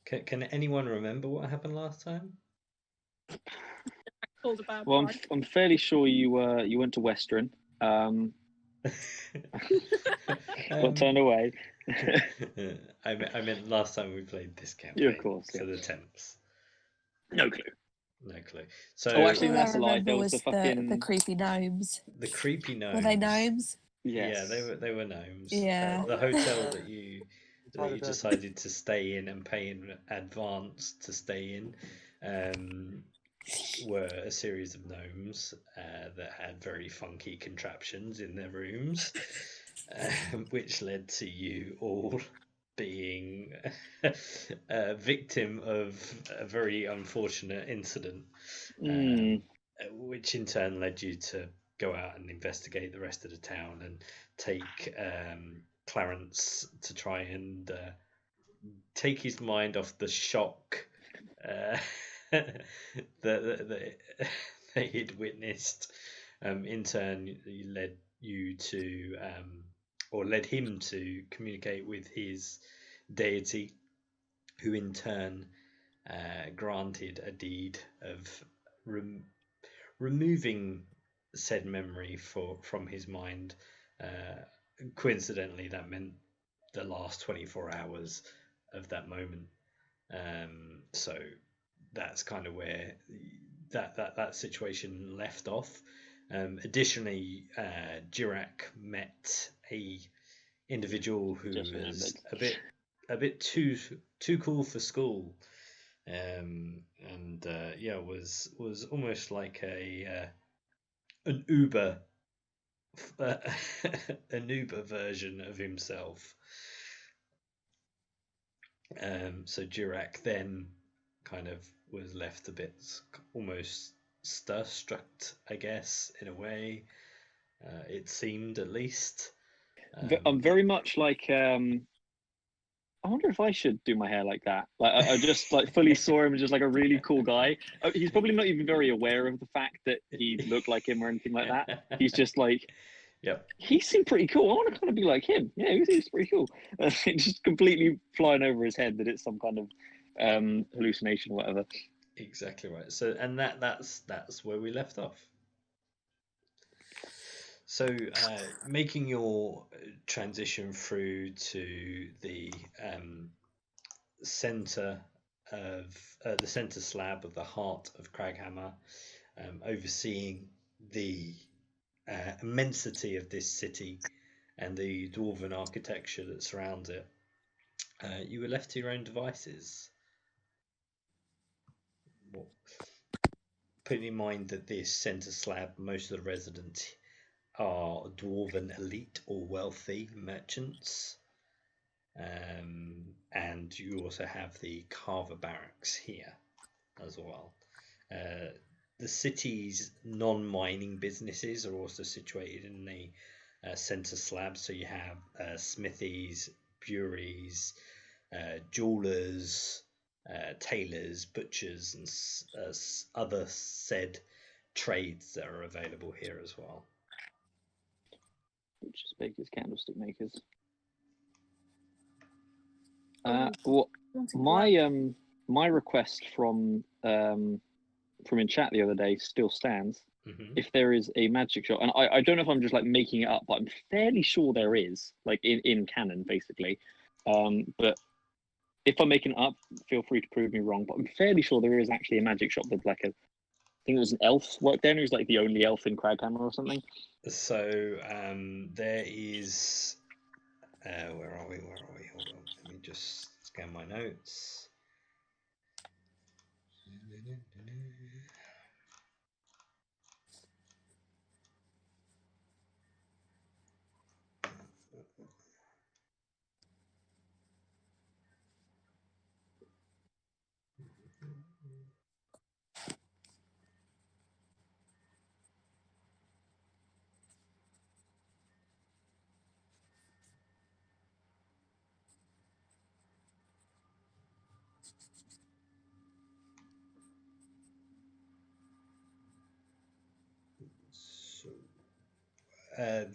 Can anyone remember what happened last time? Called a bad Well, prank. I'm fairly sure you went to Western. Got turned away. I meant last time we played this campaign. Yeah, of course. So Yeah. the temps. No clue. No clue. So Oh, actually, All that's I a lie. remember There was the fucking the creepy gnomes. the creepy gnomes. Were they gnomes? Yes. Yeah, they were gnomes. Yeah. The hotel that you decided to stay in and pay in advance to stay in were a series of gnomes that had very funky contraptions in their rooms, which led to you all being a victim of a very unfortunate incident, which in turn led you to go out and investigate the rest of the town and take Clarence to try and take his mind off the shock that he'd witnessed. In turn, led him to communicate with his deity, who in turn granted a deed of removing said memory from his mind. Coincidentally, that meant the last 24 hours of that moment. So that's kind of where that situation left off. Additionally, Dirac met a individual who was a bit too cool for school, and was almost like an Uber an Uber version of himself. So Dirac then kind of was left a bit almost starstruck, I guess, in a way. It seemed, at least. I'm very much like. I wonder if I should do my hair like that. Like I just like fully saw him as just like a really cool guy. He's probably not even very aware of the fact that he looked like him or anything like that. He's just like, yep. He seemed pretty cool. I want to kind of be like him. Yeah, he seems pretty cool. It's just completely flying over his head that it's some kind of hallucination or whatever. Exactly right. So, and that's where we left off. So, making your transition through to the center of the center slab of the heart of Craghammer, overseeing the immensity of this city and the dwarven architecture that surrounds it, you were left to your own devices. Well, putting in mind that this center slab, most of the residents are dwarven elite or wealthy merchants, and you also have the carver barracks here as well. The city's non-mining businesses are also situated in the center slab, so you have smithies, breweries, jewelers, tailors, butchers, and other said trades that are available here as well. Butchers, bakers, candlestick makers. My request from in chat the other day still stands. Mm-hmm. If there is a magic shop, and I don't know if I'm just like making it up, but I'm fairly sure there is, like in canon, basically. But if I'm making it up, feel free to prove me wrong. But I'm fairly sure there is actually a magic shop with like I think it was an elf worked there, and he was like the only elf in Craghammer or something. So there is. Where are we? Hold on. Let me just scan my notes.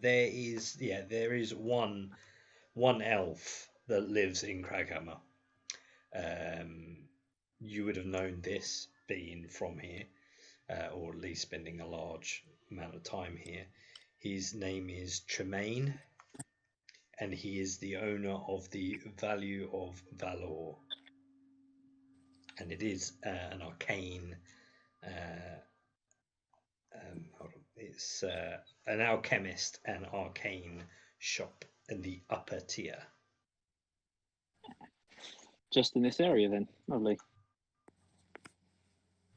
There is one elf that lives in Craghammer. you would have known this being from here, or at least spending a large amount of time here. His name is Tremaine, and he is the owner of the Value of Valor, and it is an arcane. Hold on. It's an alchemist and arcane shop in the upper tier. Just in this area, then. Lovely.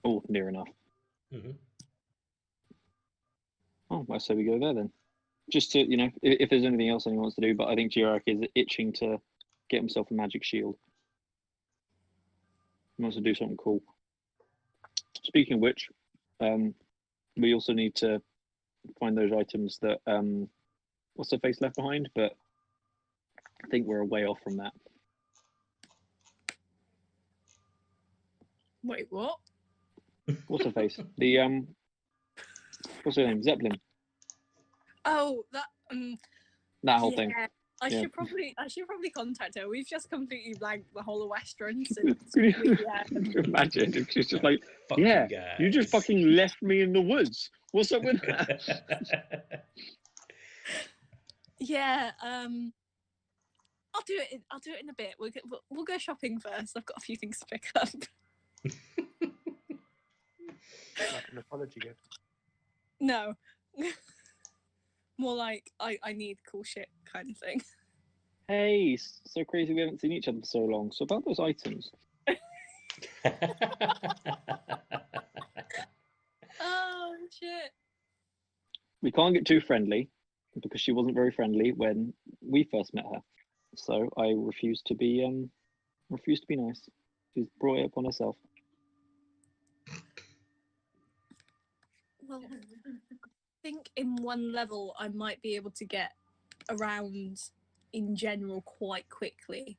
Oh, near enough. Mm-hmm. Oh, I say we go there then. Just to, if there's anything else anyone wants to do, but I think Girak is itching to get himself a magic shield. He wants to do something cool. Speaking of which, we also need to find those items that what's the face left behind, but I think we're a way off from that. Wait, what? What's her face? The what's her name? Zeppelin. Oh, that That whole thing. I Yeah. should probably contact her. We've just completely blanked the whole of Western since Imagine if she's just like, Fuck yeah, you you just guys. fucking left me in the woods. What's up with that? Yeah, I'll do it in a bit. We'll go shopping first. I've got a few things to pick up. Like an apology gift. No. More like I need cool shit kind of thing. Hey, so crazy we haven't seen each other for so long. So about those items. Oh shit. We can't get too friendly because she wasn't very friendly when we first met her. So I refuse to be nice. She's brought it upon herself. Well, I think in one level I might be able to get around in general quite quickly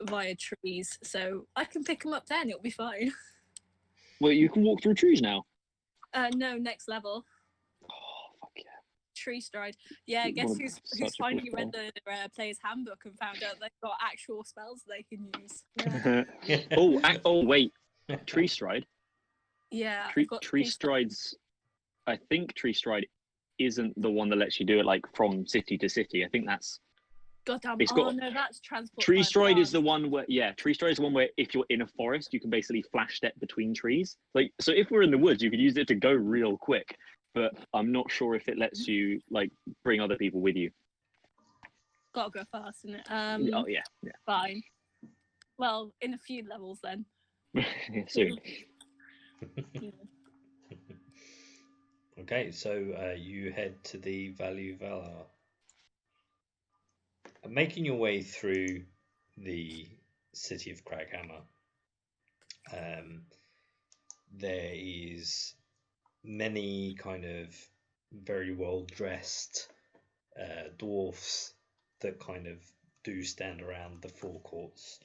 via trees, so I can pick them up then. It'll be fine. Well, you can walk through trees now. No, next level. Oh fuck yeah! Tree stride. Yeah, You guess wanna who's be such a finally cool read the player's handbook and found out they've got actual spells they can use. Yeah, oh wait, tree stride. yeah. Tree, I've got tree strides. I think tree stride isn't the one that lets you do it like from city to city. I think that's Goddamn. it's Oh got- no, that's transport. tree by stride is the advance. one where tree stride is the one where if you're in a forest, you can basically flash step between trees. Like so, if we're in the woods, you could use it to go real quick. But I'm not sure if it lets you like bring other people with you. Gotta go fast, isn't it? Oh yeah, Fine. Well, in a few levels then. yeah. Soon. Okay, so you head to the Value Valar. Making your way through the city of Craghammer, there is many kind of very well dressed dwarfs that kind of do stand around the forecourts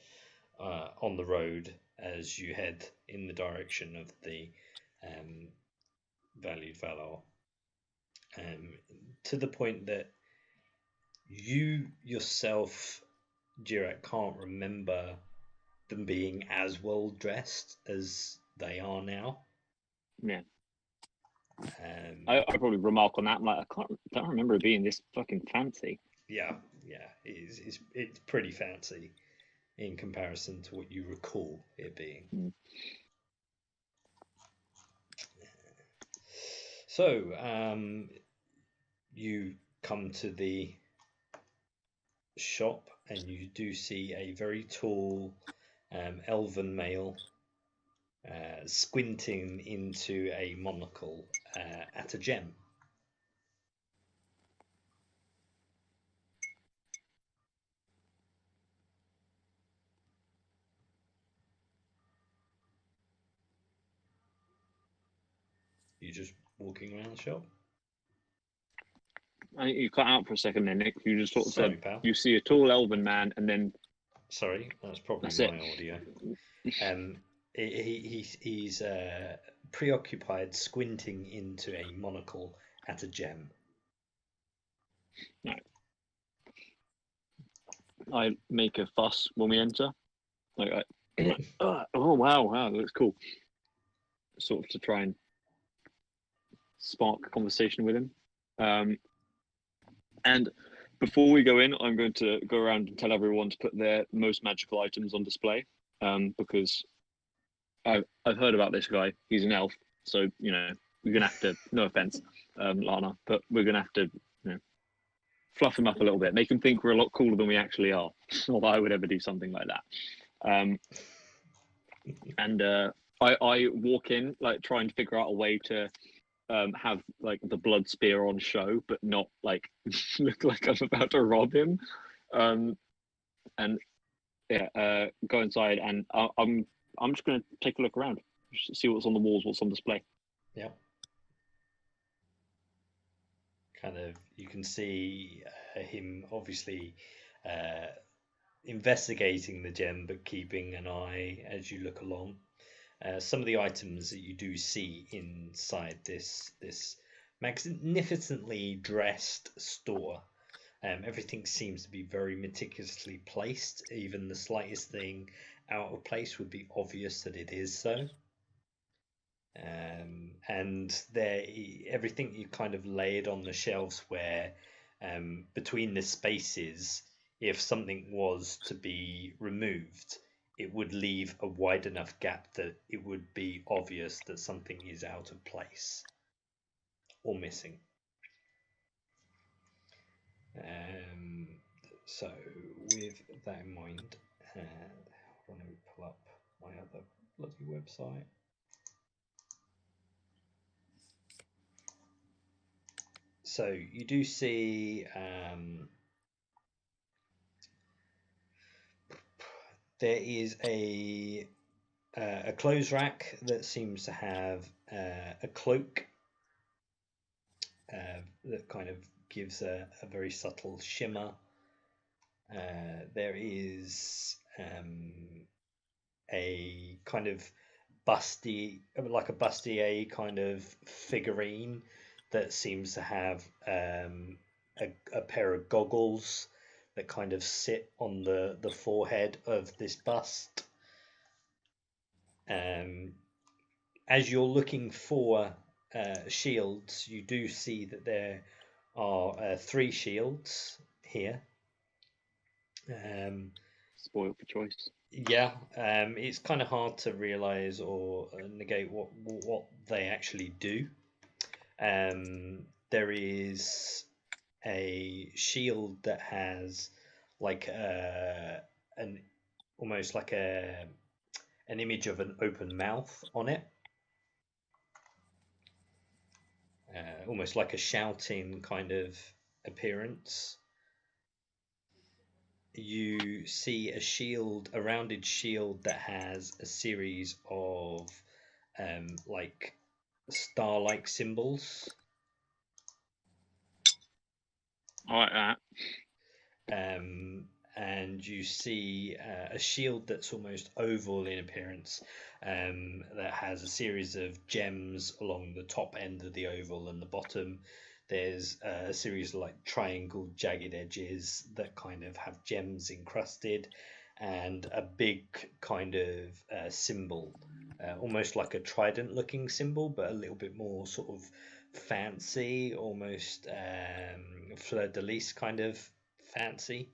on the road as you head in the direction of the Valued Valar, to the point that you yourself, Jirak, can't remember them being as well dressed as they are now. Yeah. I probably remark on that. I'm like, I don't remember it being this fucking fancy. Yeah, it's pretty fancy in comparison to what you recall it being. So, you come to the shop and you do see a very tall elven male squinting into a monocle at a gem. You just walking around the shop? You cut out for a second there, Nick. You just sort of Sorry, said pal. you see a tall elven man, and then Sorry, that's probably That's my it. audio. He's preoccupied squinting into a monocle at a gem. I make a fuss when we enter. Like, oh wow, that looks cool. Sort of to try and spark a conversation with him. And before we go in, I'm going to go around and tell everyone to put their most magical items on display, because I've heard about this guy. He's an elf, so we're gonna have to. No offense, Lana, but we're gonna have to, fluff him up a little bit, make him think we're a lot cooler than we actually are. Not that I would ever do something like that. And I walk in, like, trying to figure out a way to have like the blood spear on show, but not like look like I'm about to rob him. And yeah, go inside, and I'm just gonna take a look around, just see what's on the walls, what's on display. Yeah. Kind of, you can see him obviously investigating the gem, but keeping an eye as you look along. Some of the items that you do see inside this magnificently dressed store, everything seems to be very meticulously placed. Even the slightest thing out of place would be obvious that it is so. And everything you kind of laid on the shelves where between the spaces, if something was to be removed, it would leave a wide enough gap that it would be obvious that something is out of place or missing. So with that in mind, let me pull up my other bloody website. So you do see there is a clothes rack that seems to have a cloak that kind of gives a very subtle shimmer. There is a kind of bustier kind of figurine that seems to have a pair of goggles that kind of sit on the forehead of this bust. As you're looking for shields, you do see that there are 3 shields here. Spoiled for choice. Yeah, it's kind of hard to realize or negate what they actually do. There is a shield that has like almost like an image of an open mouth on it, almost like a shouting kind of appearance. You see a rounded shield that has a series of like star-like symbols. I like that. And you see a shield that's almost oval in appearance, that has a series of gems along the top end of the oval and the bottom. There's a series of like triangle jagged edges that kind of have gems encrusted, and a big kind of symbol, almost like a trident looking symbol, but a little bit more sort of fancy, almost fleur de lis kind of fancy.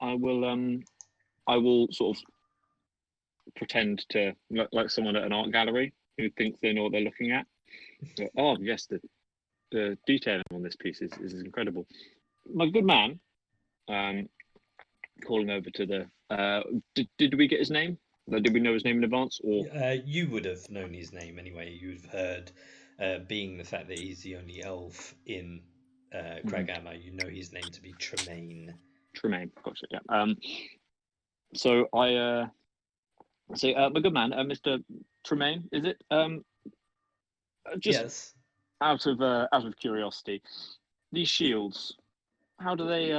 I will sort of pretend to look like someone at an art gallery who thinks they know what they're looking at. But, oh yes, the detailing on this piece is incredible. My good man, calling over to the. Did we get his name? Did we know his name in advance? Or you would have known his name anyway. You'd have heard, being the fact that he's the only elf in Craghammer, you know his name to be Tremaine. Tremaine, gotcha. Yeah. So I say, my good man, Mr. Tremaine, is it? Just Yes. out of curiosity, these shields, how do they?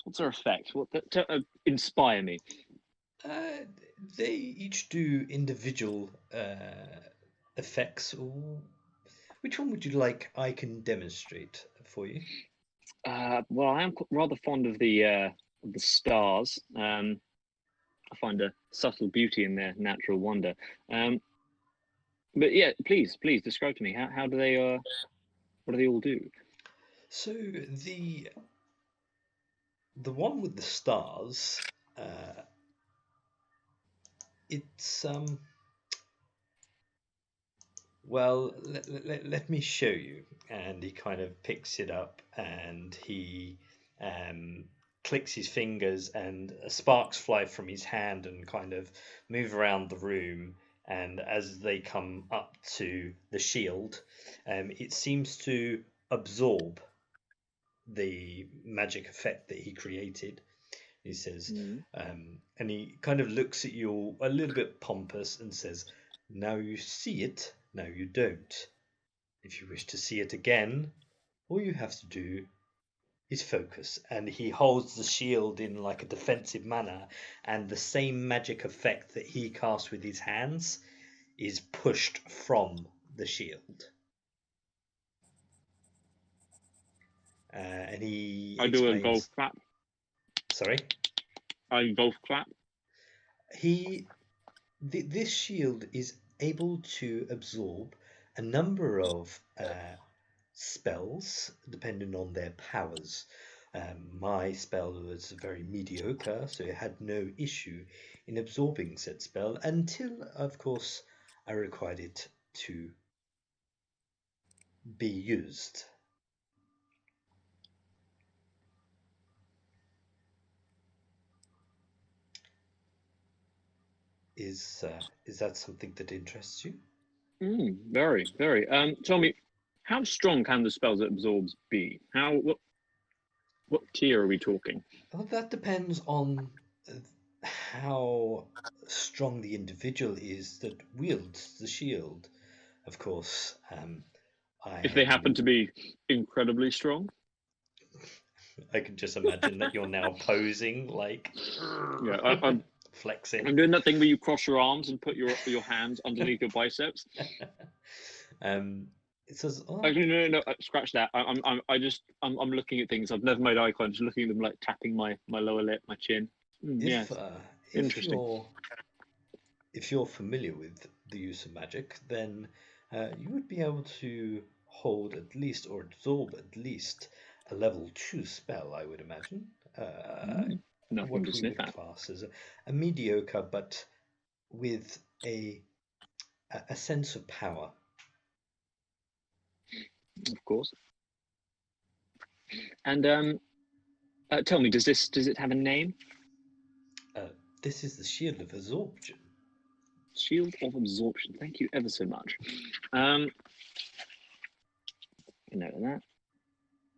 What's their effect? Inspire me. They each do individual effects. Which one would you like I can demonstrate for you? Well, I am rather fond of the stars. I find a subtle beauty in their natural wonder. But yeah, please describe to me how do they what do they all do? So the one with the stars, it's well, let me show you. And he kind of picks it up and he clicks his fingers, and sparks fly from his hand and kind of move around the room. And as they come up to the shield, it seems to absorb the magic effect that he created. He says, and he kind of looks at you a little bit pompous and says, "Now you see it, now you don't. If you wish to see it again, all you have to do is focus." And he holds the shield in like a defensive manner, and the same magic effect that he casts with his hands is pushed from the shield. And he I do a explains- golf clap. Sorry? I golf clap. This shield is able to absorb a number of spells depending on their powers. My spell was very mediocre, so it had no issue in absorbing said spell until, of course, I required it to be used. Is that something that interests you? Very, very. Tell me, how strong can the spells it absorbs be? What tier are we talking? Well, that depends on how strong the individual is that wields the shield. Of course, If they happen to be incredibly strong? I can just imagine that you're now posing like, Yeah, I'm flexing. I'm doing that thing where you cross your arms and put your hands underneath your biceps. It says, "Oh, Actually, no, scratch that. I'm looking at things. I've never made eye contact. Just looking at them, like tapping my lower lip, my chin. Yes, interesting. If you're familiar with the use of magic, then you would be able to hold at least or absorb at least a level 2 spell, I would imagine. Nothing What to we sniff would at. class as a mediocre, but with a sense of power. Of course. And tell me, does it have a name? This is the Shield of Absorption. Shield of Absorption. Thank you ever so much. You know that.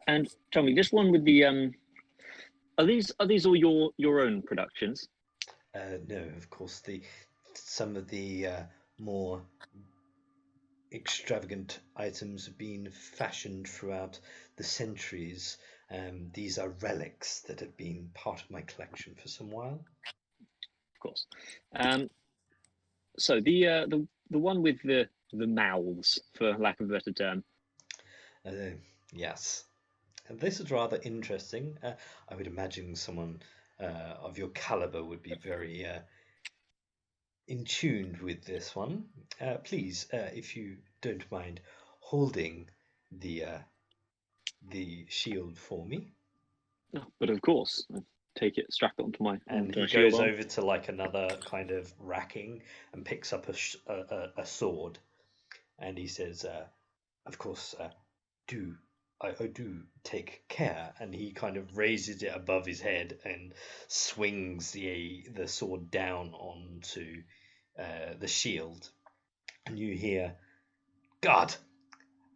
And tell me, this one with the are these all your own productions? No, of course, some of the more extravagant items have been fashioned throughout the centuries. These are relics that have been part of my collection for some while. Of course. So the one with the mouths, for lack of a better term. Yes. And this is rather interesting. I would imagine someone of your caliber would be very in tune with this one. Please, if you don't mind holding the shield for me. Oh, but of course, I take it, strap it onto my And he shield goes arm. over to like another kind of racking and picks up a sword, and he says, "Of course, I do take care." And he kind of raises it above his head and swings the sword down onto the shield, and you hear, "God,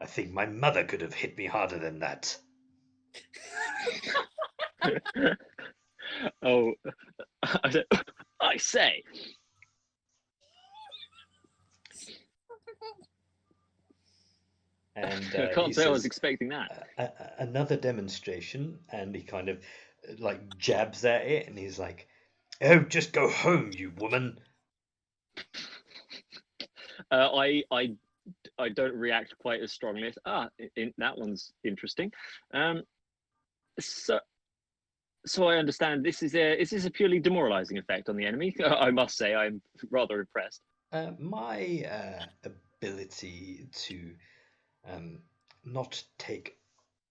I think my mother could have hit me harder than that." Oh, I say. And I can't he say I was says, expecting that. Another demonstration, and he kind of like jabs at it, and he's like, "Oh, just go home, you woman." I don't react quite as strongly as that one's interesting. So I understand this is a purely demoralizing effect on the enemy. I must say I'm rather impressed. My ability to not take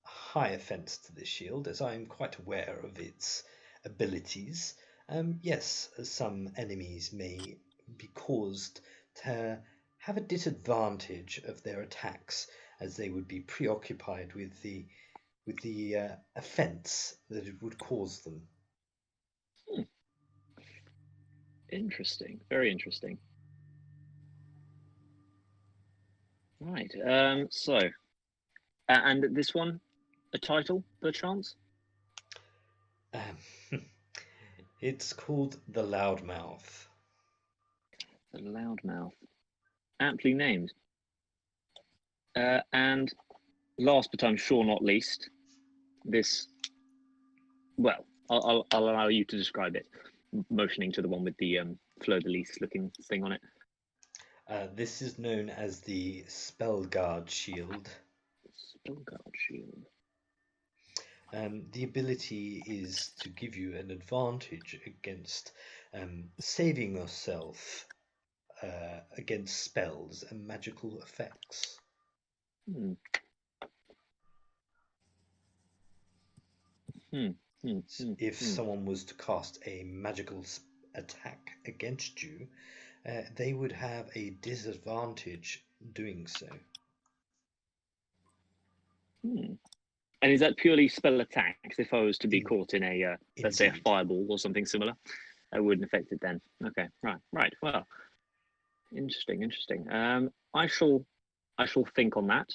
high offense to this shield, as I'm quite aware of its abilities. Yes, some enemies may be caused to have a disadvantage of their attacks, as they would be preoccupied with the offense that it would cause them. Interesting, very interesting. Right. So, and this one, a title, perchance? It's called the Loudmouth. The Loudmouth. Aptly named. And last but I'm sure not least, this. Well, I'll allow you to describe it, motioning to the one with the fleur-de-lis looking thing on it. This is known as the Spellguard Shield. Spellguard Shield. The ability is to give you an advantage against saving yourself against spells and magical effects. If someone was to cast a magical attack against you, they would have a disadvantage doing so. And is that purely spell attacks? If I was to be caught in a, let's say, a fireball or something similar, that wouldn't affect it then. Okay, right. Well, interesting. I shall think on that.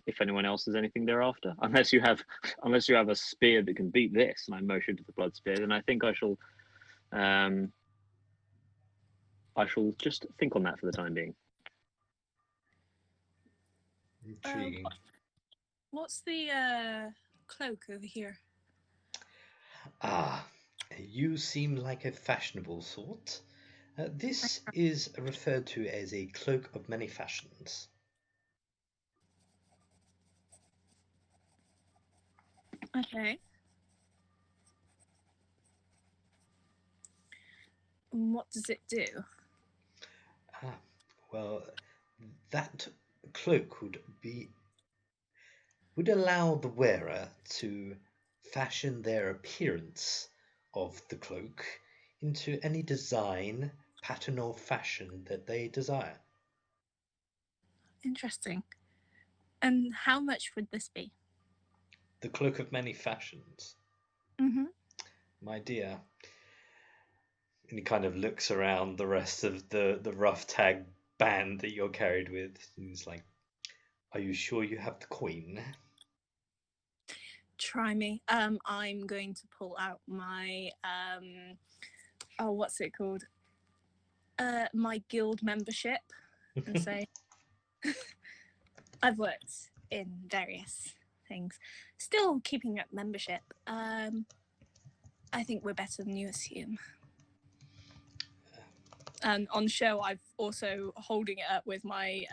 If anyone else has anything thereafter, unless you have a spear that can beat this, and I motion to the blood spear, then I think I shall just think on that for the time being. Intriguing. What's the cloak over here? You seem like a fashionable sort. This is referred to as a cloak of many fashions. Okay. And what does it do? Well, that cloak would allow the wearer to fashion their appearance of the cloak into any design, pattern, or fashion that they desire. Interesting. And how much would this be? The cloak of many fashions. Mm-hmm. My dear. And he kind of looks around the rest of the rough tag band that you're carried with. And he's like, "Are you sure you have the coin?" Try me. I'm going to pull out my what's it called? My guild membership and say, I've worked in various things. Still keeping up membership. I think we're better than you assume. And on show, I've also holding it up with my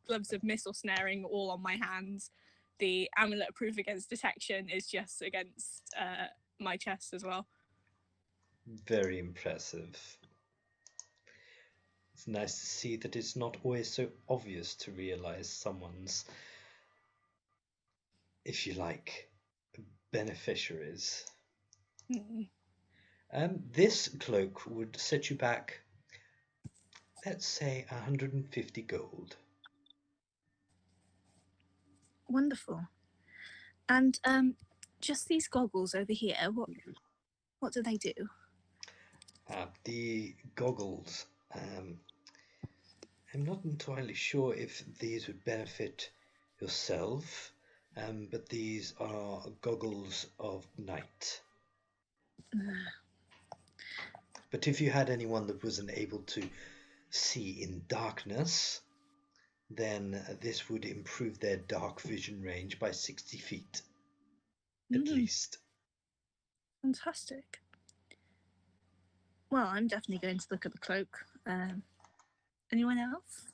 gloves of missile snaring all on my hands. The amulet proof against detection is just against my chest as well. Very impressive. It's nice to see that it's not always so obvious to realize someone's, if you like, beneficiaries. This cloak would set you back, let's say, 150 gold. Wonderful. And just these goggles over here, what do they do? The goggles, I'm not entirely sure if these would benefit yourself, but these are goggles of night. But if you had anyone that wasn't able to see in darkness, then this would improve their dark vision range by 60 feet, at least. Fantastic. Well, I'm definitely going to look at the cloak. Anyone else?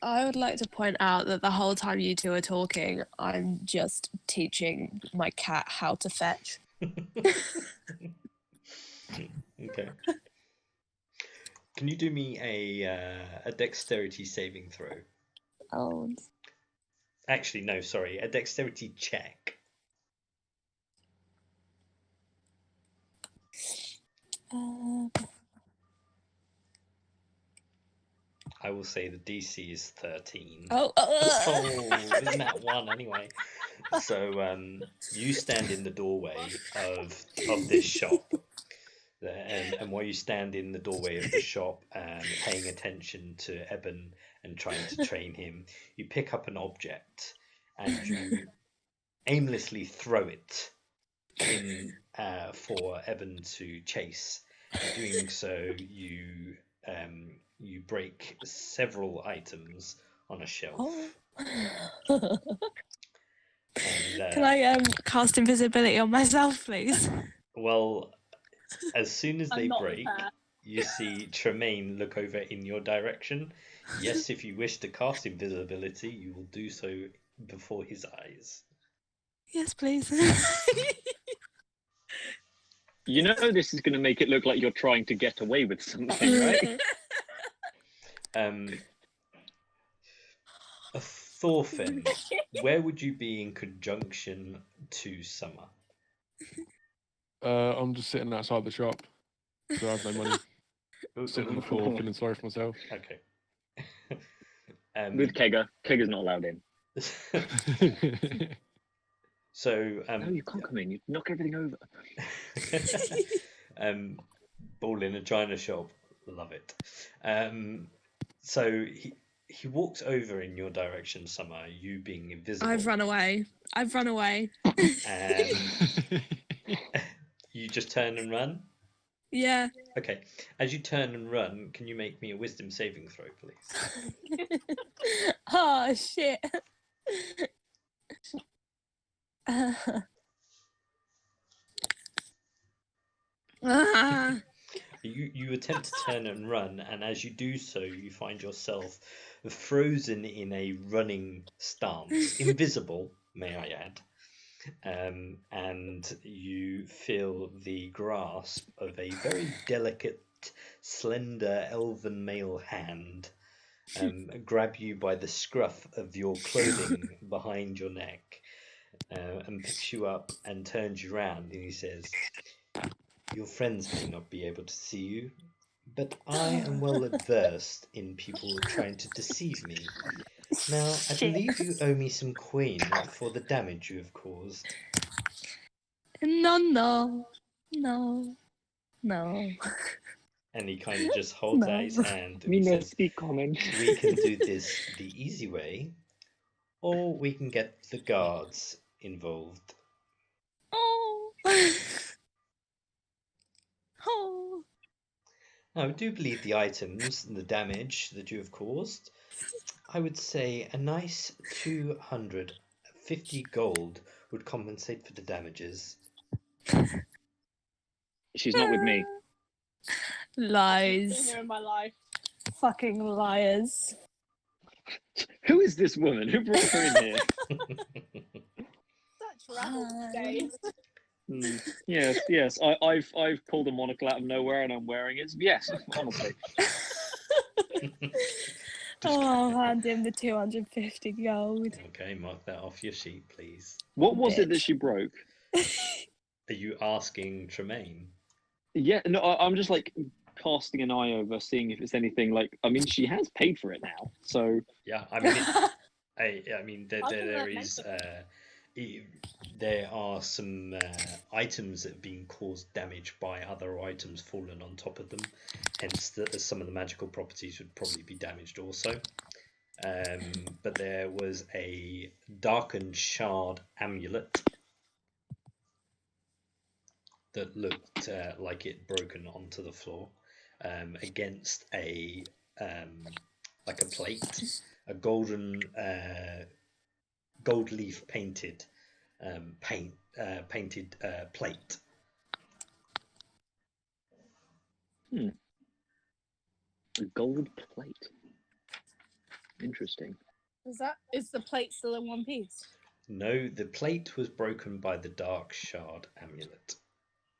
I would like to point out that the whole time you two are talking, I'm just teaching my cat how to fetch. Okay. Can you do me a dexterity saving throw? Oh. Actually, no, sorry, a dexterity check. I will say the DC is 13. Oh, Isn't that one anyway? So you stand in the doorway of this shop, and while you stand in the doorway of the shop, paying attention to Eben and trying to train him, you pick up an object and you aimlessly throw it in for Eben to chase. In doing so, you break several items on a shelf. oh. And, Can I cast invisibility on myself, please? well, as soon as I'm they not break, prepared. you see Tremaine look over in your direction. Yes, if you wish to cast invisibility, you will do so before his eyes. Yes, please. You know this is going to make it look like you're trying to get away with something, right? Thorfinn, where would you be in conjunction to Summer? I'm just sitting outside the shop. So I have no money. Sitting on the floor, feeling sorry for myself. Okay. With Kegger. Kegger's not allowed in. So No, you can't come in. You knock everything over. ball in a china shop, love it. So he walks over in your direction, Summer, you being invisible. I've run away. You just turn and run? Yeah. Okay. As you turn and run, can you make me a wisdom saving throw, please? Oh, shit. You attempt to turn and run, and as you do so, you find yourself frozen in a running stance, invisible, may I add. And you feel the grasp of a very delicate, slender, elven male hand grab you by the scruff of your clothing behind your neck and picks you up and turns you around, and he says, "Your friends may not be able to see you, but I am well versed in people trying to deceive me. Now, I believe you owe me some coin for the damage you have caused." No. And he kind of just holds out his hand and he says, speak common. "We can do this the easy way, or we can get the guards involved." Oh. Oh. Now, I do believe the items and the damage that you have caused, I would say a nice 250 gold would compensate for the damages. She's not with me. Lies. Here in my life. Fucking liars. Who is this woman? Who brought her in here? Such random days. Yes. I've pulled a monocle out of nowhere and I'm wearing it. Yes, honestly. Oh, I'll hand him the 250 gold. Okay, mark that off your sheet, please. What was it that Bitch. she broke? Are you asking Tremaine? Yeah, no, I'm just like casting an eye over, seeing if it's anything like. I mean, she has paid for it now, so Yeah, I mean, I can there make is it. there are some items that have been caused damage by other items fallen on top of them. Hence, some of the magical properties would probably be damaged also. But there was a darkened shard amulet that looked like it broken onto the floor against a like a plate, a golden gold leaf painted painted plate. A gold plate. Interesting. Is the plate still in one piece? No, the plate was broken by the Dark Shard amulet.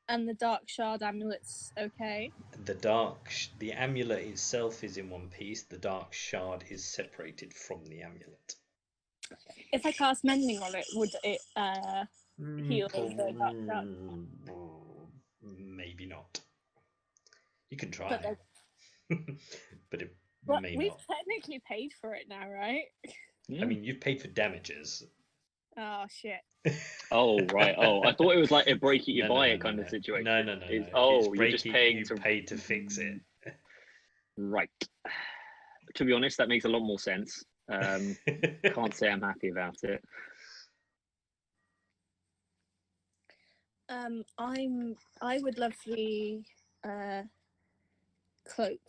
And the dark shard amulet's okay. The amulet itself is in one piece. The Dark Shard is separated from the amulet. If I cast mending on it, would it heal the dark shard? Maybe not. You can try, But but it well, may we've not. technically paid for it now, right? I mean, you've paid for damages. Oh shit. Oh right. Oh, I thought it was like a break it, you No, buy no, it kind of situation. No. It's, If oh, it's you're just breaking, paying you to paid to fix it. Right. To be honest, that makes a lot more sense. Can't say I'm happy about it. I would love the cloak,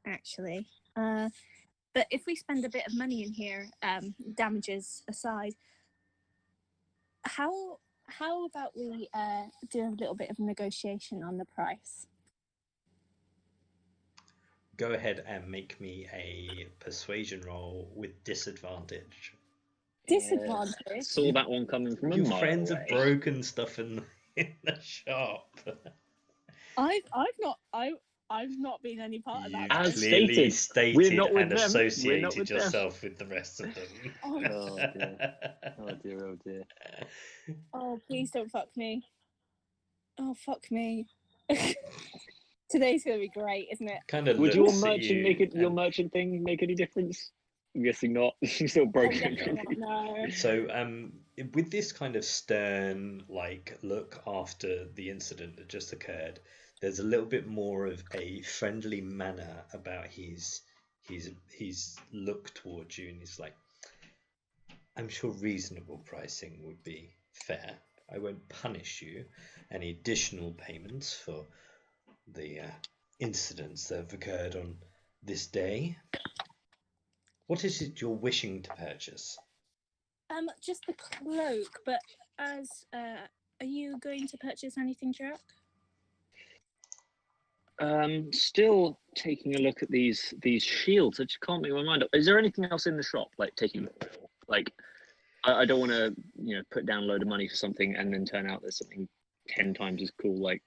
actually. But if we spend a bit of money in here, damages aside, how about we do a little bit of negotiation on the price? Go ahead and make me a persuasion roll with disadvantage. Disadvantage? Saw that one coming from a Your mile friends away. have broken stuff in the shop. I've not been any part of that. You've As clearly stated, we're not with and them, we're not associated with them. yourself with the rest of them. Oh dear. Oh dear. Oh dear. Oh, please don't fuck me. Oh, fuck me. Today's gonna be great, isn't it? Kind of Would your looks at merchant you make it? Your and- merchant thing make any difference? I'm guessing not. She's still broken. I'm guessing not, no. So, with this kind of stern, like, look after the incident that just occurred, there's a little bit more of a friendly manner about his look towards you, and he's like, I'm sure reasonable pricing would be fair. I won't punish you. Any additional payments for the incidents that have occurred on this day. What is it you're wishing to purchase? Just the cloak, but as are you going to purchase anything, Jack? Still taking a look at these shields. I just can't make my mind up. Is there anything else in the shop? Like I don't want to, put down a load of money for something and then turn out there's something 10 times as cool, like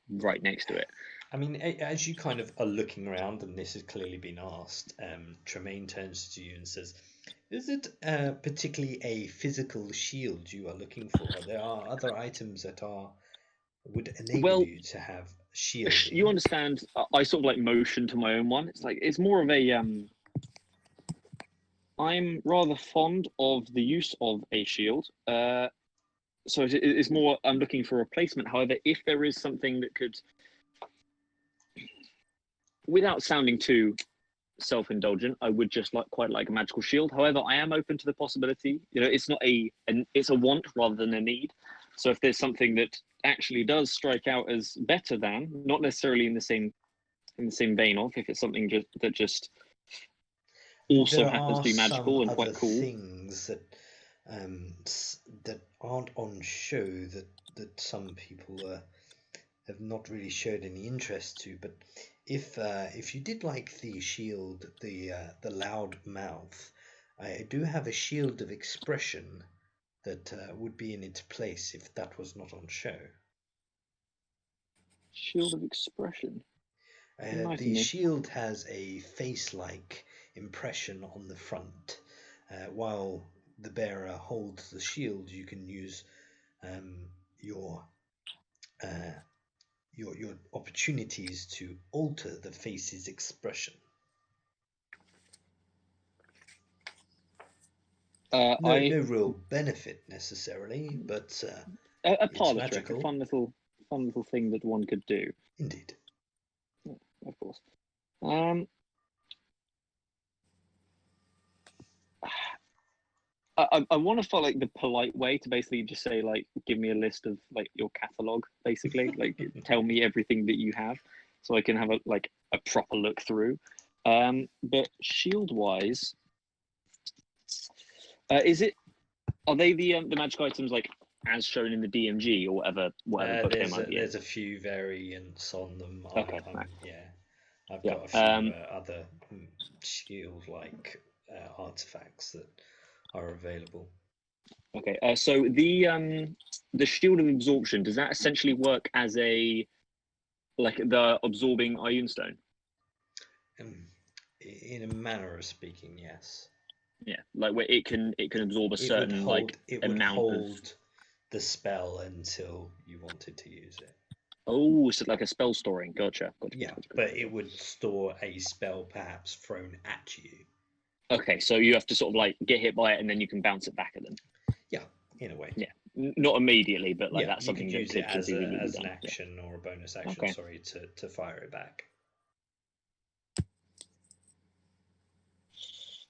right next to it. I mean, as you kind of are looking around, and this has clearly been asked, Tremaine turns to you and says, is it particularly a physical shield you are looking for? There are other items that would enable you to have shields. You understand, I sort of like motion to my own one. It's more of a, I'm rather fond of the use of a shield. So it's more, I'm looking for a replacement. However, if there is something that could, without sounding too self-indulgent, I would just quite like a magical shield. However, I am open to the possibility. It's not it's a want rather than a need. So if there's something that actually does strike out as better than, not necessarily in the same vein of, if it's something that just also there happens to be magical and quite cool. Things that aren't on show that some people have not really showed any interest to, but if you did like the shield, the loud mouth, I do have a shield of expression that would be in its place if that was not on show. Shield of expression. The shield has a face-like impression on the front. While the bearer holds the shield, you can use your opportunities to alter the face's expression. No real benefit necessarily, but a parlor trick, magical. a fun little thing that one could do. Indeed. Yeah, of course. I want to follow the polite way to basically just say give me a list of your catalog, basically tell me everything that you have, so I can have a proper look through. But shield wise, are they the magic items as shown in the DMG or whatever book they might be in? There's a few variants on them. Okay, yeah, I've got a few other shield artifacts that are available. Okay, so the shield of absorption, does that essentially work as a like the absorbing Ioun stone? In a manner of speaking, yes. Yeah, like where it can absorb a certain like it would amount hold of. the spell until you wanted to use it. Oh, so like a spell storing. Gotcha. Yeah, but it would store a spell perhaps thrown at you. Okay, so you have to sort of like get hit by it and then you can bounce it back at them. Yeah, in a way. Yeah, not immediately, but like Yeah, that's you something could that use could it as conceivably as be an done. action or a bonus action. Okay. Sorry, to fire it back.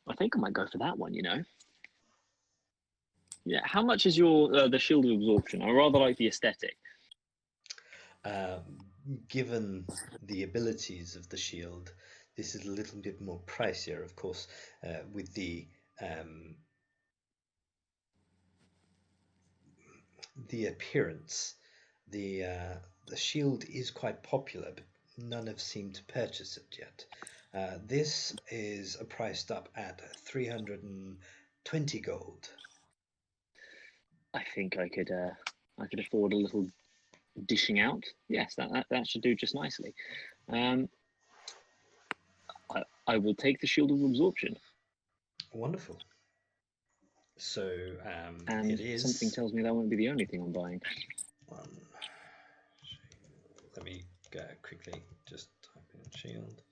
I think I might go for that one. Yeah. How much is your the shield of absorption? I rather like the aesthetic. Given the abilities of the shield, this is a little bit more pricier, of course, with the appearance. The shield is quite popular, but none have seemed to purchase it yet. This is priced up at 320 gold. I think I could afford a little dishing out. Yes, that should do just nicely. I will take the shield of absorption. Wonderful. So And it is something tells me that won't be the only thing I'm buying. Let me go quickly. Just type in shield.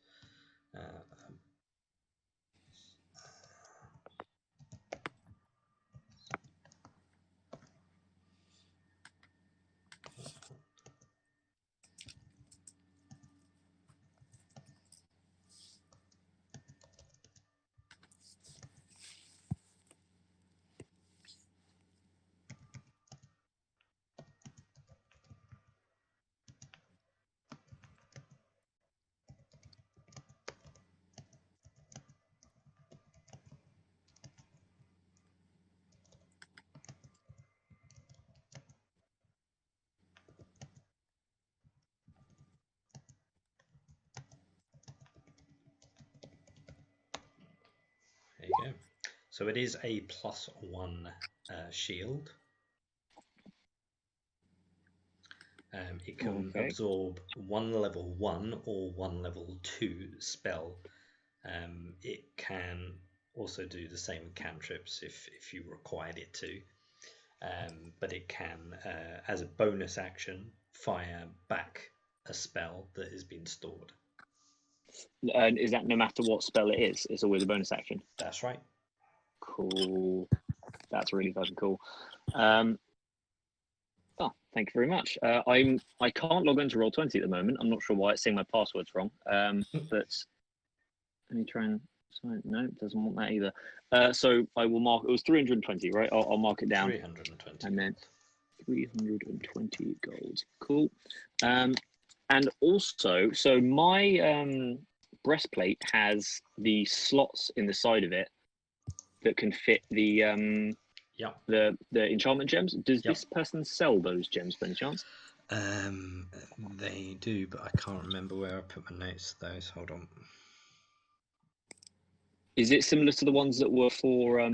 There you go. So it is a +1 shield. It can absorb one level 1 or one level 2 spell. It can also do the same with cantrips if you required it to. But it can, as a bonus action, fire back a spell that has been stored. And is that no matter what spell it is? It's always a bonus action. That's right. Cool. That's really fucking cool. Thank you very much. I can't log into Roll20 at the moment. I'm not sure why it's saying my password's wrong. But let me try and sign. No, it doesn't want that either. So I will mark. It was 320, right? I'll mark it down. 320. And then 320 gold. Cool. And also, so my breastplate has the slots in the side of it that can fit the enchantment gems. Does this person sell those gems by any chance? They do, but I can't remember where I put my notes of those. Hold on. Is it similar to the ones that were for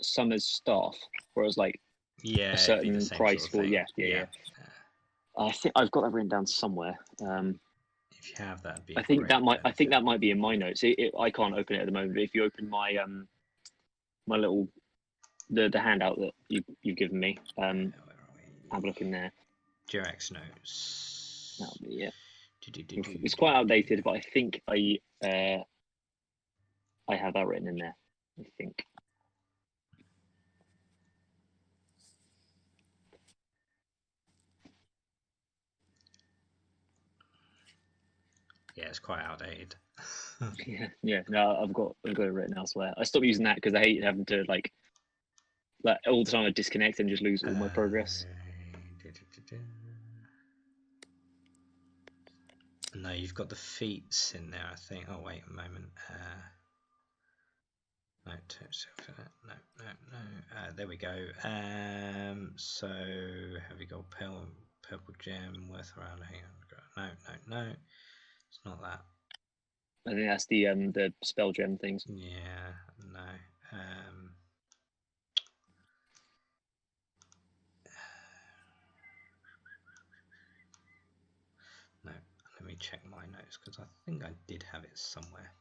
Summer's staff, where it was like a certain price for? Yeah. I think I've got that written down somewhere. If you have that, I think that might be in my notes. I can't open it at the moment. But if you open my my little the handout that you've given me, have a look in there. Jirax notes. That'll be it. It's quite outdated, but I think I have that written in there. I think. Yeah, it's quite outdated. yeah. No, I've got it written elsewhere. I stopped using that because I hate having to like all the time I disconnect and just lose all my progress. No, you've got the feats in there, I think. Oh, wait a moment. No, there we go. So have you got purple gem worth around here? No, it's not that. I think that's the spell gem things. Yeah, no. No, let me check my notes because I think I did have it somewhere.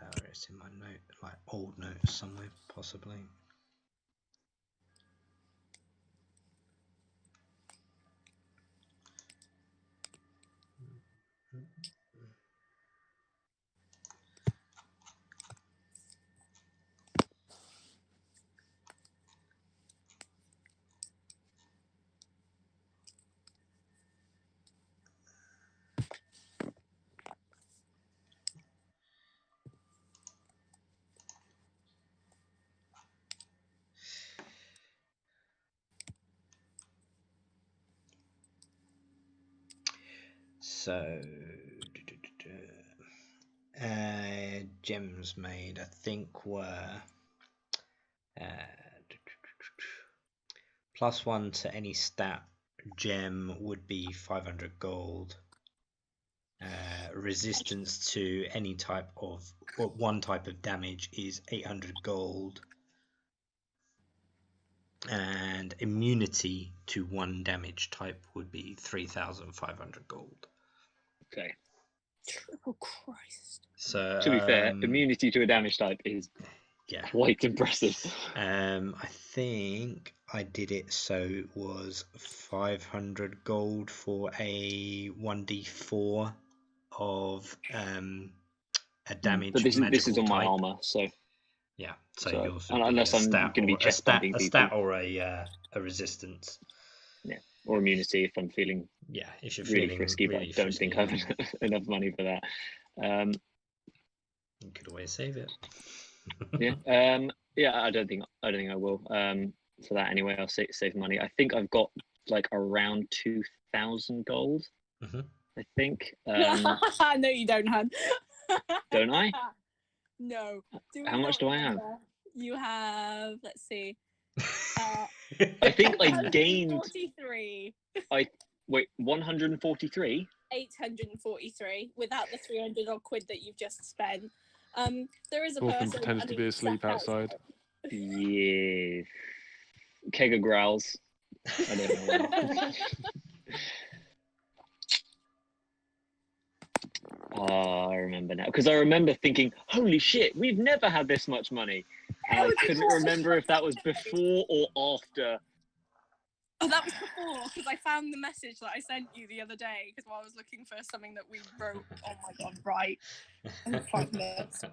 Either it's in my note, like old notes somewhere, possibly. So, gems made, I think, were +1 to any stat gem would be 500 gold. Resistance to any type of, or one type of damage is 800 gold. And immunity to one damage type would be 3,500 gold. Okay. Oh Christ! So To be fair, immunity to a damage type is quite impressive. I think I did it so it was 500 gold for a 1d4 of a damage. But this is on my type. armor, so yeah. So so yours would unless be a I'm stat going to be or chest bumping a people, stat or a resistance. yeah, or immunity if I'm feeling if you're really feeling frisky, really but I don't think I have enough money for that. You could always save it. Yeah, I don't think I will. For that anyway, I'll save money. I think I've got like around 2,000 gold. I think. No, you don't, hun. Don't I? No. How much do I have? You have. Let's see. I think I gained. 43. Wait, 143. 843 without the 300 odd quid that you've just spent. There is a Orphan person pretends to be asleep outside. Yeah. Keg of growls. I don't know. Oh, I remember now. Because I remember thinking, holy shit, we've never had this much money. And I couldn't remember if that was before or after. Oh, that was before, because I found the message that I sent you the other day, because while I was looking for something that we wrote, oh my god, right. 5 minutes.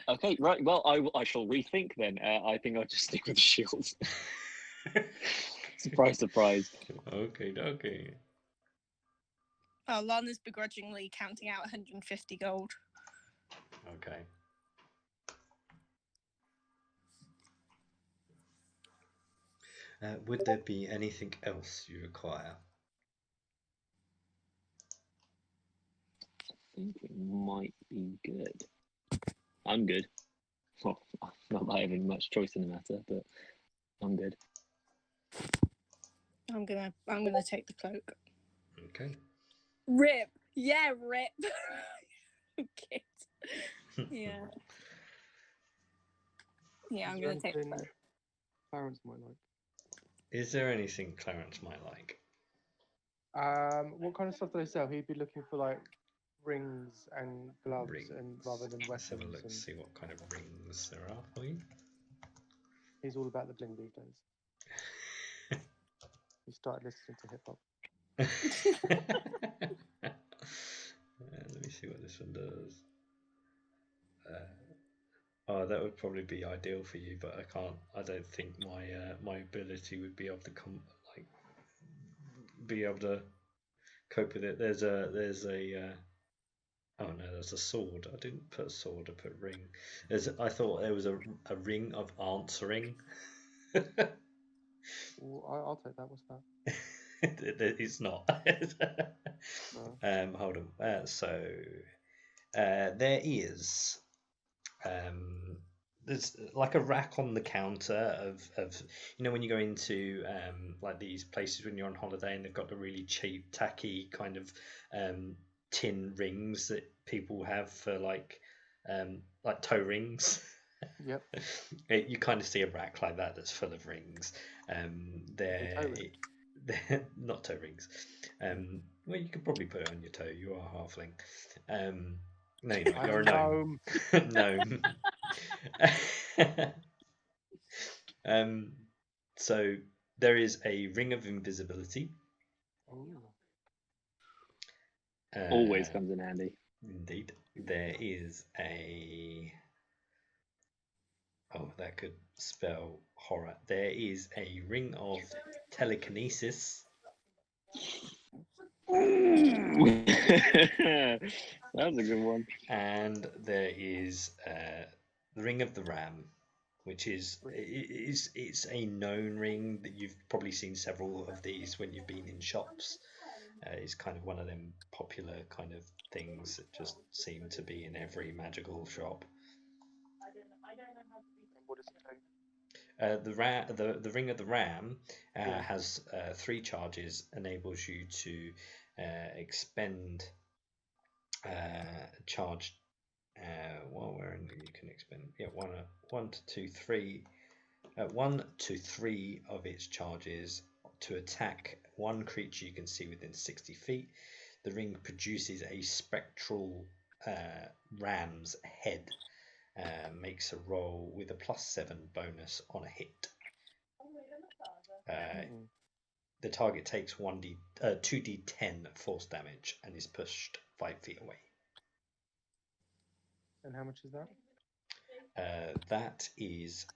Okay, right. Well, I shall rethink then. I think I'll just stick with the shields. Surprise, surprise. Okay. Oh, Lana's begrudgingly counting out 150 gold. Okay. Would there be anything else you require? I think it might be good. I'm good. Well, not that having much choice in the matter, but I'm good. I'm gonna take the cloak. Okay. Rip. Yeah, rip. Okay. Yeah. Yeah, I'm gonna take the cloak. Clarence might like. Is there anything Clarence might like? What kind of stuff do they sell? He'd be looking for like rings and gloves, and rather than weapons. Let's have a look and see what kind of rings there are for you. He's all about the bling these days. He started listening to hip hop. Let me see what this one does. Oh, that would probably be ideal for you, but I can't. I don't think my ability would be able to cope with it. There's a oh no, there's a sword. I didn't put a sword. I put ring. I thought there was a ring of answering. I'll take that. What's that? It's not. Hold on. There is there's like a rack on the counter of when you go into like these places when you're on holiday and they've got the really cheap tacky kind of tin rings that people have for like toe rings. Yep. You kind of see a rack like that that's full of rings. They're not toe rings. Well, you could probably put it on your toe. You are a halfling. No, you're not. You're a gnome. Gnome. So there is a ring of invisibility. Always comes in handy. Indeed. There is a... Oh, that could spell horror. There is a ring of telekinesis. That's a good one. And there is the ring of the ram, which is it's a known ring that you've probably seen several of these when you've been in shops. It's kind of one of them popular kind of things that just seem to be in every magical shop. What does it do? The ring of the ram has 3 charges, enables you to expend charge. While wearing, you can expend 1 to 3 of its charges to attack one creature you can see within 60 feet. The ring produces a spectral ram's head. Makes a roll with a +7 bonus on a hit. The target takes 2d10 force damage and is pushed 5 feet away. And how much is that? That is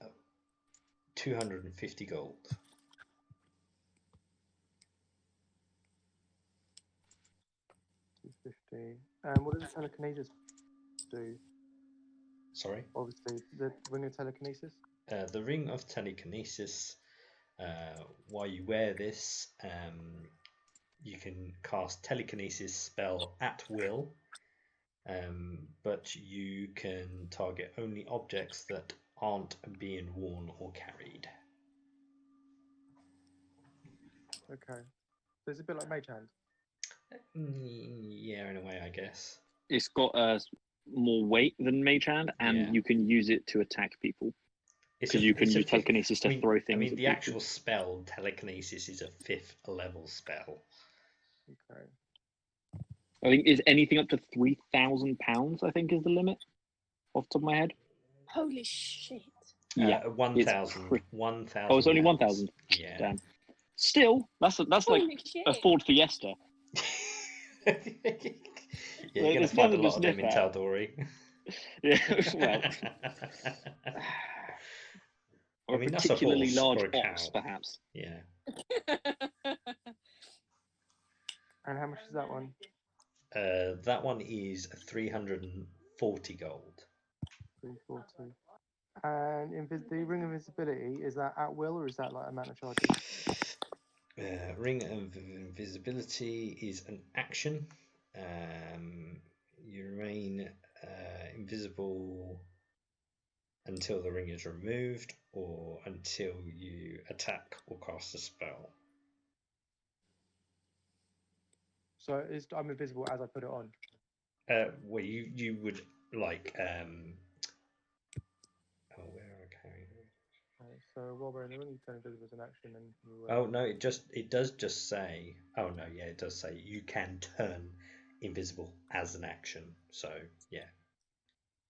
250 gold. $250. And what does the telekinesis do? Sorry? Obviously, the ring of telekinesis? The ring of telekinesis, while you wear this, you can cast telekinesis spell at will, but you can target only objects that aren't being worn or carried. Okay. So it's a bit like Mage Hand. Yeah, in a way, I guess. It's got more weight than Mage Hand, and you can use it to attack people. Because you can use telekinesis to throw things. I mean, at the people. actual spell telekinesis is a 5th level spell. Okay. I think is anything up to £3,000. I think is the limit, off the top of my head. Holy shit! Yeah, 1,000. 1,000. Oh, it's only 1,000. Yeah. Damn. Still, that's like a Ford Fiesta. Yeah, you're going to find a lot of them in Tal'Dorei. Yeah, well. Or I mean, a that's a particularly horse large or a ox, cow. perhaps. Yeah. And how much is that one? That one is 340 gold. 340. And the ring of invisibility, is that at will or is that like amount of charges? Ring of invisibility is an action. You remain invisible until the ring is removed or until you attack or cast a spell. So I'm invisible as I put it on? Well, you would like... Oh, where are I carrying it? So while we're in the ring, you turn invisible as an action and you... Oh, no, it does just say... Oh, no, yeah, it does say you can turn invisible as an action. So, yeah.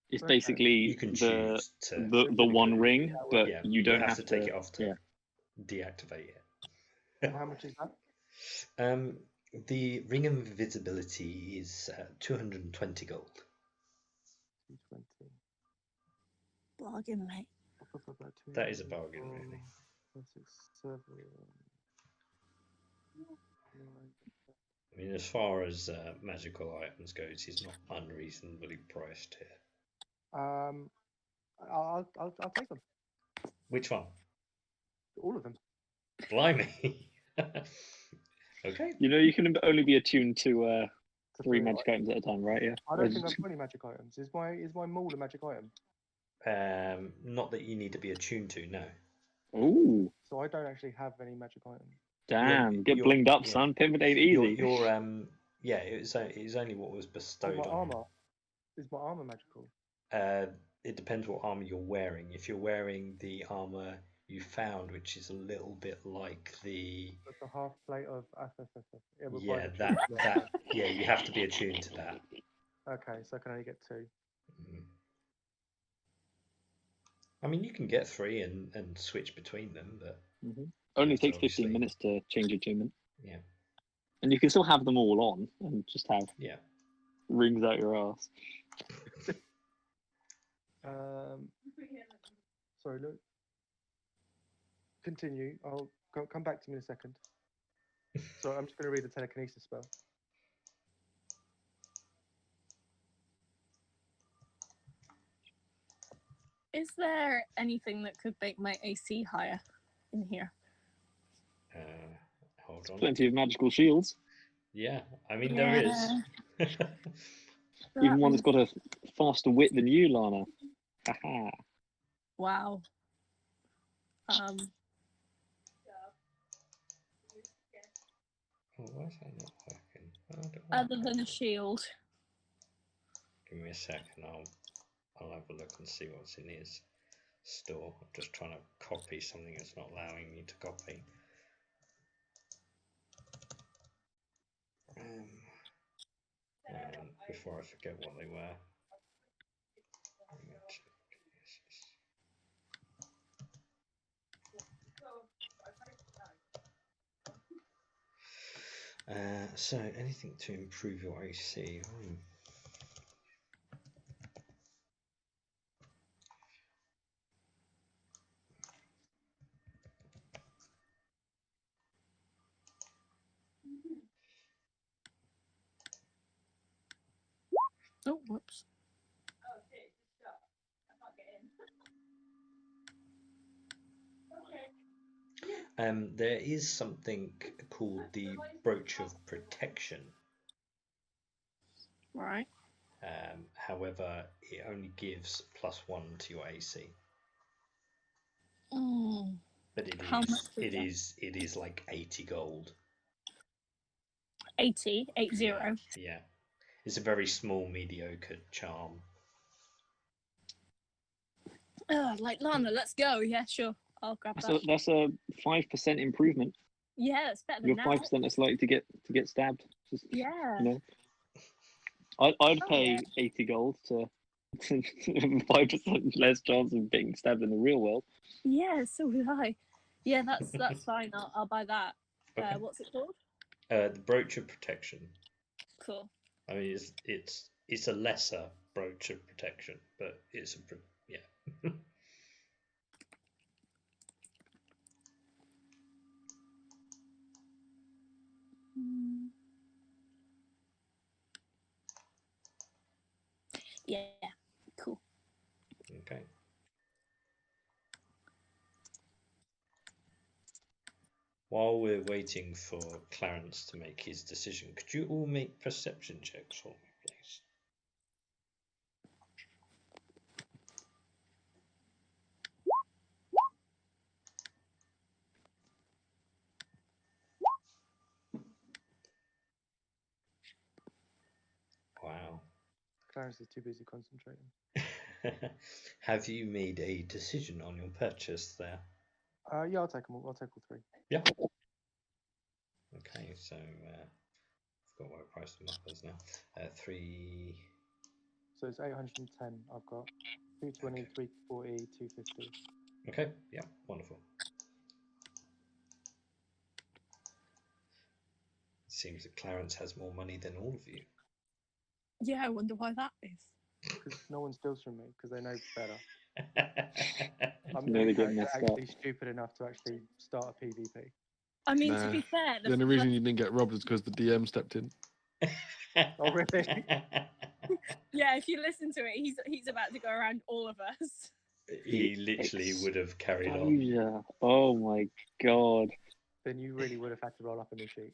It's basically you can choose the one ring, but you don't have to take it off to deactivate it. And how much is that? The ring of invisibility is 220 gold. 220. Bargain, mate. That is a bargain, really. 6, 7, I mean, as far as magical items goes, he's not unreasonably priced here. I'll take them. Which one? All of them. Blimey. Okay. You know, you can only be attuned to To 3 magic items at a time, right? Yeah. I don't think I've got any magic items. Is my maul a magic item? Not that you need to be attuned to. No. Ooh, So I don't actually have any magic items. damn! Get you're- blinged up, yeah. son. Pivot ain't easy. Your yeah. It's only what was bestowed my on. armor. Is my armor magical? It depends what armor you're wearing. If you're wearing the armor you found, which is a little bit like the That's a half plate of it would yeah buy that the that yeah you have to be attuned to that. Okay, so I can only get 2. Mm. I mean, you can get 3 and switch between them, but Only That's takes obviously- 15 minutes to change attunement. yeah, And you can still have them all on and just have yeah. rings out your ass. Sorry, Luke. Continue. I'll come back to me in a second. So I'm just going to read the telekinesis spell. Is there anything that could make my AC higher in here? Hold on. Plenty of magical shields. Yeah, I mean there is. Even one that's got a faster wit than you, Lana. Haha. Wow. Oh, why is that not working? I don't know. Other than a shield. Give me a second. I'll have a look and see what's in his store. I'm just trying to copy something that's not allowing me to copy. Before I forget what they were. So anything to improve your AC. Oh, whoops. There is something called the Brooch of Protection. Right. However, it only gives +1 to your AC. But How much is it is like 80 gold. 80, 80. Yeah. It's a very small, mediocre charm. Like Lana, let's go. Yeah, sure. I'll grab that. That's a 5% improvement. Yeah, that's better than You're now. 5% less likely to get stabbed. Just, Yeah. You know. I'd Oh, pay yeah. 80 gold to 5% less chance of being stabbed in the real world. Yeah, so would I. Yeah, that's fine. I'll buy that. Okay. What's it called? The Brooch of Protection. Cool. I mean, it's a lesser Brooch of Protection, but it's yeah. Yeah, cool. Okay. While we're waiting for Clarence to make his decision, could you all make perception checks for me, please? Wow. Clarence is too busy concentrating. Have you made a decision on your purchase there? Yeah, I'll take them all. I'll take all 3. Yeah. Okay, so I've got what I priced them up as now. 3. So it's 810. I've got 220, Okay. 340, 250. Okay, yeah, wonderful. Seems that Clarence has more money than all of you. Yeah, I wonder why that is. Because no one steals from me because they know better. I'm No, they the get character messed up. actually stupid enough to actually start a PvP. I mean, Nah. to be fair, The only reason you didn't get robbed is because the DM stepped in. Oh, really? yeah, if you listen to it, he's about to go around all of us. He literally would have carried on. Exposure. Oh my god. then you really would have had to roll up a new sheet.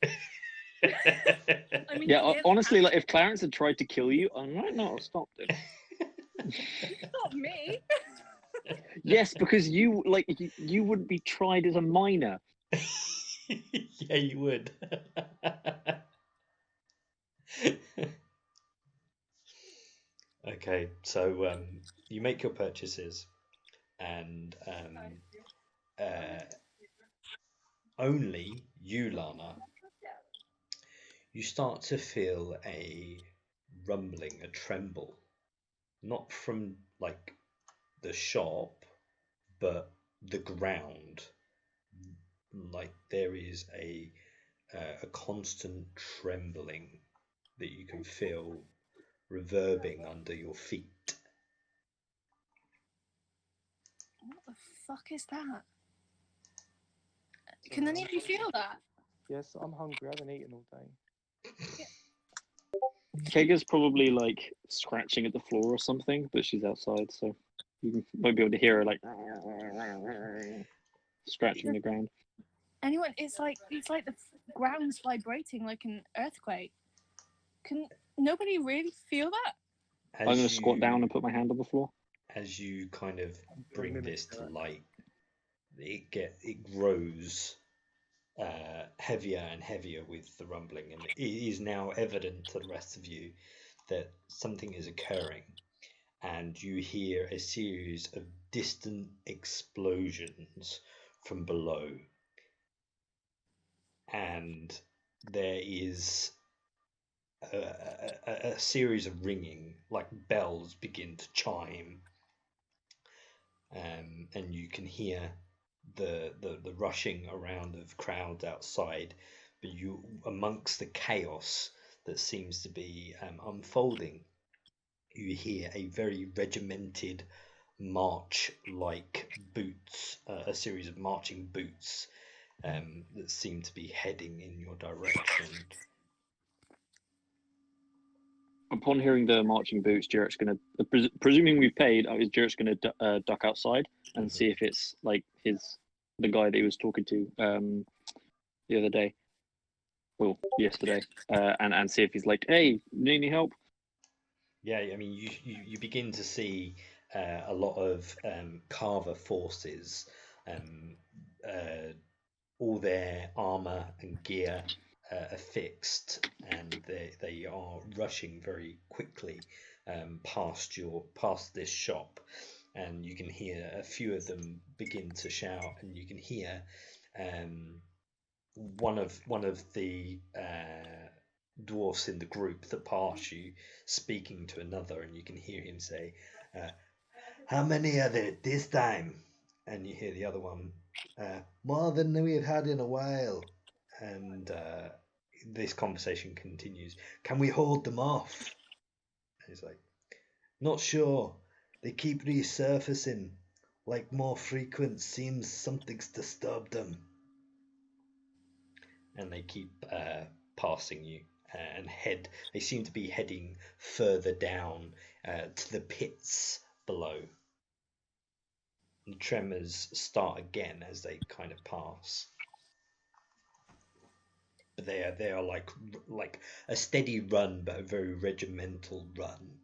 I mean, Yeah, clearly honestly, like if Clarence had tried to kill you, I might not have stopped him. not me. Yes, because you you would be tried as a minor. Yeah, you would. Okay, so you make your purchases, and only you, Lana, you start to feel a rumbling, a tremble, not from like the shop, but the ground. Like there is a constant trembling that you can feel reverbing under your feet. What the fuck is that? Can any of you feel that? Yes, I'm hungry. I haven't eaten all day. Kega's probably like scratching at the floor or something, but she's outside, so you might be able to hear her like scratching the ground. Anyone? It's like the ground's vibrating like an earthquake. Can nobody really feel that? As I'm gonna squat down and put my hand on the floor. As you kind of bring mimic this to that. light, it grows heavier and heavier with the rumbling, and it is now evident to the rest of you that something is occurring, and you hear a series of distant explosions from below, and there is a series of ringing, like bells begin to chime, and you can hear the rushing around of crowds outside, but you, amongst the chaos that seems to be unfolding, you hear a very regimented march like boots, a series of marching boots that seem to be heading in your direction. Upon hearing the marching boots, Jarrett's gonna, presuming we've paid, Jarrett's gonna duck outside and see if it's like the guy that he was talking to the other day, well, yesterday, and see if he's like, hey, need any help? Yeah, I mean, you begin to see a lot of Carver forces, all their armor and gear affixed, and they are rushing very quickly past this shop, and you can hear a few of them begin to shout, and you can hear one of the dwarfs in the group that passed you speaking to another, and you can hear him say, "How many are there this time?" And you hear the other one, "More than we've had in a while." And this conversation continues. "Can we hold them off?" And he's like, "Not sure. They keep resurfacing. Like more frequent. Seems something's disturbed them." And they keep passing you and they seem to be heading further down to the pits below. The tremors start again as they kind of pass, but they are like a steady run, but a very regimental run.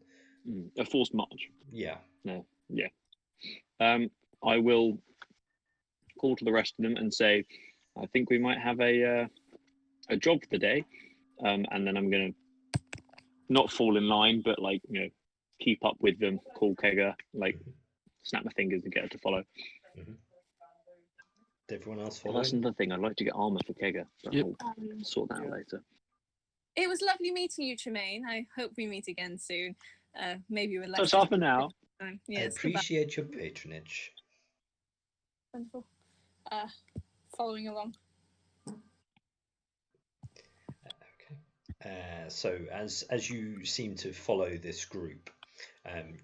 A forced march. Yeah. No. Yeah. I will call to the rest of them and say, I think we might have a job for the day, and then I'm gonna not fall in line, but like keep up with them, call Kega, like snap my fingers and get her to follow. Did everyone else Well, follow? that's another thing. I'd like to get armor for Kega. So Yep. I'll sort that out later. It was lovely meeting you, Tremaine. I hope we meet again soon. Maybe with less. So it's half an hour. time. I Yes, appreciate your patronage. wonderful. Following along. Okay. So as you seem to follow this group,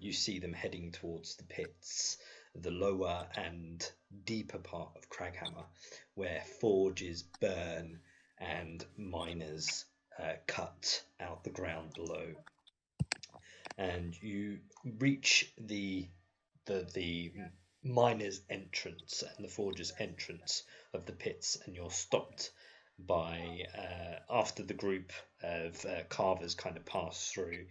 you see them heading towards the pits, the lower and deeper part of Craghammer, where forges burn and miners cut out the ground below. And you reach the miner's entrance and the forger's entrance of the pits, and you're stopped by after the group of carvers kind of pass through.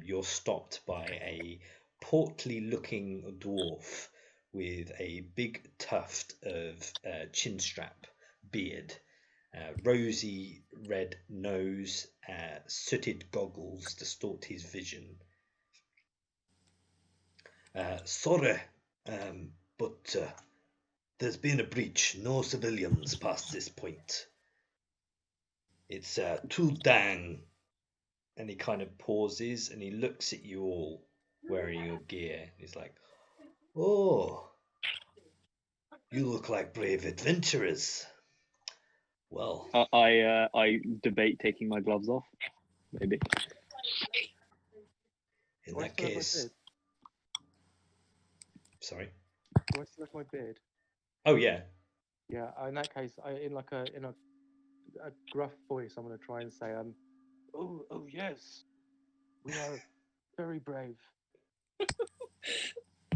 You're stopped by a portly looking dwarf with a big tuft of chin strap beard, rosy red nose, sooted goggles distort his vision. Sorry, but there's been a breach. No civilians past this point. It's too dang. And he kind of pauses and he looks at you all wearing your gear. He's like, "Oh, you look like brave adventurers. Well, I debate taking my gloves off. Maybe. in Do I that still have my case, beard? sorry. Do I still have my beard? Oh yeah, Yeah. In that case, in a gruff voice, I'm going to try and say, oh yes, we are very brave.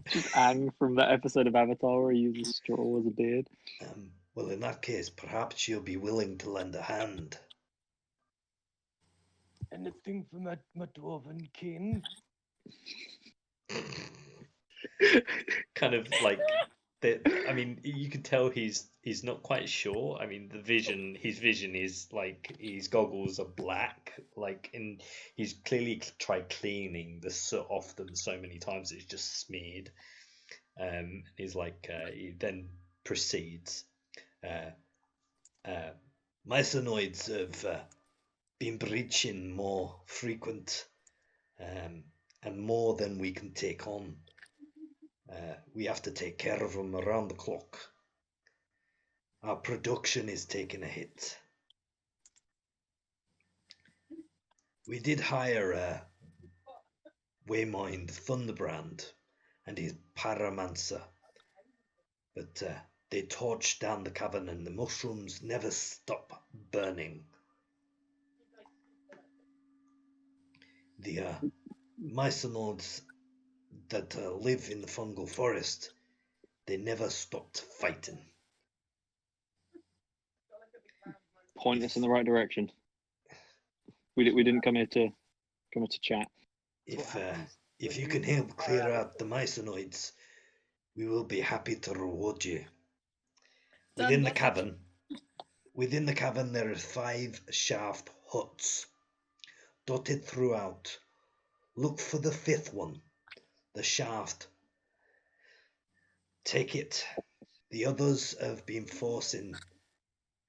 Just Aang from that episode of Avatar where he uses straw as a beard. well, in that case, perhaps you'll be willing to lend a hand." Anything for my dwarven kin? Kind of like that. I mean, you can tell he's not quite sure. I mean, his vision is like his goggles are black, like, and he's clearly tried cleaning the soot off them so many times it's just smeared. He's like, he then proceeds. Mysonoids have been breaching more frequent, and more than we can take on. We have to take care of them around the clock. Our production is taking a hit. We did hire Waymind Thunderbrand and his Paramancer, but they torched down the cavern and the mushrooms never stop burning. The Mysonoids that live in the fungal forest, they never stopped fighting. Point us in the right direction. We didn't come here to chat. If you can help clear out the Mysonoids, we will be happy to reward you. Within the cavern, there are 5 shaft huts dotted throughout. Look for the 5th one, the shaft. Take it. The others have been forcing,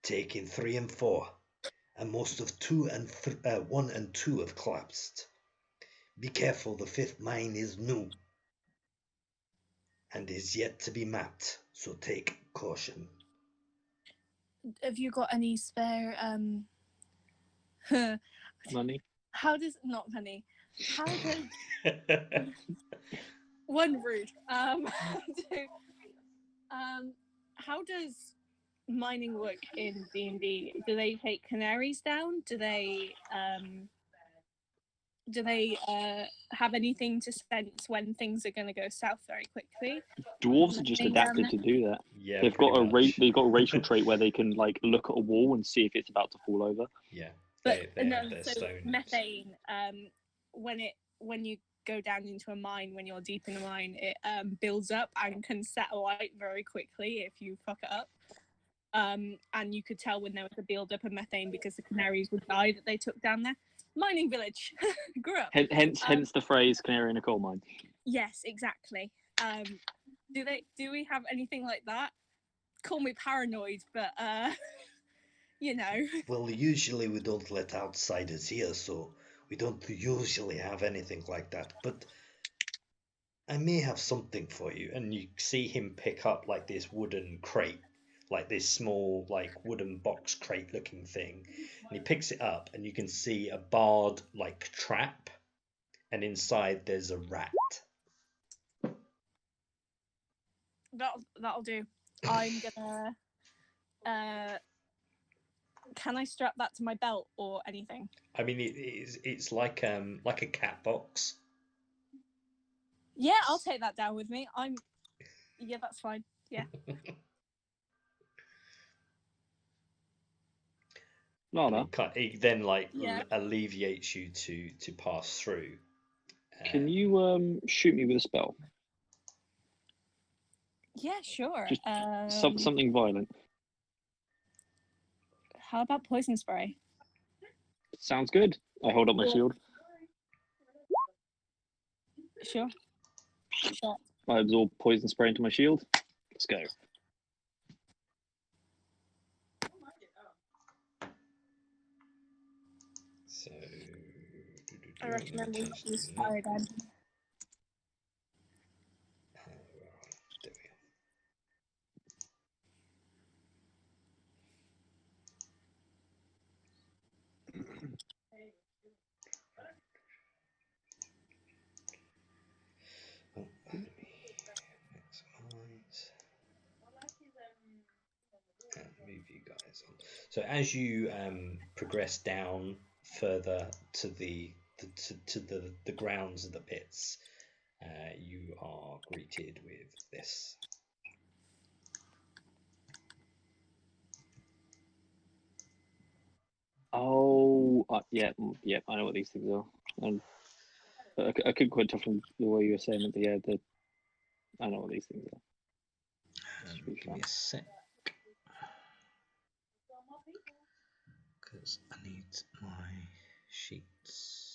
taking 3 and 4, and most of 1 and 2 have collapsed. Be careful, the 5th mine is new and is yet to be mapped, so take caution. Have you got any spare Money. how does not money? How does one rude. How does mining work in D&D? Do they take canaries down? Do they have anything to sense when things are going to go south very quickly? Dwarves are just adapted to do that. Yeah, They've got pretty a racial trait where they can like look at a wall and see if it's about to fall over. Yeah, But they're so stone. methane, when you go down into a mine, when you're deep in the mine, it builds up and can set alight very quickly if you fuck it up. And you could tell when there was a build up of methane because the canaries would die that they took down there. Mining village. Grew up. Hence the phrase "canary in a coal mine." Yes, exactly. Do we have anything like that? Call me paranoid, but you know. Well, usually we don't let outsiders here, so we don't usually have anything like that. But I may have something for you. And you see him pick up like this wooden crate, like this small, like wooden box crate looking thing. And he picks it up, and you can see a barred like trap, and inside there's a rat. That'll do. I'm gonna. Can I strap that to my belt or anything? I mean, it's like a cat box. Yeah, I'll take that down with me. Yeah, that's fine. Yeah. Lana, It then like Yeah. alleviates you to pass through. can you shoot me with a spell? Yeah, sure. Just something violent. How about poison spray? Sounds good. I hold up my shield. Sure. Sure. I absorb poison spray into my shield. Let's go. So I recommend we use fire again. There we go. Oh, let me maximize and move you guys on. So as you progress down further to the grounds of the pits, you are greeted with this. Oh, yeah. I know what these things are. But I couldn't quite tell from the way you were saying it. But yeah, I know what these things are. Give me a sec, because I need my sheets.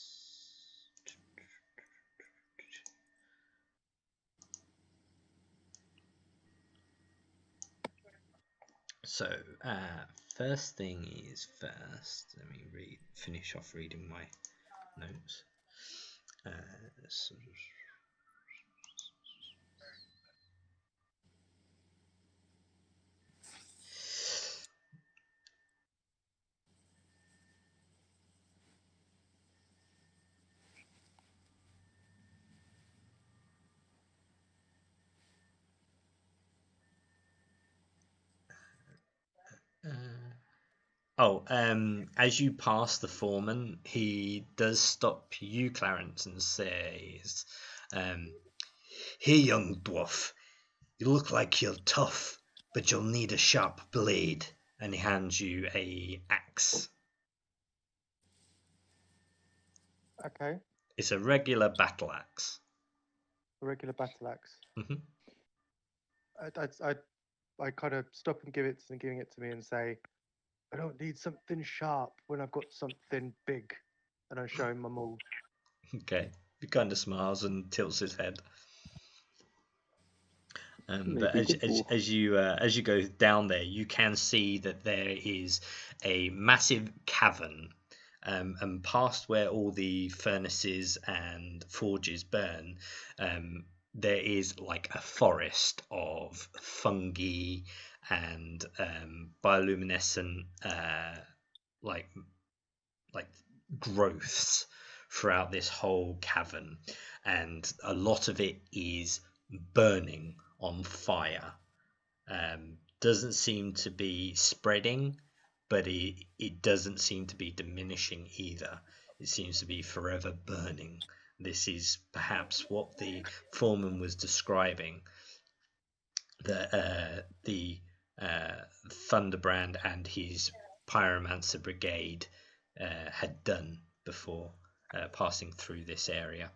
So, first thing is first. Let me finish off reading my notes. As you pass the foreman, he does stop you, Clarence, and says, "Here, young dwarf, you look like you're tough, but you'll need a sharp blade." And he hands you a axe. Okay. It's a regular battle axe. A regular battle axe. Mhm. I kind of stop and giving it to me and say, I don't need something sharp when I've got something big. And I show him my maul. Okay. He kind of smiles and tilts his head. But as you go down there, you can see that there is a massive cavern, and past where all the furnaces and forges burn, there is like a forest of fungi and bioluminescent like growths throughout this whole cavern, and a lot of it is burning on fire. Doesn't seem to be spreading, but it doesn't seem to be diminishing either. It seems to be forever burning. This is perhaps what the foreman was describing, that the Thunderbrand and his Pyromancer Brigade had done before passing through this area.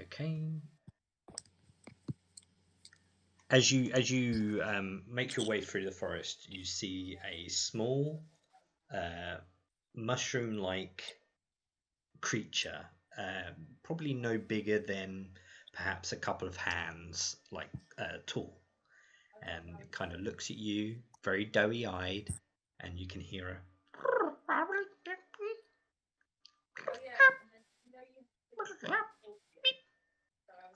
Okay. As you make your way through the forest, you see a small mushroom-like creature, probably no bigger than perhaps a couple of hands, like tall. And it kind of looks at you, very doughy-eyed, and you can hear a.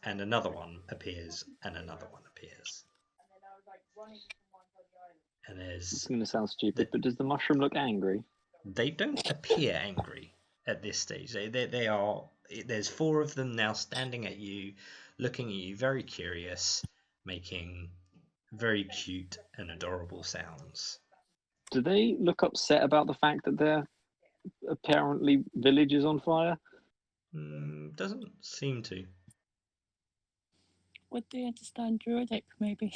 And another one appears, and another one appears. And It's going to sound stupid, but does the mushroom look angry? They don't appear angry at this stage. They are. There's 4 of them now standing at you, looking at you, very curious, making very cute and adorable sounds. Do they look upset about the fact that their apparently village is on fire? Doesn't seem to. Would they understand Druidic, maybe?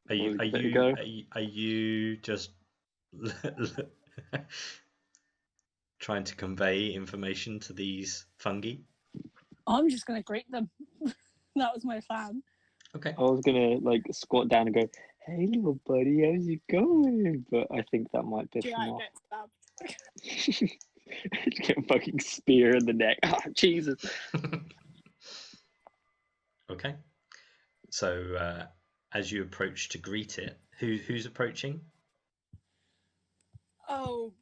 Are you Well, are there you you go. are you just trying to convey information to these fungi? I'm just going to greet them. That was my plan. Okay. I was gonna like squat down and go, "Hey, little buddy, how's it going?" But I think that might piss Do them I off. get stabbed? Get a fucking spear in the neck. Oh, Jesus. Okay. So as you approach to greet it, who's approaching? Oh,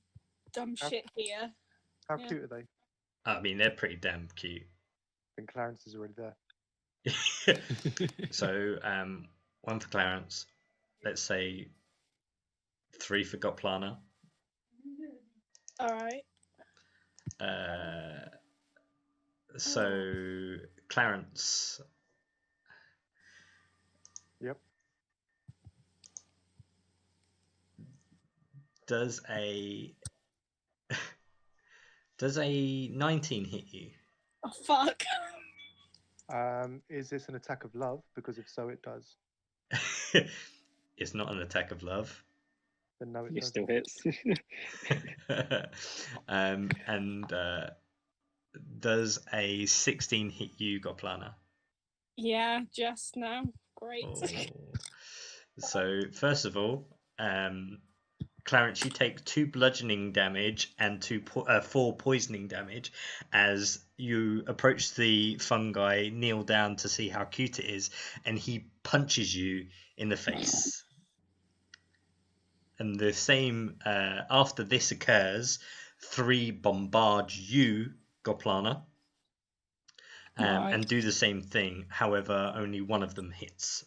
dumb How- shit here. How Yeah. cute are they? I mean, they're pretty damn cute. And Clarence is already there. So one for Clarence. Let's say 3 for Goplana. All right. So Clarence. Yep. Does a 19 hit you? Oh fuck. Is this an attack of love? Because if so, it does. It's not an attack of love. Then no, it It doesn't. still hits. And does a 16 hit you, Goplana? Yeah, just now. Great. Oh. So first of all, Clarence, you take 2 bludgeoning damage and 4 poisoning damage as you approach the fungi, kneel down to see how cute it is, and he punches you in the face. And the same after this occurs, 3 bombard you, Goplana, Right. and do the same thing. However, only one of them hits.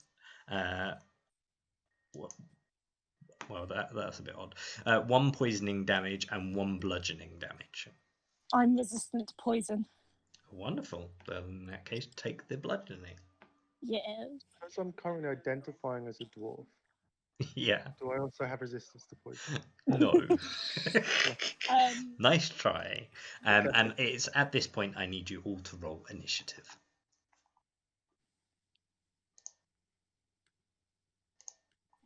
Well, that's a bit odd. 1 poisoning damage and 1 bludgeoning damage. I'm resistant to poison. Wonderful. Then in that case, take the bludgeoning. Yeah. Because I'm currently identifying as a dwarf, Yeah. do I also have resistance to poison? No. Um, Nice try. And it's at this point I need you all to roll initiative.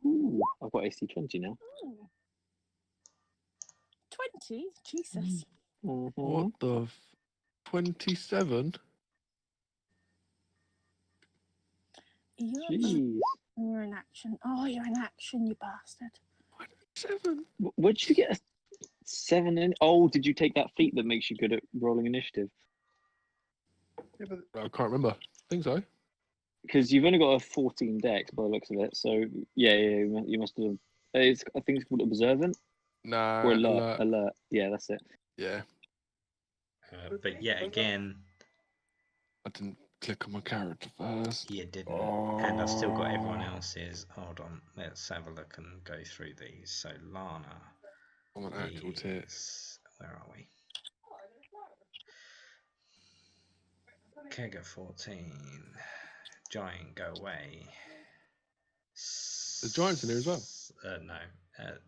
Ooh, I've got AC 20 now. 20? Jesus. Mhm. What the 27? Jeez. You're in action. Oh, you're in action, you bastard. 7? Where'd you get a 7 in? Oh, did you take that feat that makes you good at rolling initiative? Yeah, but I can't remember. I think so. Because you've only got a 14 dex by the looks of it. So, yeah, you must have. I think it's called observant Nah. or alert. Alert. Yeah, that's it. Yeah. But yet again, I didn't click on my character first. you didn't. Oh. And I've still got everyone else's. Hold on. Let's have a look and go through these. So Lana I'm an actual tit. is... Where are we? Kega 14. Giant, go away. There's giants in here as well. No.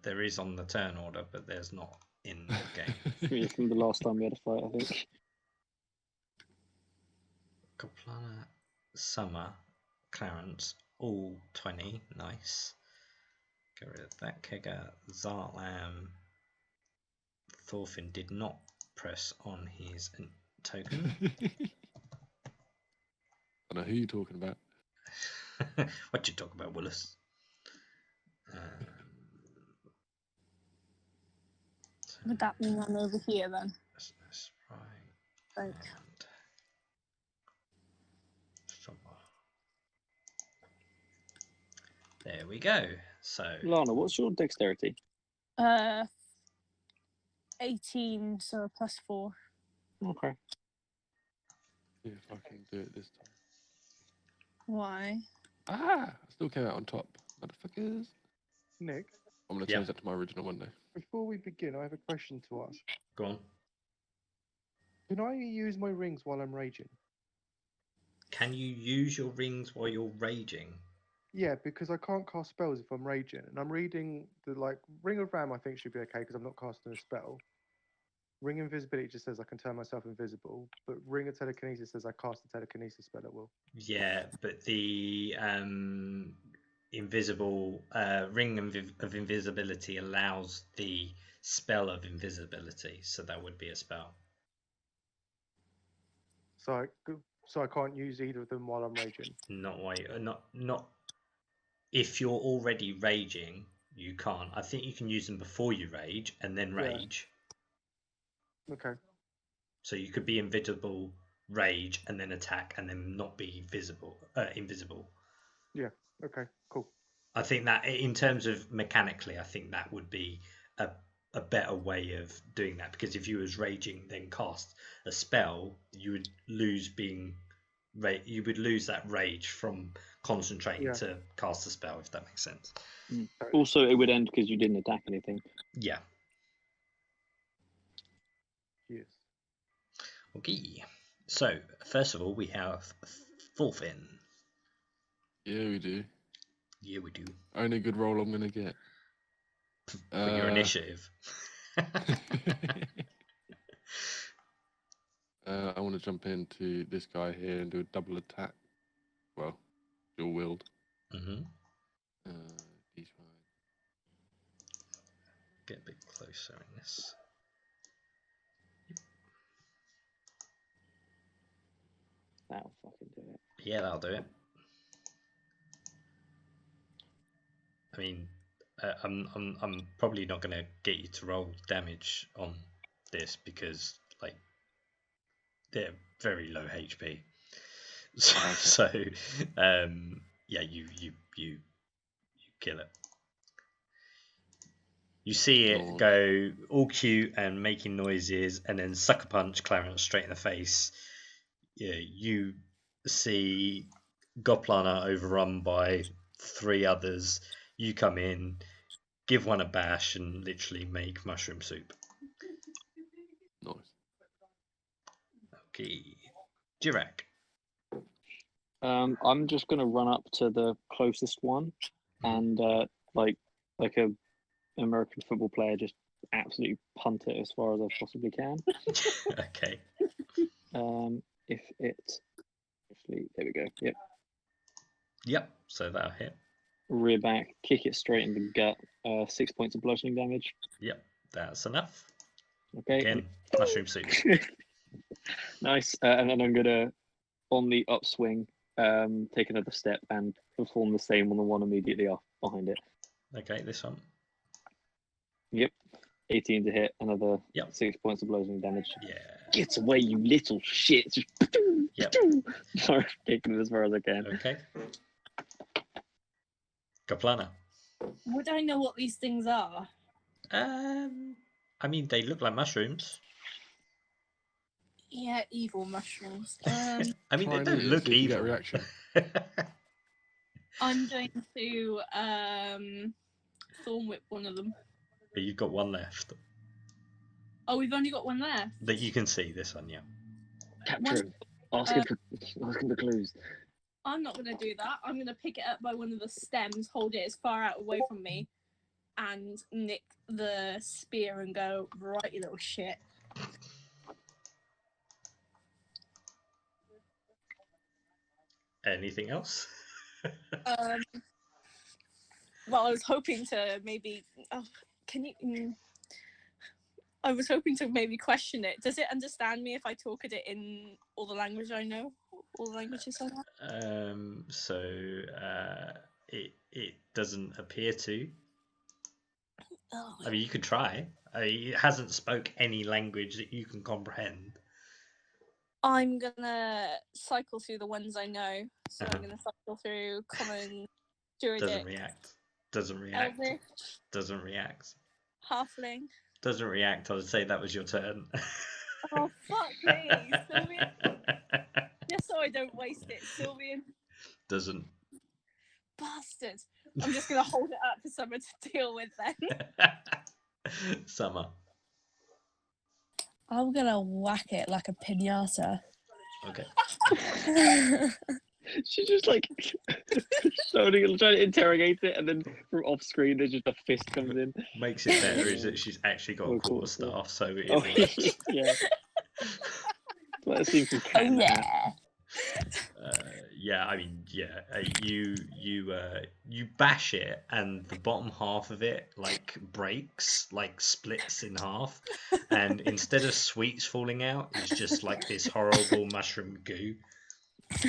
There is on the turn order, but there's not in the game. Yeah, from the last time we had a fight, I think. Coplana, Summer, Clarence, all 20. Nice. Get rid of that. Kega, Zartlam, Thorfinn did not press on his token. I don't know who you're talking about. What you talking about, Willis? Would that mean I'm over here then? That's right. Like, And somewhere. There we go. So Lana, what's your dexterity? 18, so a +4. Okay. See if I can do it this time. Why? Ah! I still came out on top. Motherfuckers. Nick, I'm going to change that to my original one day. before we begin, I have a question to ask. go on. Can I use my rings while I'm raging? Can you use your rings while you're raging? Yeah, because I can't cast spells if I'm raging, and I'm reading the Ring of Ram. I think should be okay because I'm not casting a spell. Ring Invisibility just says I can turn myself invisible, but Ring of Telekinesis says I cast a telekinesis spell at will. Yeah, but the invisible ring of invisibility allows the spell of invisibility, so that would be a spell. So I can't use either of them while I'm raging. Not if you're already raging, you can't. I think you can use them before you rage and then Yeah. rage. Okay. So you could be invisible, rage, and then attack, and then not be invisible. Yeah. Okay. Cool. I think that in terms of mechanically, I think that would be a better way of doing that, because if you was raging then cast a spell, you would lose that rage from concentrating to cast a spell, if that makes sense. Also, it would end because you didn't attack anything. Yeah. Yes. Okay. So first of all, we have Thorfinn. Yeah, we do. Yeah, we do. Only good roll I'm gonna get. For your initiative. I want to jump into this guy here and do a double attack. Well, dual wield. Mm-hmm. He's fine. Get a bit closer in this. That'll fucking do it. Yeah, that'll do it. I mean, I'm probably not going to get you to roll damage on this because they're very low HP. So yeah, you kill it. You see it go all cute and making noises, and then sucker punch Clarence straight in the face. Yeah, you see Goplana overrun by 3 others. You come in, give one a bash, and literally make mushroom soup. Nice. Okay, Jirak. I'm just gonna run up to the closest one, and like a American football player, just absolutely punt it as far as I possibly can. Okay. If it actually, there we go. Yep. Yep. So that'll hit. Rear back, kick it straight in the gut. 6 points of bludgeoning damage. Yep, that's enough. Okay. Again, mushroom soup. Nice. And then I'm gonna, on the upswing, take another step and perform the same on the one immediately behind it. Okay, this one. Yep. 18 to hit, another Yep. 6 points of bludgeoning damage. Yeah. Get away, you little shit! Yep. Sorry, kicking it as far as I can. Okay. Kaplana. Would I know what these things are? I mean, they look like mushrooms. Yeah, evil mushrooms. I mean, they Try don't and eat it, look see if you get evil. a reaction. I'm going to thorn whip one of them. But you've got one left Oh, we've only got one left. that you can see. This one, yeah. Capture him. Ask him for clues. I'm not going to do that. I'm going to pick it up by one of the stems, hold it as far out away from me, and nick the spear and go, right, you little shit. Anything else? Well, I was hoping to maybe. Oh, can you? I was hoping to maybe question it. Does it understand me if I talk at it in all the language I know? All the languages I know? It doesn't appear to. Oh, I mean, you could try. It hasn't spoke any language that you can comprehend. I'm gonna cycle through the ones I know. So I'm gonna cycle through Common, Druidic, Doesn't react. Elvish, Doesn't react. Halfling. Doesn't react. I would say that was your turn. Oh fuck me, Sylvian! Just so I don't waste it, Sylvian. Doesn't. Bastard! I'm just gonna hold it up for Summer to deal with then. Summer. I'm gonna whack it like a pinata. Okay. She's just like trying to interrogate it, and then from off screen, there's just a fist comes in. Makes it better is that she's actually got a Of course, quarterstaff, so it Oh works. yeah. Let us see from Cat Oh in the Hat. yeah. Yeah, I mean, yeah, you bash it, and the bottom half of it like breaks, like splits in half, and instead of sweets falling out, it's just like this horrible mushroom goo.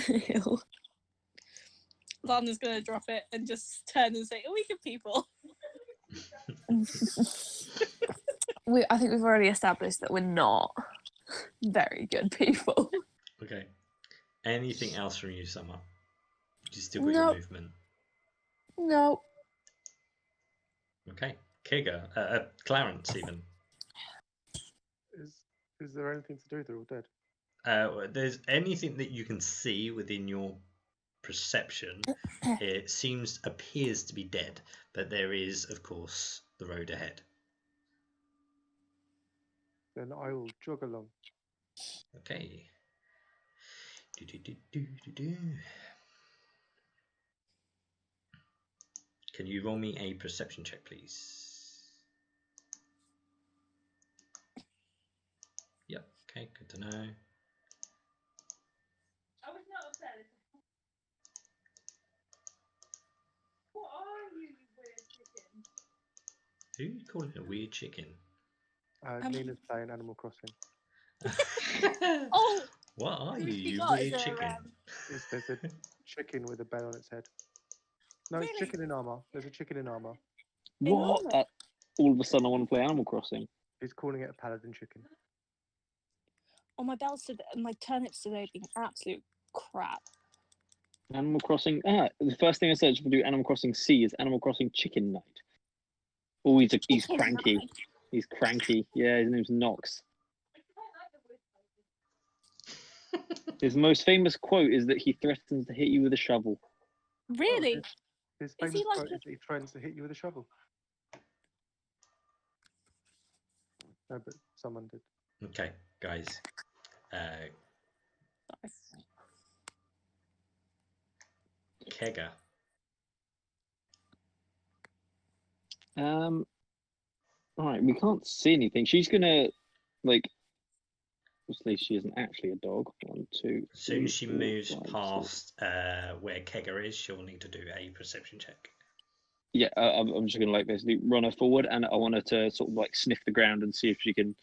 Ew. Lana's gonna drop it and just turn and say, "Are we good people?" I think we've already established that we're not very good people. Okay. Anything else from you, Summer? You still got No. your movement. No. Okay. Kiga, Clarence, even. Is there anything to do? They're all dead. There's anything that you can see within your perception. It appears to be dead, but there is, of course, the road ahead. Then I will jog along. Okay. Do. Can you roll me a perception check, please? Yep. Okay. Good to know. I was not upset. What are you, weird chicken? Who are you calling a weird chicken? Nina's playing Animal Crossing. Oh, What are who you, have you you got as weird a, chicken? There's a chicken with a bell on its head. No, it's Really? chicken in armor. There's a chicken in armor. What? All of a sudden, I want to play Animal Crossing. He's calling it a paladin chicken. Oh, my bells today, my turnips today being absolute crap. Animal Crossing. The first thing I searched for do Animal Crossing C is Animal Crossing Chicken Night. Oh, he's Chicken cranky. night. He's cranky. Yeah, his name's Nox. His most famous quote is that he threatens to hit you with a shovel. Really? His Is he famous like quote a- is that he threatens to hit you with a shovel. No, but someone did. Okay, guys. Kega. Right, we can't see anything. She's gonna like. Obviously, she isn't actually a dog. 1, 2. As soon as she 4, moves 5, 6. past where Kega is, she'll need to do a perception check. Yeah, I'm just gonna like basically run her forward, and I want her to sort of like sniff the ground and see if she can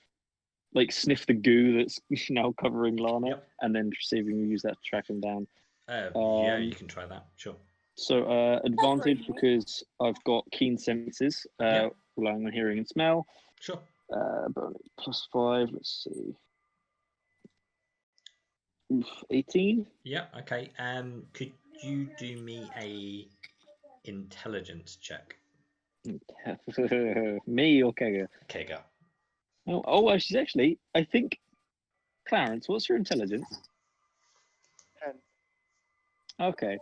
like sniff the goo that's now covering Lana, Yep. and then see if we can use that to track him down. Yeah, you can try that. Sure. So advantage Definitely. because I've got keen senses, Yep. relying on hearing and smell. Sure. But +5. Let's see. 18. Yeah. Okay. Could you do me a intelligence check, Me or Kega? Kega? Oh, she's actually. I think. Clarence, what's your intelligence? 10. Okay.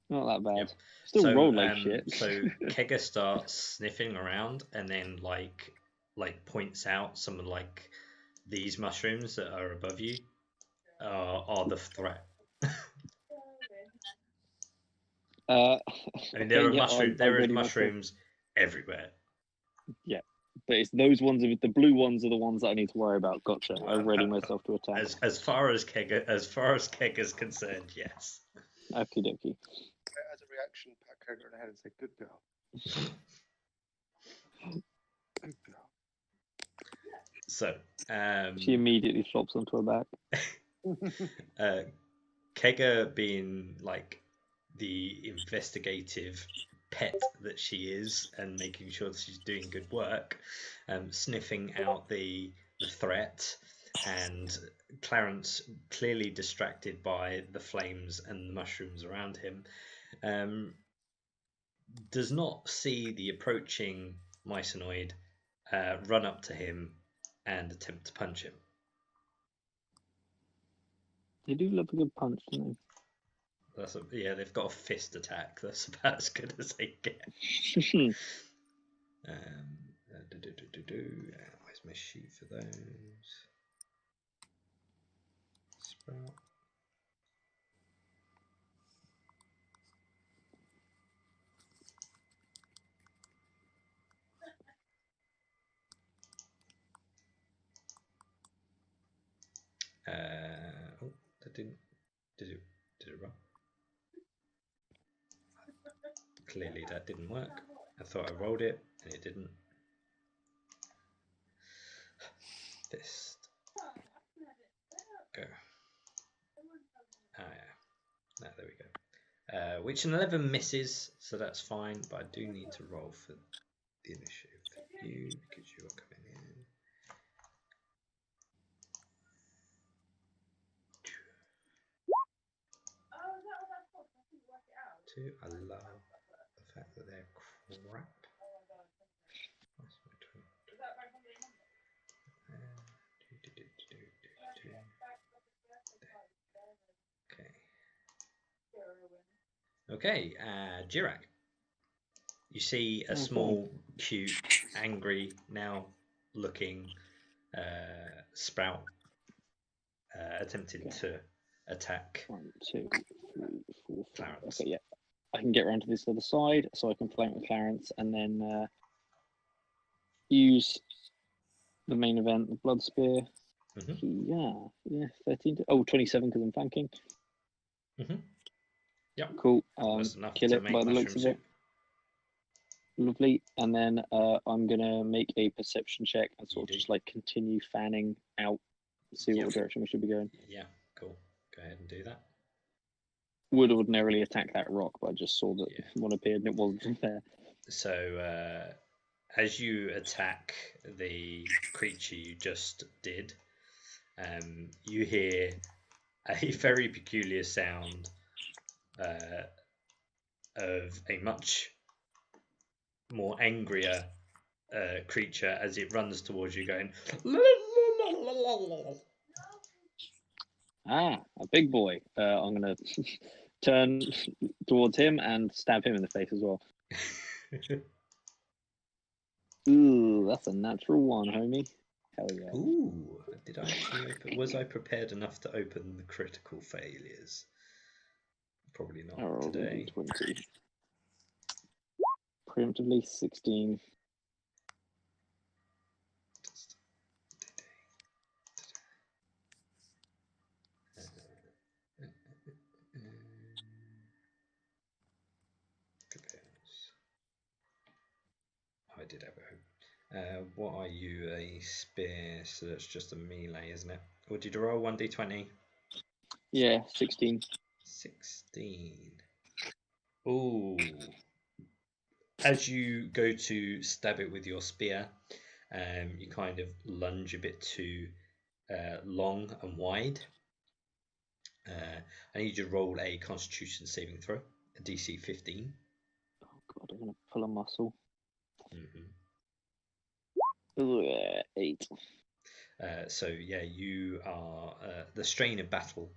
Not that bad. Yep. Still roll like shit. So Kega starts sniffing around and then like points out some of like these mushrooms that are above you are the threat. I I mean, there are There are mushrooms everywhere. Yeah, but it's those ones. The blue ones are the ones that I need to worry about. Gotcha. I ready myself to attack. As far as Kega's concerned, yes. Okie dokie. As a reaction, pat Kega on the head and say, "Good girl." Good girl. So, She immediately flops onto her back. Kega being like the investigative pet that she is and making sure that she's doing good work, sniffing out the threat, and Clarence clearly distracted by the flames and the mushrooms around him, does not see the approaching Mysonoid run up to him and attempt to punch him. They do love a good punch, don't Yeah, they've got a fist attack. That's about as good as they get. they? Where's my sheet for those? Sprout. didn't. Did it run? Clearly that didn't work. I thought I rolled it and it didn't. Fist. Go. Ah, yeah. No, there we go. Which an 11 misses, so that's fine, but I do need to roll for the initiative for you because you are coming in. I love the fact that they're crap. What's my Okay, Jirak. You see a small, cute, angry, now looking sprout attempting to attack 1, 2, 3, 4, 5. Clarence. Okay, yeah. I can get around to this other side, so I can flank with Clarence, and then use the main event, the Blood Spear. Yeah, 13. 27 because I'm flanking. Yep. Cool. That's enough Kill to it make by the looks mushroom of soup. it. Lovely. And then I'm gonna make a perception check and sort of just like continue fanning out, see what direction we should be going. Yeah, cool. Go ahead and do that. Would ordinarily attack that rock, but I just saw that one appeared and it wasn't there. So as you attack the creature you just did, you hear a very peculiar sound of a much more angrier creature as it runs towards you going a big boy. I'm gonna turn towards him and stab him in the face as well. Ooh, that's a natural one, homie. Hell yeah. Ooh, did I actually was I prepared enough to open the critical failures? Probably not today. 20. Preemptively 16. I did have a hope. What are you? A spear, so that's just a melee, isn't it? Or did you roll 1d20? Yeah, 16. 16. Ooh. As you go to stab it with your spear, you kind of lunge a bit too long and wide. I need you to roll a Constitution saving throw, a DC 15. Oh god, I'm gonna pull a muscle. Mm-hmm. Ooh, 8. So yeah, you are the strain of battle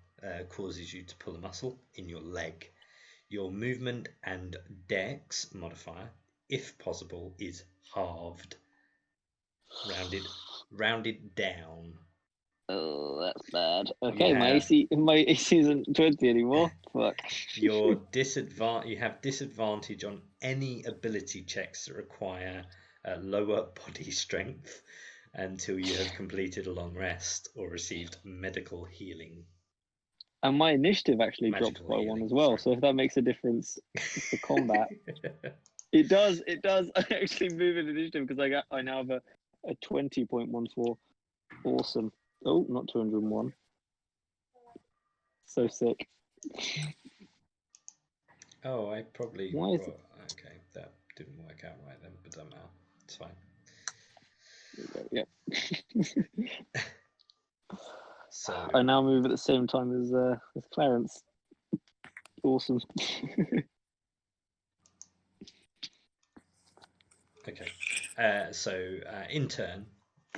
causes you to pull a muscle in your leg. Your movement and dex modifier, if possible, is halved, rounded down. Oh, that's bad. Okay, my AC isn't 20 anymore. Fuck. You have disadvantage on any ability checks that require lower body strength until you have completed a long rest or received medical healing. And my initiative actually drops by 1 as well, so if that makes a difference for combat. It does. I actually move in initiative because I now have a 20.14. Awesome. Oh, not 201. So sick. Oh, I probably... Why is it? Okay, that didn't work out right then, but doesn't matter. It's fine. Yep. So I now move at the same time as Clarence. Awesome. Okay. So in turn,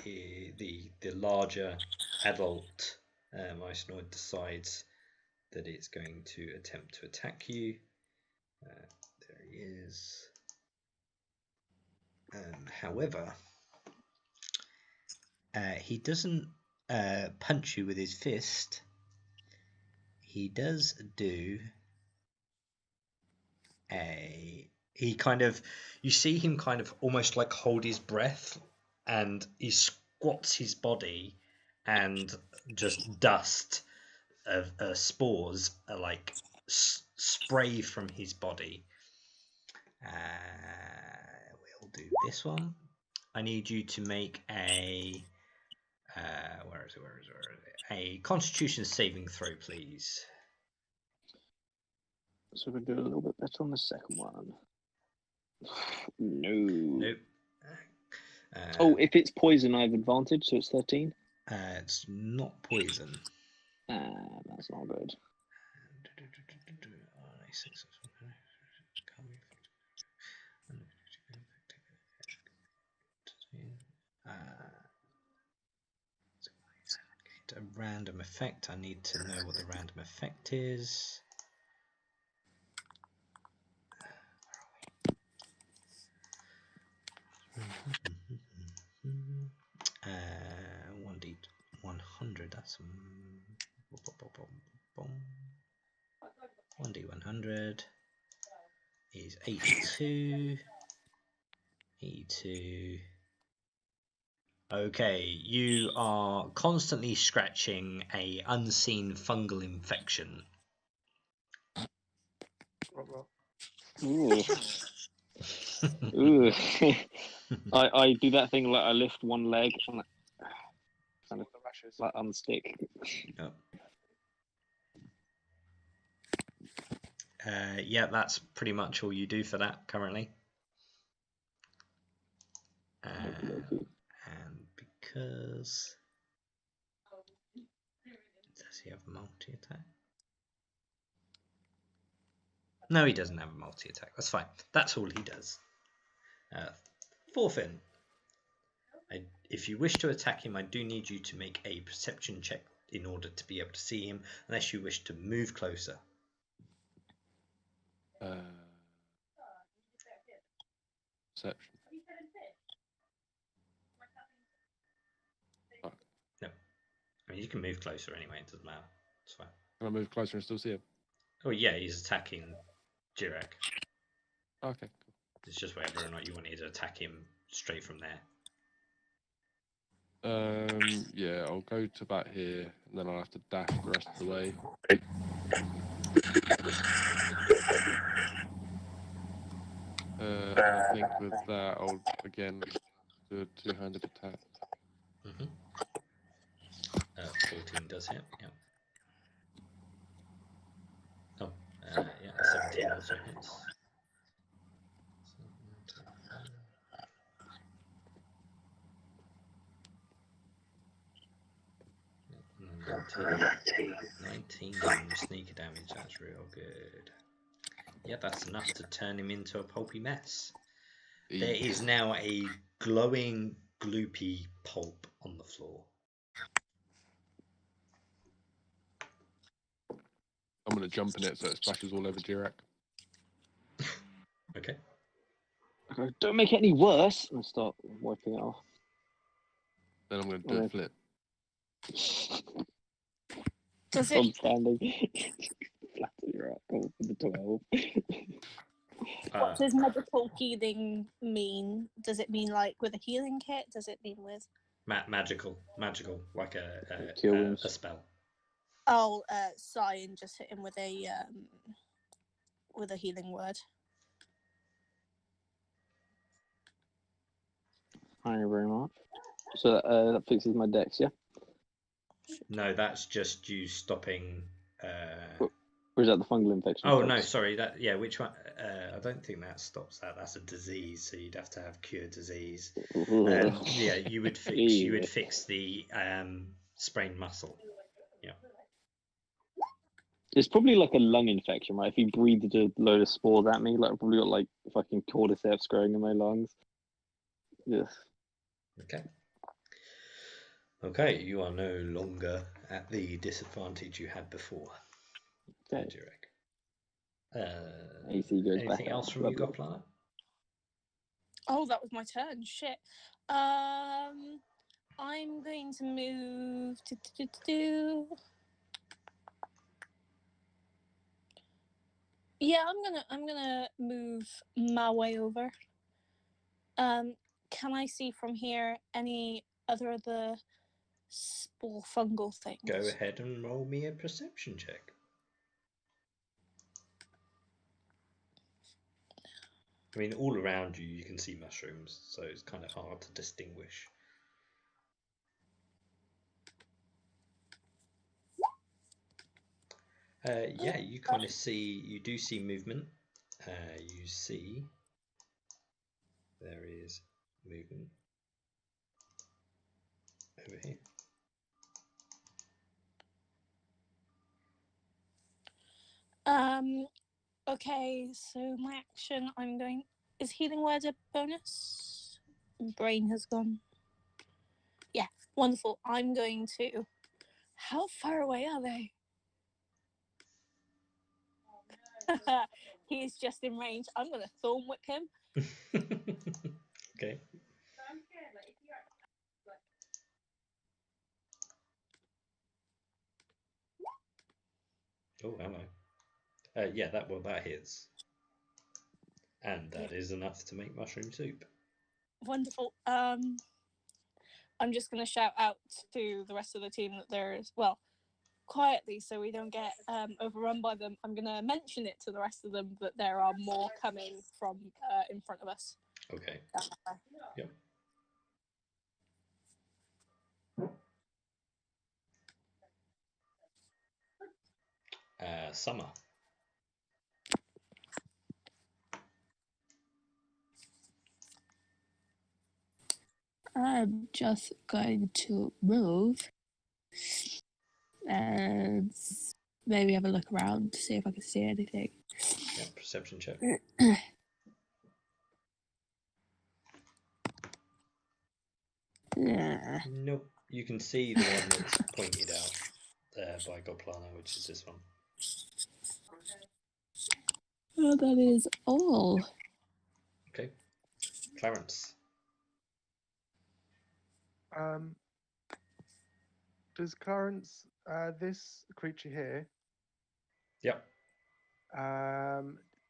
the larger adult Mycenoid decides that it's going to attempt to attack you. There he is. However, he doesn't punch you with his fist. He does do he kind of, you see him kind of almost like hold his breath, and he squats his body, and just dust spores like spray from his body. We'll do this one. I need you to make a where is it? A Constitution saving throw, please. So we're doing a little bit better on the second one. No. Nope. Oh, if it's poison, I have advantage, so it's 13. It's not poison. That's not good. A random effect. I need to know what the random effect is. 1d100. That's 1d100 is 82. 82. Okay, you are constantly scratching a unseen fungal infection. Ooh. Ooh. I do that thing like I lift one leg and kind of like unstick. Yep. Yeah, that's pretty much all you do for that currently. And because does he have a multi-attack? No, he doesn't have a multi-attack. That's fine. That's all he does. Thorfinn, if you wish to attack him, I do need you to make a perception check in order to be able to see him, unless you wish to move closer. Perception. No. I mean, you can move closer anyway. It doesn't matter. It's fine. Can I move closer and still see him? Oh yeah, he's attacking Jirek. Okay, cool. It's just whether or not you wanted to attack him straight from there. Yeah, I'll go to about here, and then I'll have to dash the rest of the way. And I think with that, I'll again do a two-handed attack. 14 does hit. Yep. Oh, yeah, 17 also hits. 19 sneaker damage, that's real good. Yeah, that's enough to turn him into a pulpy mess. There is now a glowing, gloopy pulp on the floor. I'm going to jump in it so it splashes all over Jirek. Okay. Don't make it any worse. And start wiping it off. Then I'm going to do a flip. Does I'm it? standing flat on your rock with the 12. What does medical healing mean? Does it mean like with a healing kit? Does it mean with? Magical, like a spell. I'll sigh and just hit him with a healing word. Thank you very much. So that fixes my dex, yeah? No, that's just you stopping. Or is that the fungal infection? Oh no, sorry. Which one? I don't think that stops that. That's a disease, so you'd have to have cure disease. Yeah, you would fix the sprained muscle. Yeah. It's probably like a lung infection, right? If he breathed a load of spores at me, like I've probably got like fucking cordyceps growing in my lungs. Yes. Okay, you are no longer at the disadvantage you had before. Okay. AC goes anything back else from you, Goplana? Oh, that was my turn. Shit. I'm going to move. Yeah, I'm gonna move my way over. Can I see from here any other of the spore fungal things. Go ahead and roll me a perception check. I mean, all around you, you can see mushrooms, so it's kind of hard to distinguish. Yeah, you kind of see, you do see movement. You see there is movement over here. Okay, so my action, I'm going. Is healing word a bonus? Brain has gone. Yeah, wonderful. I'm going to. How far away are they? He's just in range. I'm going to thorn whip him. Okay. Oh, hello. Yeah, that hits, and that is enough to make mushroom soup. Wonderful. I'm just going to shout out to the rest of the team that there is, well, quietly so we don't get overrun by them. I'm going to mention it to the rest of them that there are more coming from in front of us. Okay. Yep. Summer. I'm just going to move and maybe have a look around to see if I can see anything. Yeah, perception check. Yeah. Nope. You can see the one that's pointed out by Goplana, which is this one. Oh, that is all. Okay. Clarence. Does Clarence, this creature here, Yep.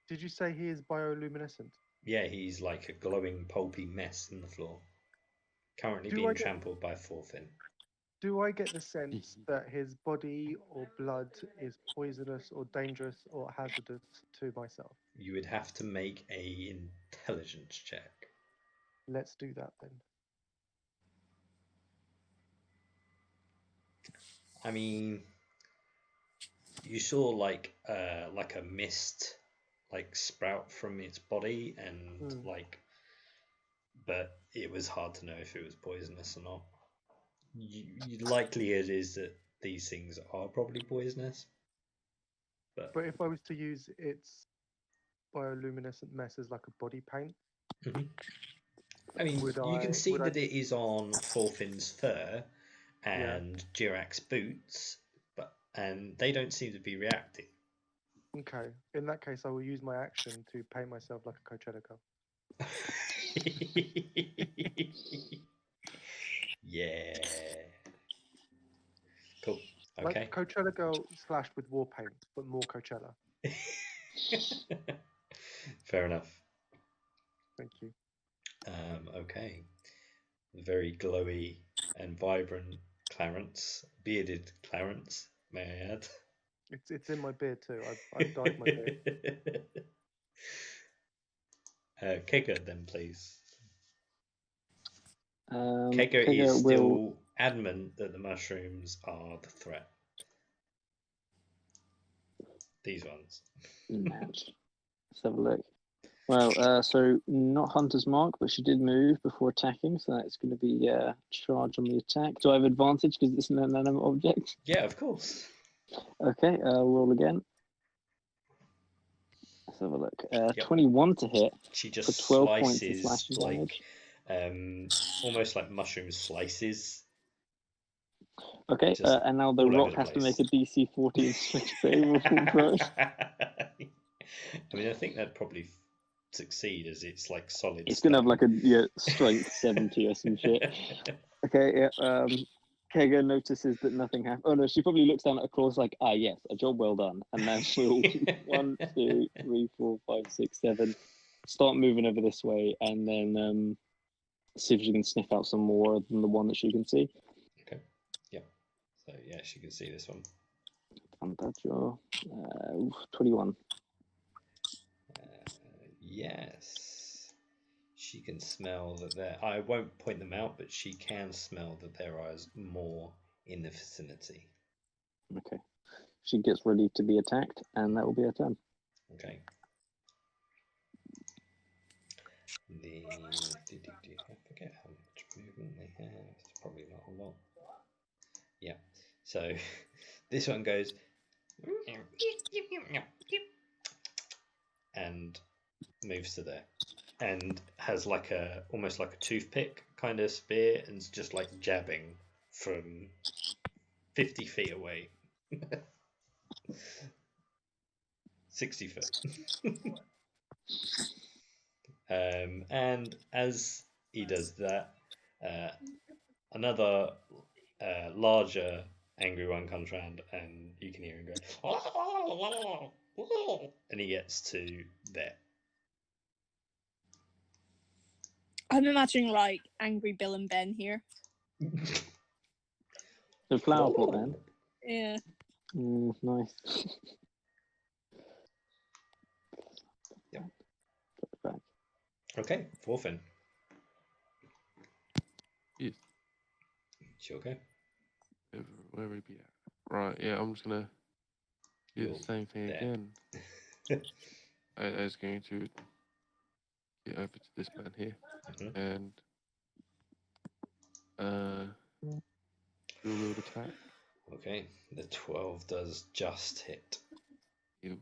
did you say he is bioluminescent? Yeah, he's like a glowing, pulpy mess in the floor. Currently being trampled by a Thorfinn. Do I get the sense that his body or blood is poisonous or dangerous or hazardous to myself? You would have to make a intelligence check. Let's do that then. I mean, you saw like a mist like sprout from its body and but it was hard to know if it was poisonous or not. Likelihood is that these things are probably poisonous. But if I was to use its bioluminescent mess as like a body paint, I mean, you can see that it is on Thorfinn's fur and Jirak's boots, and they don't seem to be reacting. Okay, in that case, I will use my action to paint myself like a Coachella girl. Yeah. Cool. Okay. Like Coachella girl slashed with war paint, but more Coachella. Fair enough. Thank you. Okay. Very glowy and vibrant Clarence, bearded Clarence, may I add? It's in my beard too. I've dyed my beard. Kega, then, please. Kega is still adamant that the mushrooms are the threat. These ones. Let's have a look. Well, so not Hunter's Mark, but she did move before attacking, so that's going to be charge on the attack. Do I have advantage because it's an inanimate object? Yeah, of course. Okay, roll again. Let's have a look. 21 to hit. She just for 12 slices points of slashing damage. Almost like mushroom slices. Okay, and now the rock has to make a DC 14 strength save. I mean, I think that'd probably succeed as it's like solid. It's going to have like a strength 70 or some shit. Okay, yeah. Kega notices that nothing happened. Oh no, she probably looks down at her claws like, yes, a job well done. And then she'll 1, 2, 3, 4, 5, 6, 7 start moving over this way and then see if she can sniff out some more than the one that she can see. Okay. So yeah, she can see this one. Vantaggio. 21. Yes. She can smell that there. I won't point them out, but she can smell that there are more in the vicinity. Okay. She gets ready to be attacked, and that will be her turn. Okay. I forget how much movement they have. It's probably not a lot. Yeah. So this one goes and moves to there, and has like almost like a toothpick kind of spear, and it's just like jabbing from 50 feet away. 60 foot. And as he does that, another larger angry one comes round, and you can hear him go, and he gets to there. I'm imagining like angry Bill and Ben here. The flower pot, man. Yeah. Nice. Yep. Back. Okay, Thorfinn. Yes. Sure, okay. Where would he be at? Right, yeah, I'm just gonna do You're the same thing there. again. I was going to get over to this man here and dual wield attack. Okay, the 12 does just hit. Ew.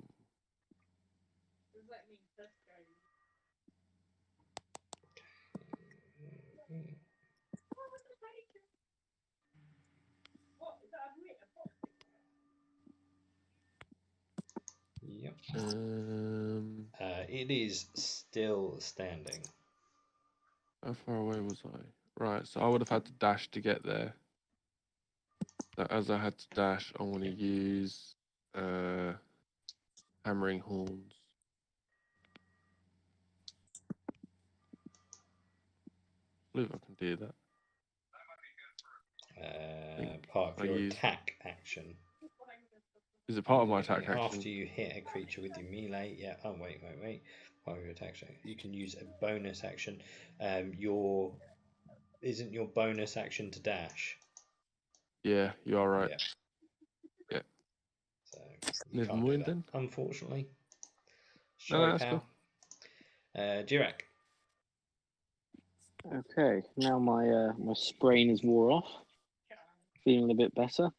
Yep. It is still standing. How far away was I? Right, so I would have had to dash to get there. So as I had to dash, I'm going to use hammering horns. I believe I can do that. Part of I your use- attack action. Is it part of my attack After action? you hit a creature with your melee, yeah. Oh wait. Part of your attack action. You can use a bonus action. Isn't your bonus action to dash? Yeah, you are right. Yeah. Yeah. So you Never can't do mind that, then. unfortunately. No, Sorry, that's pal. cool. Jirak. Okay, now my my sprain is wore off. Feeling a bit better.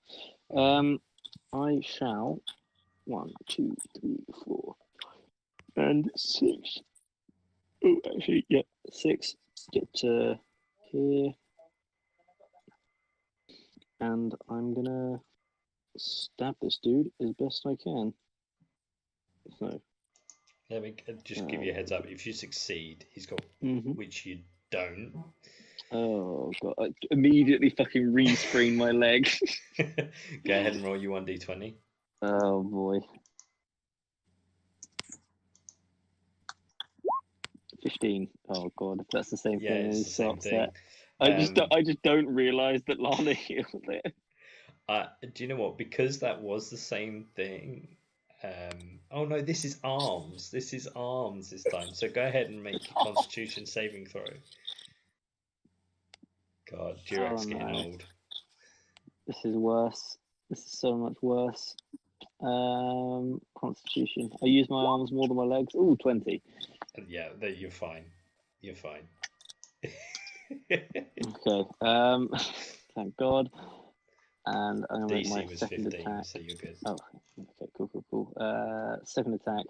I shall 1, 2, 3, 4, and 6. Oh, actually, yeah, 6. Get to here, and I'm gonna stab this dude as best I can. So. Let me just give you a heads up. If you succeed, he's got, which you don't. Oh god! I immediately fucking re-sprain my leg. Go ahead and roll you 1d20. Oh boy. 15. Oh god, if that's the same Yeah, thing, I'm it's the so same upset. thing. I just don't realise that Lana healed it. Do you know what? Because that was the same thing. Oh no, this is arms. This is arms this time. So go ahead and make your Constitution saving throw. God, Jirak's getting old. This is worse. This is so much worse. Constitution. I use my arms more than my legs. Ooh, 20. Yeah, you're fine. You're fine. Okay. Thank God. And I'm gonna make DC my was second 15, attack. so you're good. Oh, okay, cool. Second attack.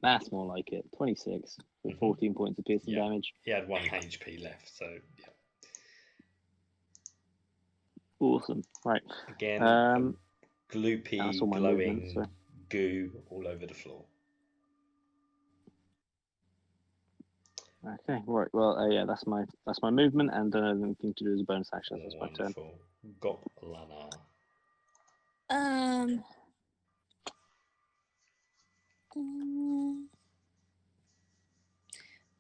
That's more like it. 26 with 14 points of piercing damage. He had 1 HP left, so yeah. Awesome. Right. Again, gloopy, that's all my glowing movement, goo all over the floor. Okay. Right. Well, yeah, that's my movement, and don't have anything to do as a bonus action. That's my turn. Got Lana.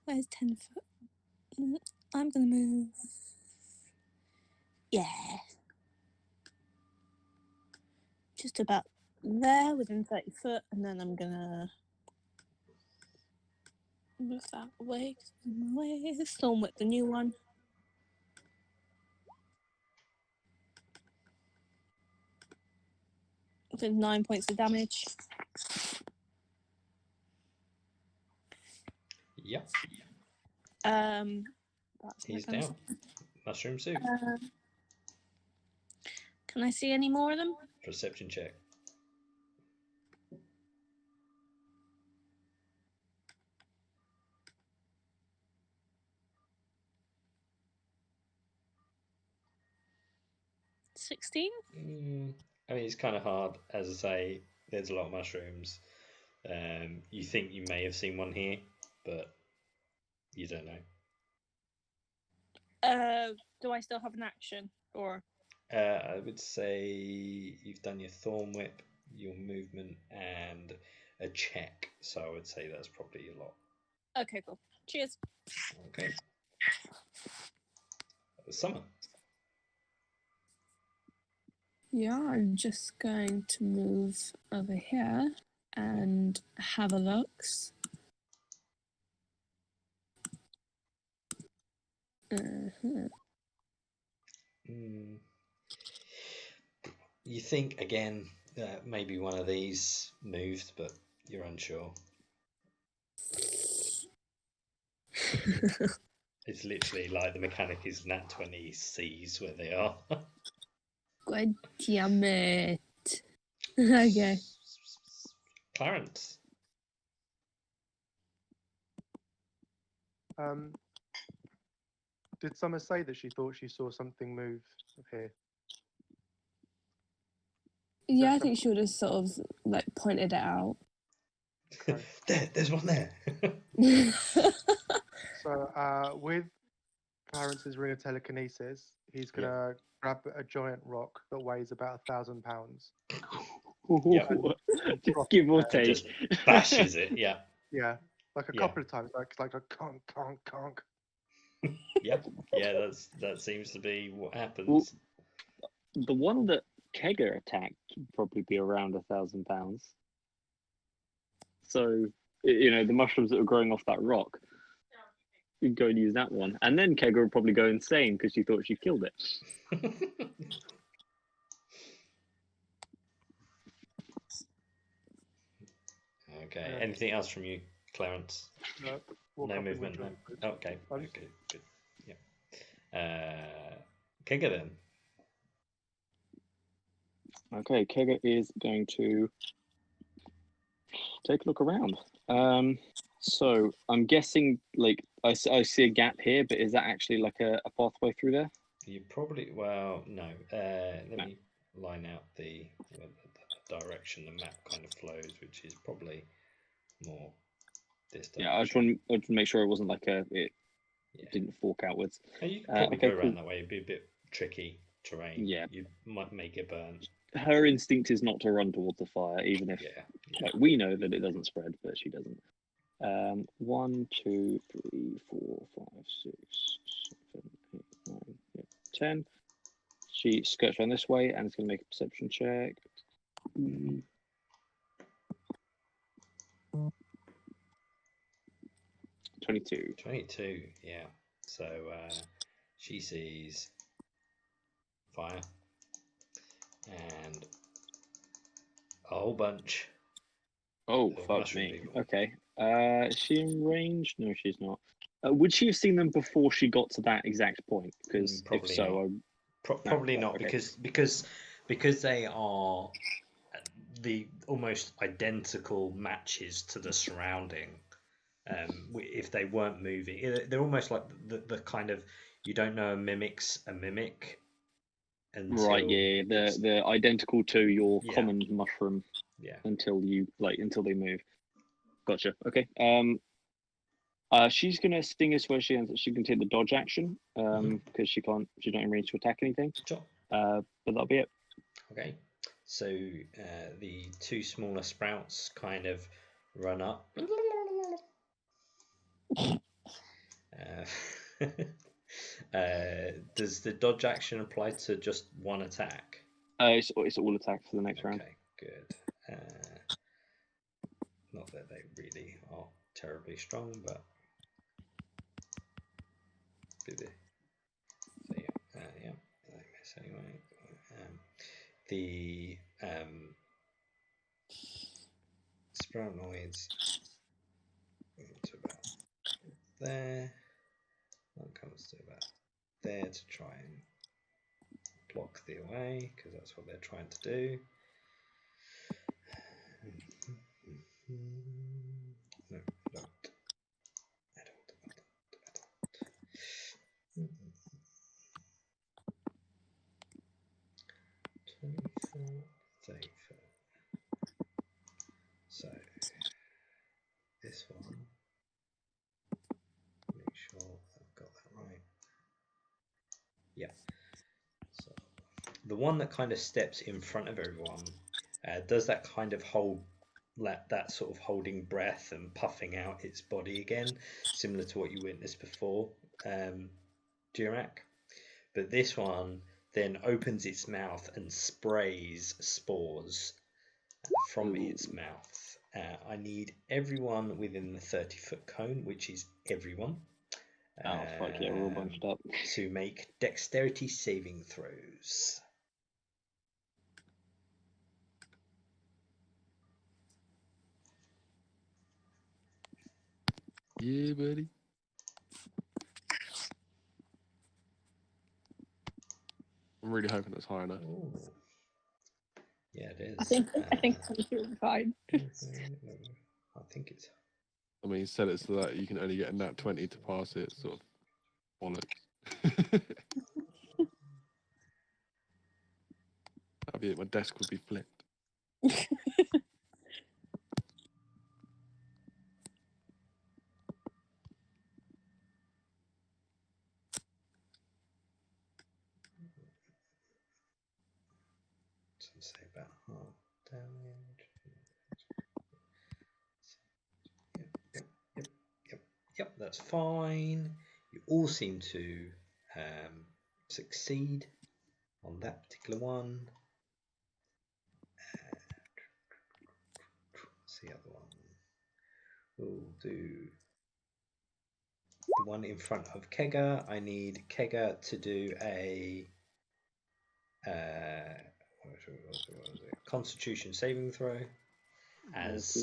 Where's 10 foot? I'm gonna move. Yeah. just about there, within 30 foot, and then I'm gonna move that away. Storm Whip the new one. With 9 points of damage. Yep, That's he's my down. Mushroom soup. Can I see any more of them? Perception check. $16? I mean, it's kind of hard. As I say, there's a lot of mushrooms. You think you may have seen one here, but you don't know. Do I still have an action? Or I would say you've done your Thorn Whip, your movement, and a check. So I would say that's probably a lot. okay, cool. Cheers. Okay. Summer. Yeah, I'm just going to move over here and have a look. You think again that maybe one of these moved, but you're unsure. It's literally like the mechanic is nat 20 sees where they are. God damn it. Okay. Clarence. Did Summer say that she thought she saw something move here? Yeah, I think she would have sort of like pointed it out. Okay. There's one there. So with Clarence's ring of telekinesis, he's gonna grab a giant rock that weighs about 1,000 pounds. Yep. Just give or take. Just bashes it. Yeah. Yeah, like a Yeah. couple of times, like a conk, conk, conk. Yep. Yeah, that seems to be what happens. Well, the one that Kegger attacked would probably be around 1,000 pounds. So, the mushrooms that were growing off that rock, you'd go and use that one. And then Kegger would probably go insane because she thought she killed it. Okay. Yeah. Anything else from you, Clarence? Walk No up and movement. withdraw. No. Okay. Okay. Good. Yeah. Kegger then. Okay, Kegger is going to take a look around. So I'm guessing, like, I see a gap here, but is that actually like a pathway through there? You probably no. Let me line out the direction the map kind of flows, which is probably more this direction. Yeah, I just want to make sure it wasn't like it didn't fork outwards. You could probably okay, go around cool. that way. It'd be a bit tricky terrain. Yeah. You might make it burn. Her instinct is not to run towards the fire, even if Yeah. like we know that it doesn't spread, but she doesn't. 1, 2, 3, 4, 5, 6, 7, 8, 9, 10. She skirts around this way and is going to make a perception check. 22. 22, yeah. So she sees fire and a whole bunch. Oh, of fuck mushroom me. people. Okay. Is she in range? No, she's not. Would she have seen them before she got to that exact point? Because if Probably so, probably No, not, okay. because they are the almost identical matches to the surrounding. If they weren't moving, they're almost like the kind of, you don't know a mimic's a mimic until right, yeah, the identical to your common mushroom. Yeah. Until they move. Gotcha. Okay. She's gonna sting us where she can take the dodge action. Because she's not in range to attack anything. Sure. But that'll be it. Okay. So the two smaller sprouts kind of run up. Does the dodge action apply to just one attack? It's all attacks for the next round. Okay, good. Not that they really are terribly strong, but so yeah, they miss anyway. The Sproutnoids to about there. One comes to about there to try and block the away, because that's what they're trying to do. No, adult. So this one, make sure I've got that right. Yeah. So the one that kind of steps in front of everyone does that kind of hold that sort of holding breath and puffing out its body again, similar to what you witnessed before, Dirac. But this one then opens its mouth and sprays spores from its mouth. I need everyone within the 30-foot cone, which is everyone. Oh, fuck yeah, we're all bunched up. To make dexterity saving throws. Yeah, buddy. I'm really hoping it's high enough. Ooh. Yeah, it is. I think you're fine. I think it's. I mean, set it so that you can only get a nat 20 to pass it, sort of bollocks. That'd be it, my desk would be flipped. Say about half damage. Yep, that's fine. You all seem to succeed on that particular one. What's the other one? We'll do the one in front of Kega. I need Kega to do a Constitution saving throw, as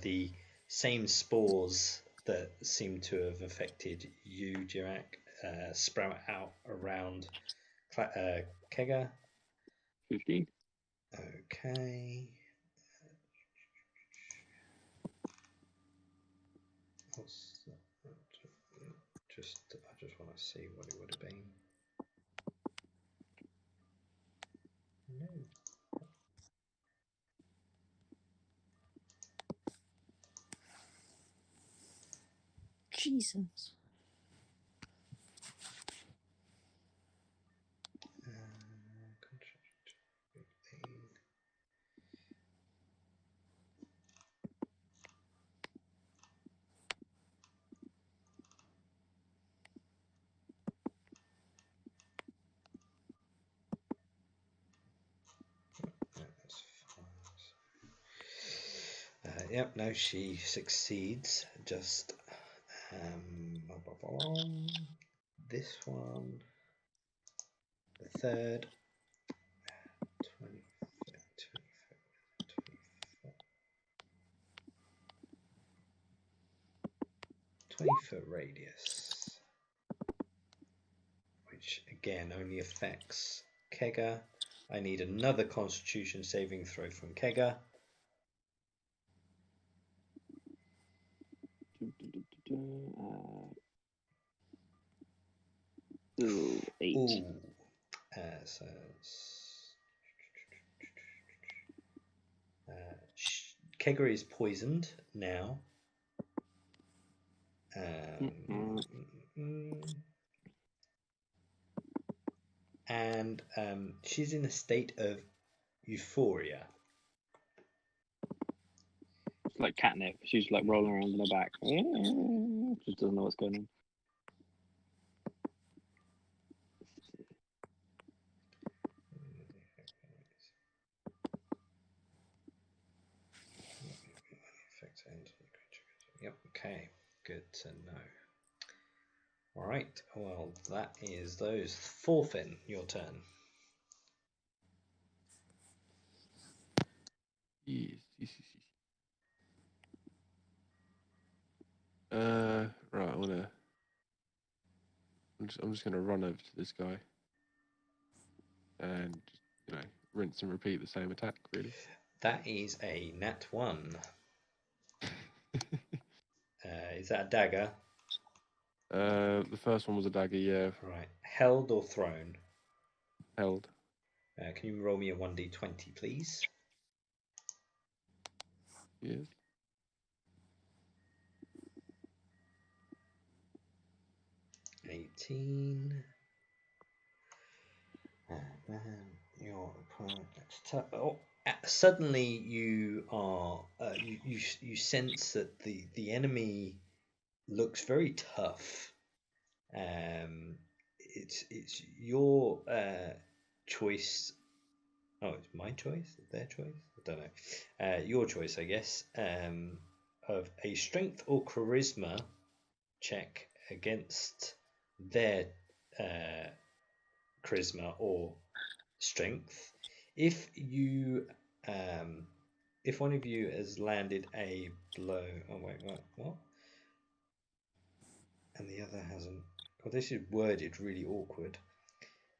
the same spores that seem to have affected you, Dirac, sprout out around Kega. 15. Okay. I just want to see what it would have been. No. Jesus. Yep, no, she succeeds. Just this one, the third, 20-foot radius, which again only affects Kega. I need another Constitution saving throw from Kega. 8. Ooh. So Kega is poisoned now. And she's in a state of euphoria. It's like catnip. She's like rolling around in her back. Just doesn't know what's going on. Yep. Okay. Good to know. All right. Well, that is those. Thorfinn, your turn. Yes. Right. I'm just gonna run over to this guy and rinse and repeat the same attack. Really. That is a nat 1. Is that a dagger? The first one was a dagger. Yeah. Right. Held or thrown? Held. Can you roll me a 1d20, please? Yes. Your opponent. Suddenly, you are you sense that the enemy looks very tough. It's your choice. Oh, it's my choice. Their choice. I don't know. Your choice, I guess. Of a strength or charisma check against their charisma or strength. If one of you has landed a blow, oh wait, what? And the other hasn't. Well, this is worded really awkward.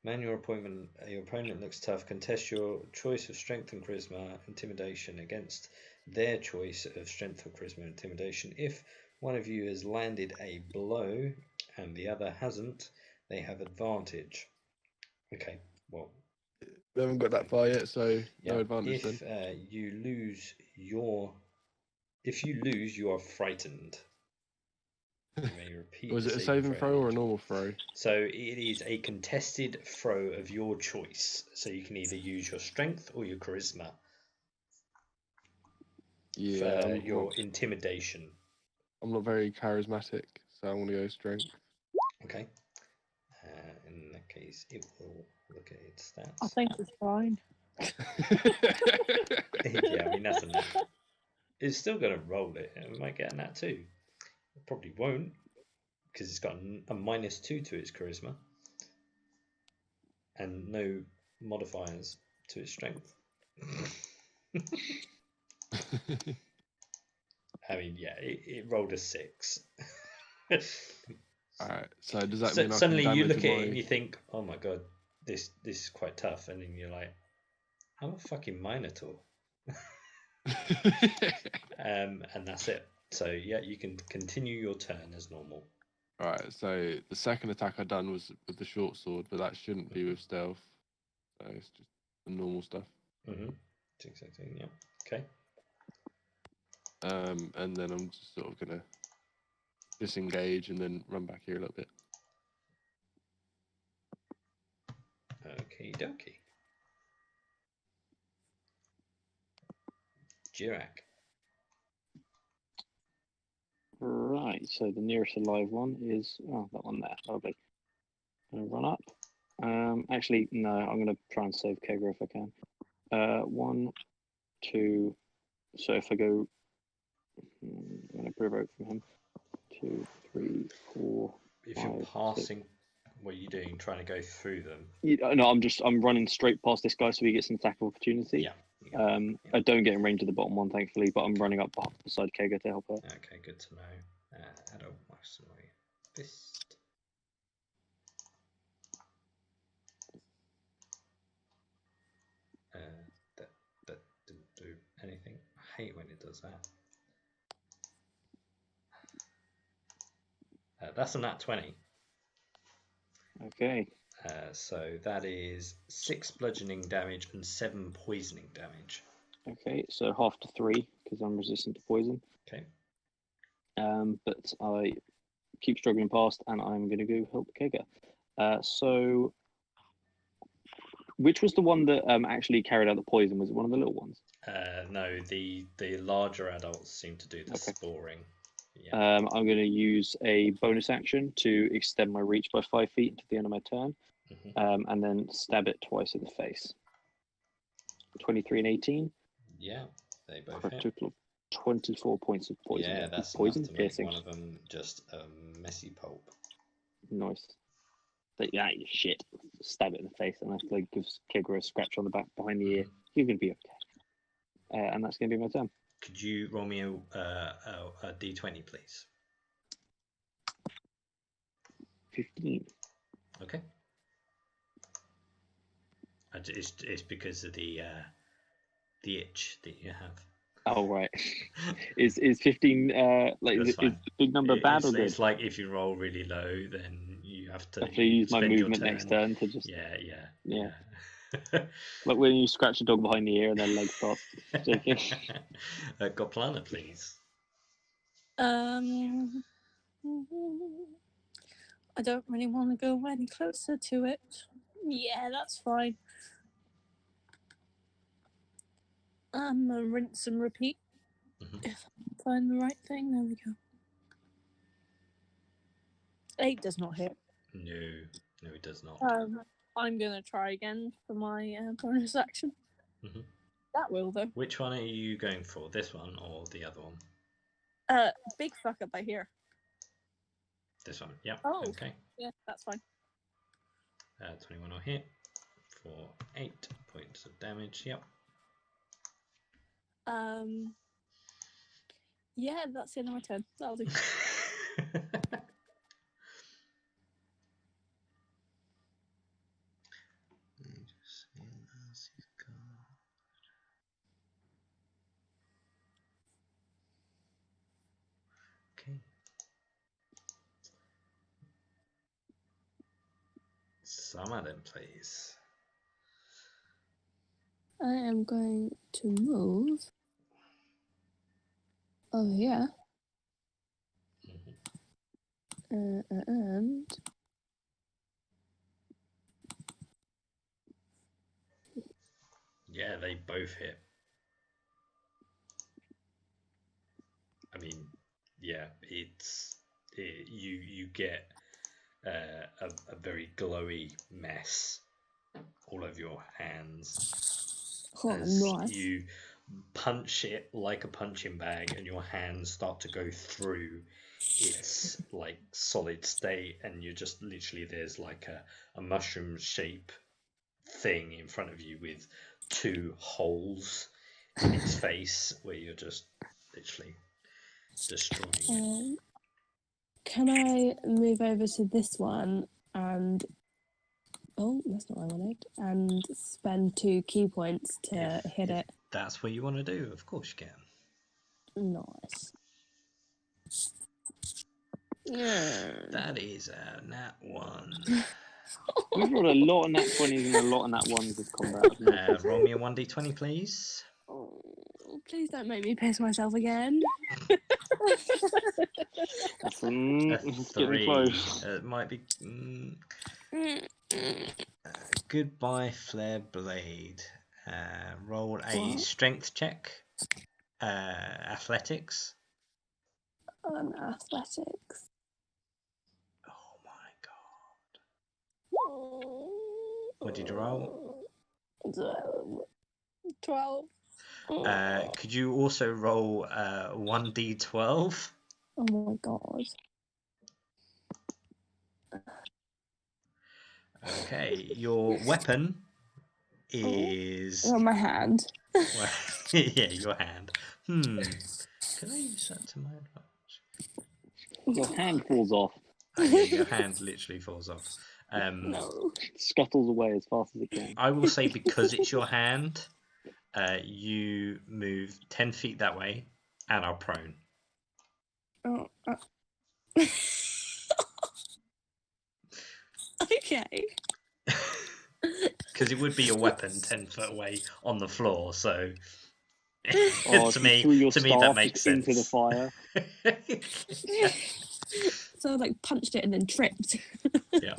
Man, your opponent looks tough. Contest your choice of strength and charisma, intimidation against their choice of strength or charisma, intimidation. If one of you has landed a blow and the other hasn't, they have advantage. Okay, well, We haven't got that far yet, so no advantage if then. if you lose, you are frightened. You may repeat. Was it a saving throw or a normal throw? So it is a contested throw of your choice. So you can either use your strength or your charisma. Yeah. For your intimidation. I'm not very charismatic, so I'm gonna go strength. Okay. In that case, it will look at its stats. I think it's fine. Yeah, I mean that's a nat. It's still going to roll it. It might get a nat 2. It probably won't, because it's got a -2 to its charisma and no modifiers to its strength. I mean, yeah, it rolled a 6. Alright, so does that mean suddenly I can you look damage at it and you think, oh my god, this is quite tough, and then you're like, I'm a fucking Minotaur. And that's it. So yeah, you can continue your turn as normal. Alright, so the second attack I done was with the short sword, but that shouldn't be with stealth. So it's just the normal stuff. 16, yeah. Okay. And then I'm just sort of gonna disengage and then run back here a little bit. Okie dokie. Jirak. Right, so the nearest alive one is that one there. Lovely. I'm gonna run up. Actually, no, I'm gonna try and save Kegger if I can. 1, 2. So if I go, I'm gonna provoke from him. 2, 3, 4. If you're 5, passing, 6. what are you doing? Trying to go through them? Yeah, no, I'm running straight past this guy so he gets an attack of opportunity. Yeah. I don't get in range of the bottom one, thankfully, but I'm running up beside Kegger to help her. Okay, good to know. Adult Mercenary Fist. That didn't do anything. I hate when it does that. That's a nat 20. Okay. So that is 6 bludgeoning damage and 7 poisoning damage. Okay, so half to 3 because I'm resistant to poison. Okay. But I keep struggling past, and I'm going to go help Kegger. So, which was the one that actually carried out the poison? Was it one of the little ones? No, the larger adults seem to do the sporing. Yeah. I'm going to use a bonus action to extend my reach by 5 feet into the end of my turn, and then stab it twice in the face. 23 and 18. Yeah, they both For a hit. total of 24 points of poison. Yeah, that's poison enough to make piercing. one of them just a messy pulp. Nice. But yeah, you shit. Stab it in the face, and I like gives Kigra a scratch on the back behind the ear. You're gonna be okay. And that's gonna be my turn. Could you roll me a d20, please? 15. Okay. It's because of the itch that you have. Oh right. Is 15 like That's is fine. big number bad or good? It's like if you roll really low, then you have to. I have to use my spend your movement next turn to just Yeah. like when you scratch a dog behind the ear and their leg starts shaking. Got planner, please. I don't really want to go any closer to it. Yeah, that's fine. I'm gonna rinse and repeat. If I find the right thing, there we go. 8 does not hit. No, it does not. I'm gonna try again for my bonus action. That will though. Which one are you going for? This one or the other one? Big fuck up I hear. This one. Yep. Oh. Okay. Yeah, that's fine. 21 will hit for 8 points of damage. Yep. Yeah, that's the end of my turn. That'll do. Okay. Some of them, please. I am going to move over here. And Yeah, they both hit. I mean, yeah, you get a very glowy mess all over your hands as nice. you punch it like a punching bag, and your hands start to go through its like solid state, and you're just literally there's like a mushroom shape thing in front of you with 2 holes in its face where you're just literally destroying it. Can I move over to this one and that's not what I wanted, and spend 2 key points to hit it? That's what you want to do, of course you can. Nice. Yeah. That is a nat 1. We've rolled a lot of nat 20s and a lot of nat 1s this combat. Roll me a 1d20, please. Oh, please don't make me piss myself again. That's A getting 3. close. It might be. Goodbye, Flare Blade. Roll a strength check. Athletics. On athletics. Oh my god. What did you roll? 12. Could you also roll 1d12? Oh my god. Okay, your weapon is On my hand. well, yeah, your hand. Can I use that to my advantage? Your hand falls off. Oh, yeah, your hand literally falls off. No. Scuttles away as fast as it can. I will say because it's your hand, you move 10 feet that way and are prone. Oh. Okay. Because it would be your weapon 10 foot away on the floor, so Oh, to you me threw your that staff makes sense. into the fire. So I like punched it and then tripped. Yeah.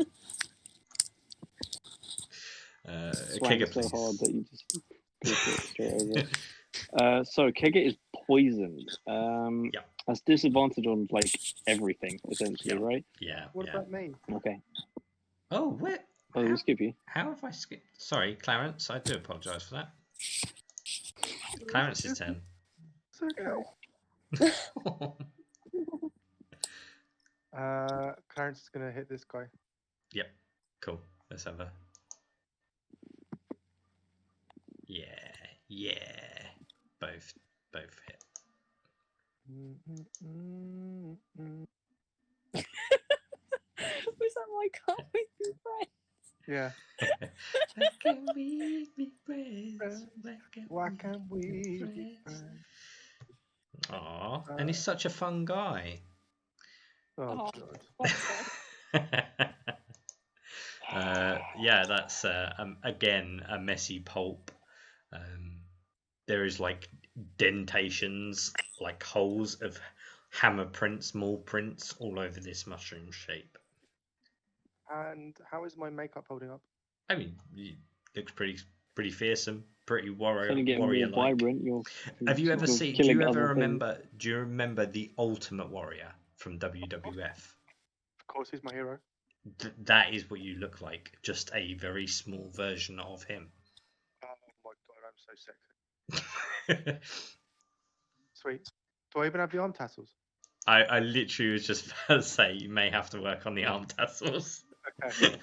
Swang Kegger, so please. hard that you just pushed it straight over. So Kegger is poisoned. Yeah. That's disadvantage on like everything essentially, Yeah. right? Yeah. What yeah. about me? Okay. Oh, what? Oh, did we skip you? How have I skipped? Sorry, Clarence. I do apologise for that. Clarence's turn. It's okay. Clarence is gonna hit this guy. Yep. Cool. Let's have a. Yeah. Yeah. Both hit. Was that my can't we be friends? Yeah. Why can't we be friends? Why can't we be friends? Aw, and he's such a fun guy. Oh, Oh. God. Sponsor. Yeah, that's again a messy pulp. There is like dentations, like holes of hammer prints, maul prints all over this mushroom shape. And how is my makeup holding up? I mean, it looks pretty fearsome, pretty It's only getting warrior more like. vibrant. Have you ever you're seen? Do killing you ever other things. remember? Do you remember the Ultimate Warrior from WWF? Of course, he's my hero. That is what you look like, just a very small version of him. Oh my God, I'm so sexy. Sweet. Do I even have the arm tassels? I literally was just about to say you may have to work on the arm tassels. Okay.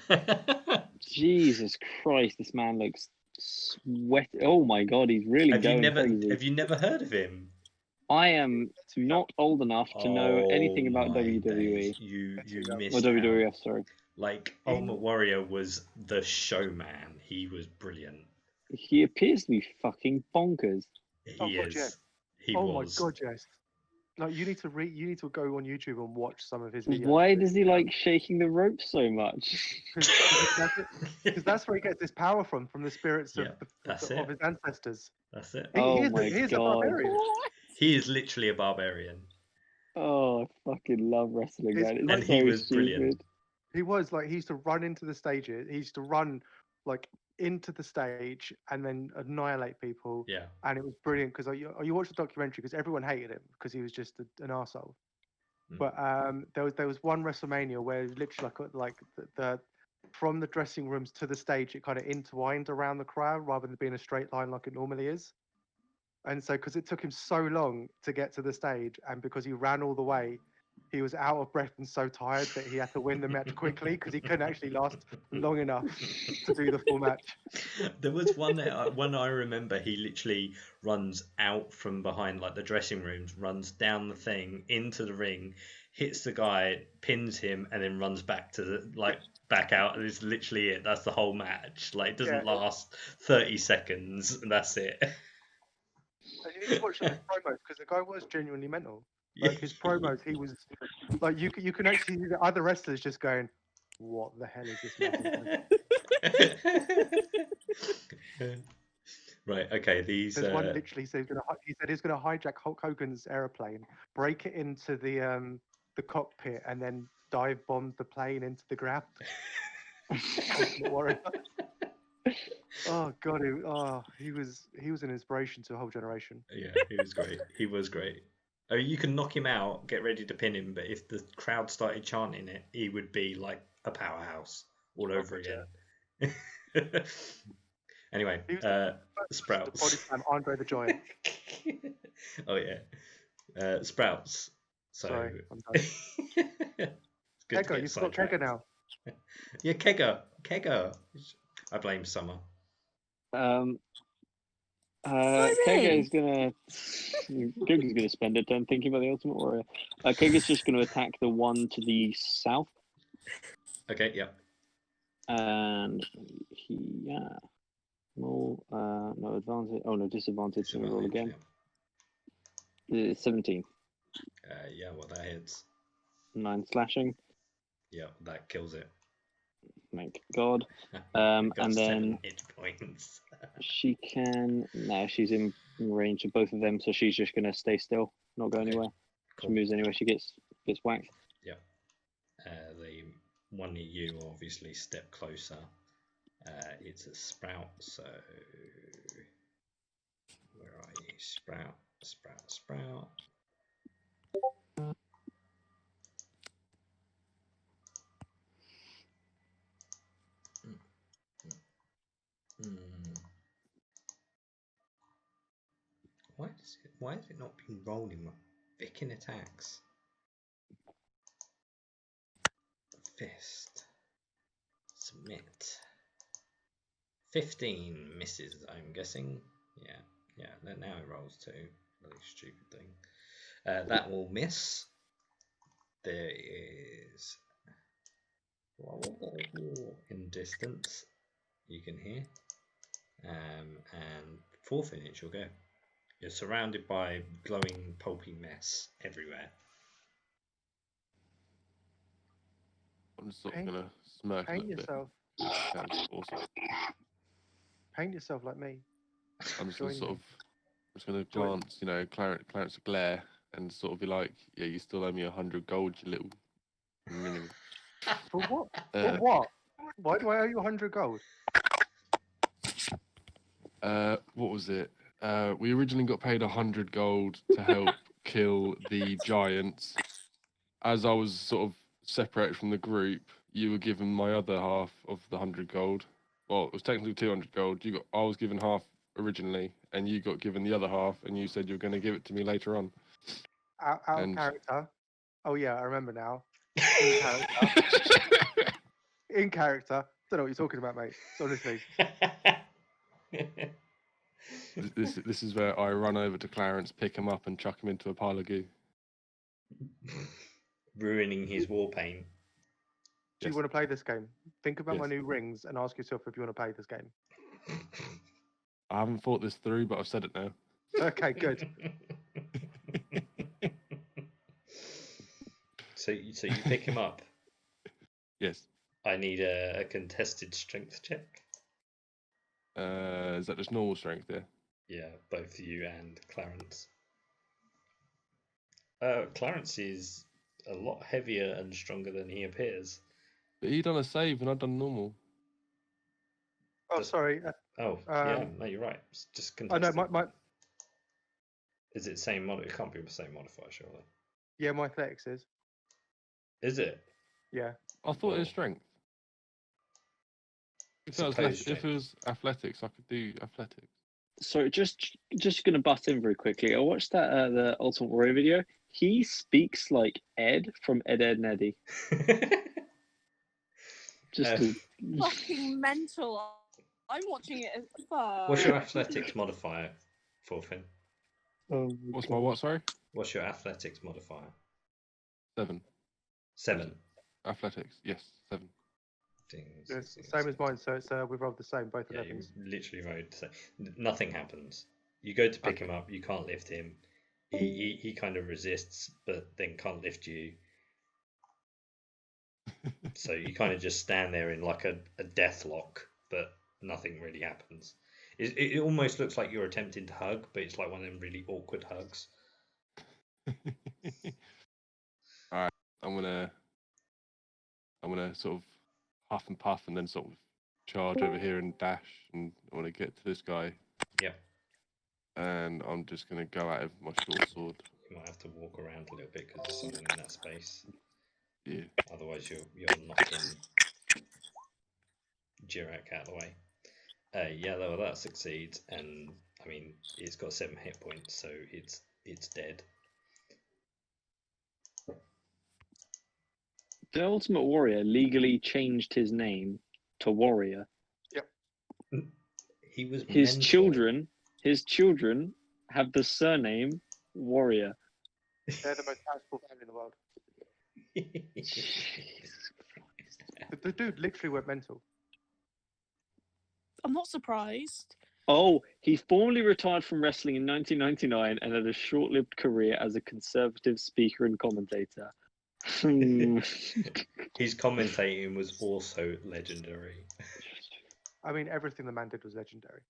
Jesus Christ, this man looks sweaty. Oh my God, he's really going crazy. Have you never heard of him? I am not old enough to know anything about my WWE. days. You Or missed WWF, out. sorry. Like Ultimate Warrior was the showman. He was brilliant. He appears to be fucking bonkers. He God, is. yes. He Oh was. my God, yes. Like you need to go on YouTube and watch some of his videos. Why does he like shaking the rope so much? Because that's where he gets his power from the spirits Yeah, of his ancestors. That's it. Oh He my is a God. barbarian. He is literally a barbarian. Oh, I fucking love wrestling, It's man. It's like- And he so was stupid. brilliant. He was like he used to run into the stages. He used to run like into the stage and then annihilate people. Yeah. And it was brilliant because you watched the documentary because everyone hated him because he was just an arsehole. Mm. But there was one WrestleMania where it was literally like the from the dressing rooms to the stage, it kind of intertwined around the crowd rather than being a straight line like it normally is. And so, because it took him so long to get to the stage, and because he ran all the way, he was out of breath and so tired that he had to win the match quickly because he couldn't actually last long enough to do the full match. There was one I remember. He literally runs out from behind like the dressing rooms, runs down the thing into the ring, hits the guy, pins him, and then runs back to the back out. And it's literally it. That's the whole match. Like it doesn't last 30 seconds, and that's it. And you need to watch some of his promos because the guy was genuinely mental. Like his promos, he was like you can actually see the other wrestlers just going, "What the hell is this man?" Right. Okay. These. There's one literally said he said he's gonna hijack Hulk Hogan's airplane, break it into the cockpit, and then dive bomb the plane into the ground. Ultimate Warrior. Oh God, he was an inspiration to a whole generation. Yeah, he was great. He was great. I mean, you can knock him out, get ready to pin him, but if the crowd started chanting it, he would be like a powerhouse all over again. Anyway, Sprouts. The body slam Andre the Giant. Oh yeah, Sprouts. So. Sorry, I'm done. Kegger, you've got Kegger now. Yeah, Kegger. I blame Summer. Kegger's gonna spend a turn thinking about the Ultimate Warrior. Kegger's just gonna attack the one to the south. Okay, yeah. And no advantage. Oh no, disadvantage. Let me roll again. Yeah. 17. Yeah, well that hits. 9 slashing. Yeah, that kills it. Thank God. And then hit points. she can. No, she's in range of both of them, so she's just gonna stay still, not go anywhere. Cool. She moves anywhere, she gets whacked. Yeah. The one near you obviously step closer. It's a Sprout, so where are you? Sprout. Why has it not been rolling? Viking attacks. Fist. Submit. 15 misses, I'm guessing. Yeah. Now it rolls 2. Really stupid thing. That will miss. There is in distance you can hear. And fourth inch you'll go. You're surrounded by glowing pulpy mess everywhere. I'm just sort of gonna smirk a Paint little yourself. bit. Sounds awesome. Paint yourself like me. I'm just gonna Join sort me. of, I'm just gonna Join- glance, Clarence glare, and sort of be like, "Yeah, you still owe me 100 gold, you little minion." For what? Uh, For what? Why do I owe you 100 gold? What was it? We originally got paid 100 gold to help kill the giants. As I was sort of separated from the group, you were given my other half of the 100 gold. Well, it was technically 200 gold. I was given half originally, and you got given the other half, and you said you were going to give it to me later on. Out of And- character. Oh yeah, I remember now. In character. In character. Don't know what you're talking about, mate. Honestly. This is where I run over to Clarence, pick him up, and chuck him into a pile of goo. Ruining his war paint. Do you Yes. want to play this game? Think about my Yes. new rings and ask yourself if you want to play this game. I haven't thought this through, but I've said it now. Okay, good. So you pick him up. Yes. I need a contested strength check. Is that just normal strength there? Yeah, both you and Clarence. Clarence is a lot heavier and stronger than he appears. But he done a save and I've done normal. Oh, sorry. Oh, yeah, no, you're right. It's just Oh contested. no, my Is it the same mod? It can't be the same modifier, surely. yeah, my athletics is. Is it? Yeah. I thought it was Well, strength. If Suppose it was athletics, I could do athletics. So just gonna butt in very quickly. I watched that the Ultimate Warrior video. He speaks like Ed from Ed, Edd n Eddy. Just to... Fucking mental. I'm watching it as fuck. What's your athletics modifier, Forfin? What's my what, sorry? What's your athletics modifier? 7. 7. Athletics, yes, 7. It's the same as mine, so it's we rolled the same, both Yeah, you 11s. literally rode the same. Nothing happens. You go to pick him up, you can't lift him. He kind of resists, but then can't lift you. So you kind of just stand there in like a death lock, but nothing really happens. It almost looks like you're attempting to hug, but it's like one of them really awkward hugs. Alright, I'm gonna sort of huff and puff and then sort of charge over here and dash, and I want to get to this guy. Yep. And I'm just gonna go out with my short sword. You might have to walk around a little bit because there's someone in that space. Yeah. Otherwise, you're knocking Jirak out of the way. Yeah, well, that succeeds, and I mean it's got 7 hit points, so it's dead. The Ultimate Warrior legally changed his name to Warrior. He was His mental. children have the surname Warrior. They're the most powerful family in the world. The dude literally went mental. I'm not surprised. Oh, he formally retired from wrestling in 1999 and had a short-lived career as a conservative speaker and commentator. His commentating was also legendary. I mean, everything the man did was legendary.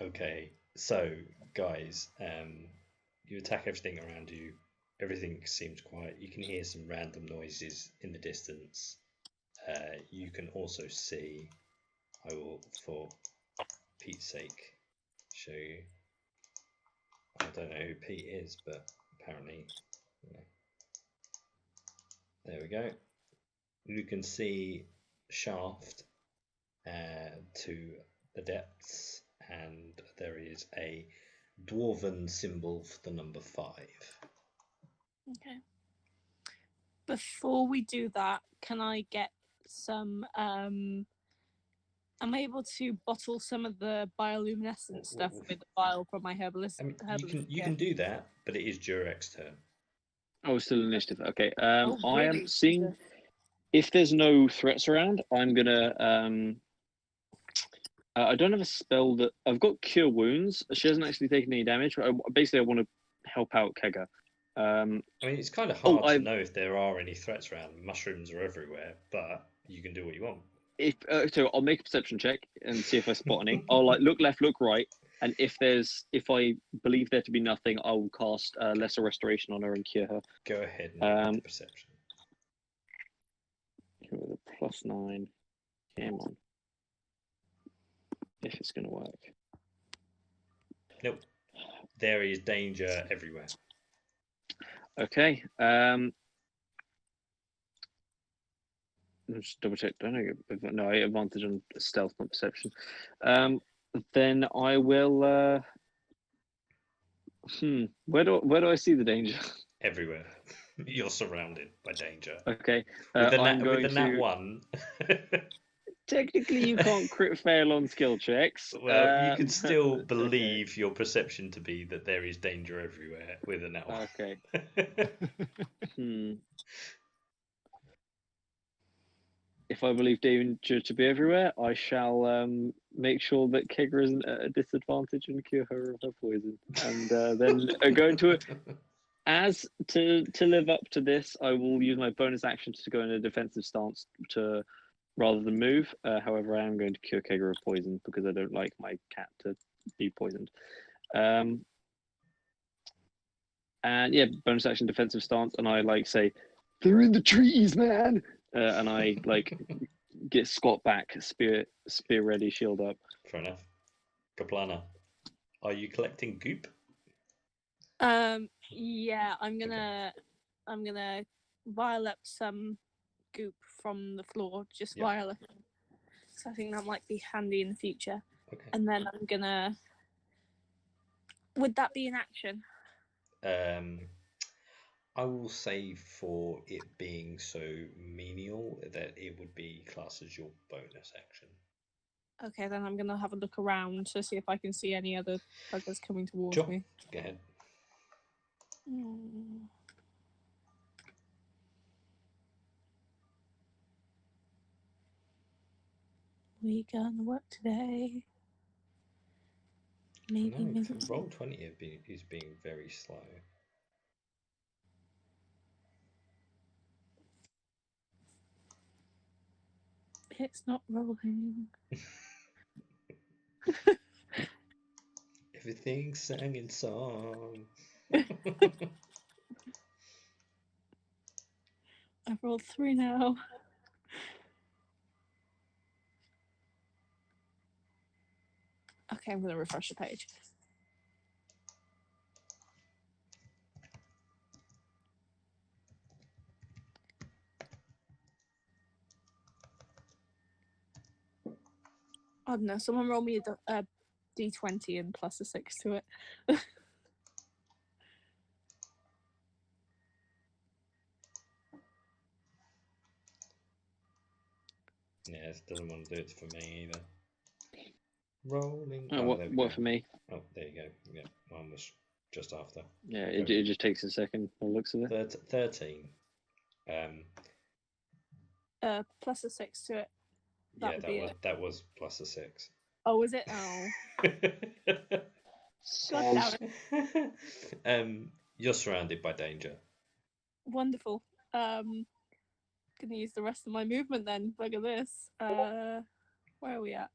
Okay, so guys, you attack everything around you. Everything seems quiet. You can hear some random noises in the distance. You can also see, I will, for Pete's sake, show you. I don't know who Pete is, but apparently, there we go. You can see shaft to the depths, and there is a dwarven symbol for the number 5. Okay. Before we do that, can I get some? Am I able to bottle some of the bioluminescent stuff with the vial from my herbalist? I mean, you can do that, but it is Durek's turn. Oh, still initiative. Okay. Oh, I am really? seeing if there's no threats around. I'm gonna. I don't have a spell that I've got Cure Wounds. She hasn't actually taken any damage. Basically, I want to help out Kega. I mean, it's kind of hard to know if there are any threats around. Mushrooms are everywhere, but you can do what you want. So I'll make a perception check and see if I spot any. I'll look left, look right, and if I believe there to be nothing, I will cast Lesser Restoration on her and cure her. Go ahead and make the perception. With a +9. Come on. If it's going to work. Nope. There is danger everywhere. Okay. Just double check. Don't know. No, I advantage on stealth, not perception. Then I will. Where do I see the danger? Everywhere. You're surrounded by danger. Okay. With the nat 1. Technically, you can't crit fail on skill checks. Well, you can still believe your perception to be that there is danger everywhere with a nat 1. Okay. If I believe danger to be everywhere, I shall make sure that Kega isn't at a disadvantage and cure her of her poison. And then go into it. As to live up to this, I will use my bonus action to go in a defensive stance rather than move. However, I am going to cure Kega of poison because I don't like my cat to be poisoned. And yeah, bonus action defensive stance, and I say, "They're in the trees, man!" And I get squat back, spear ready, shield up. Fair enough. Kaplana, are you collecting goop? Yeah, I'm gonna vial up some goop from the floor, just vial it. So I think that might be handy in the future. Okay. And then I'm gonna. Would that be an action? I will say for it being so menial that it would be classed as your bonus action. Okay, then I'm gonna have a look around to see if I can see any other buggers coming towards me. Go ahead. We gonna work today. Maybe. Roll 20 is being very slow. It's not rolling. Everything's sang in song. I've rolled 3 now. Okay, I'm gonna refresh the page. I don't know. Someone roll me a d20 and plus a 6 to it. Yeah, it doesn't want to do it for me either. Rolling. What for me? Oh, there you go. Yeah, mine was just after. Yeah, it just takes a second. By the looks of it. 13. Plus a 6 to it. That was plus a 6. Oh, was it? Oh. God damn it. You're surrounded by danger. Wonderful. Gonna use the rest of my movement then. Look at this. Where are we at?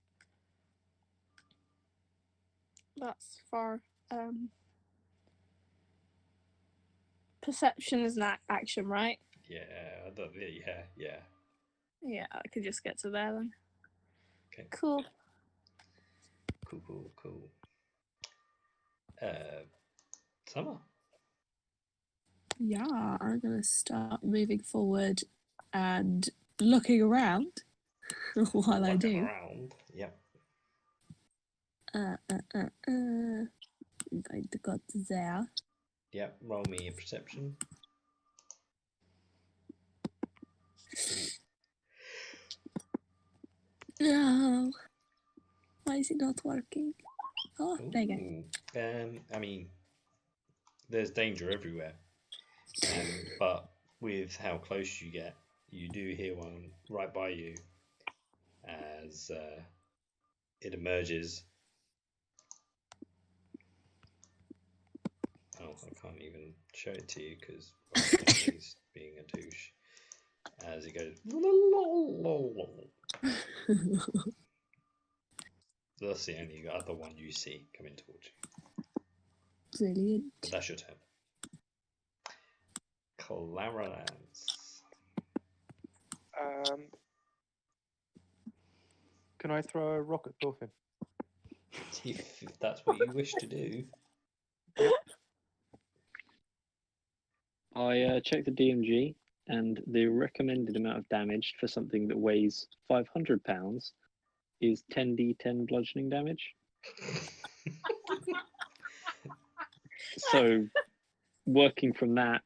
That's far. Perception is an action, right? Yeah, yeah. Yeah, I could just get to there then. Okay. Cool. Cool. Summer. Yeah, I'm gonna start moving forward and looking around while I do. Around. Yeah. Going to go to there. Yep, roll me a perception. No. Why is it not working? Oh, there you go. I mean, there's danger everywhere. But with how close you get, you do hear one right by you as it emerges. Oh, I can't even show it to you because he's being a douche. As it goes. That's the only other one you see coming towards you. Brilliant. But that's your turn. Clarence. Can I throw a rock at Thorfinn? If that's what you wish to do. I checked the DMG, and the recommended amount of damage for something that weighs 500 pounds is 10d10 bludgeoning damage. So, working from that,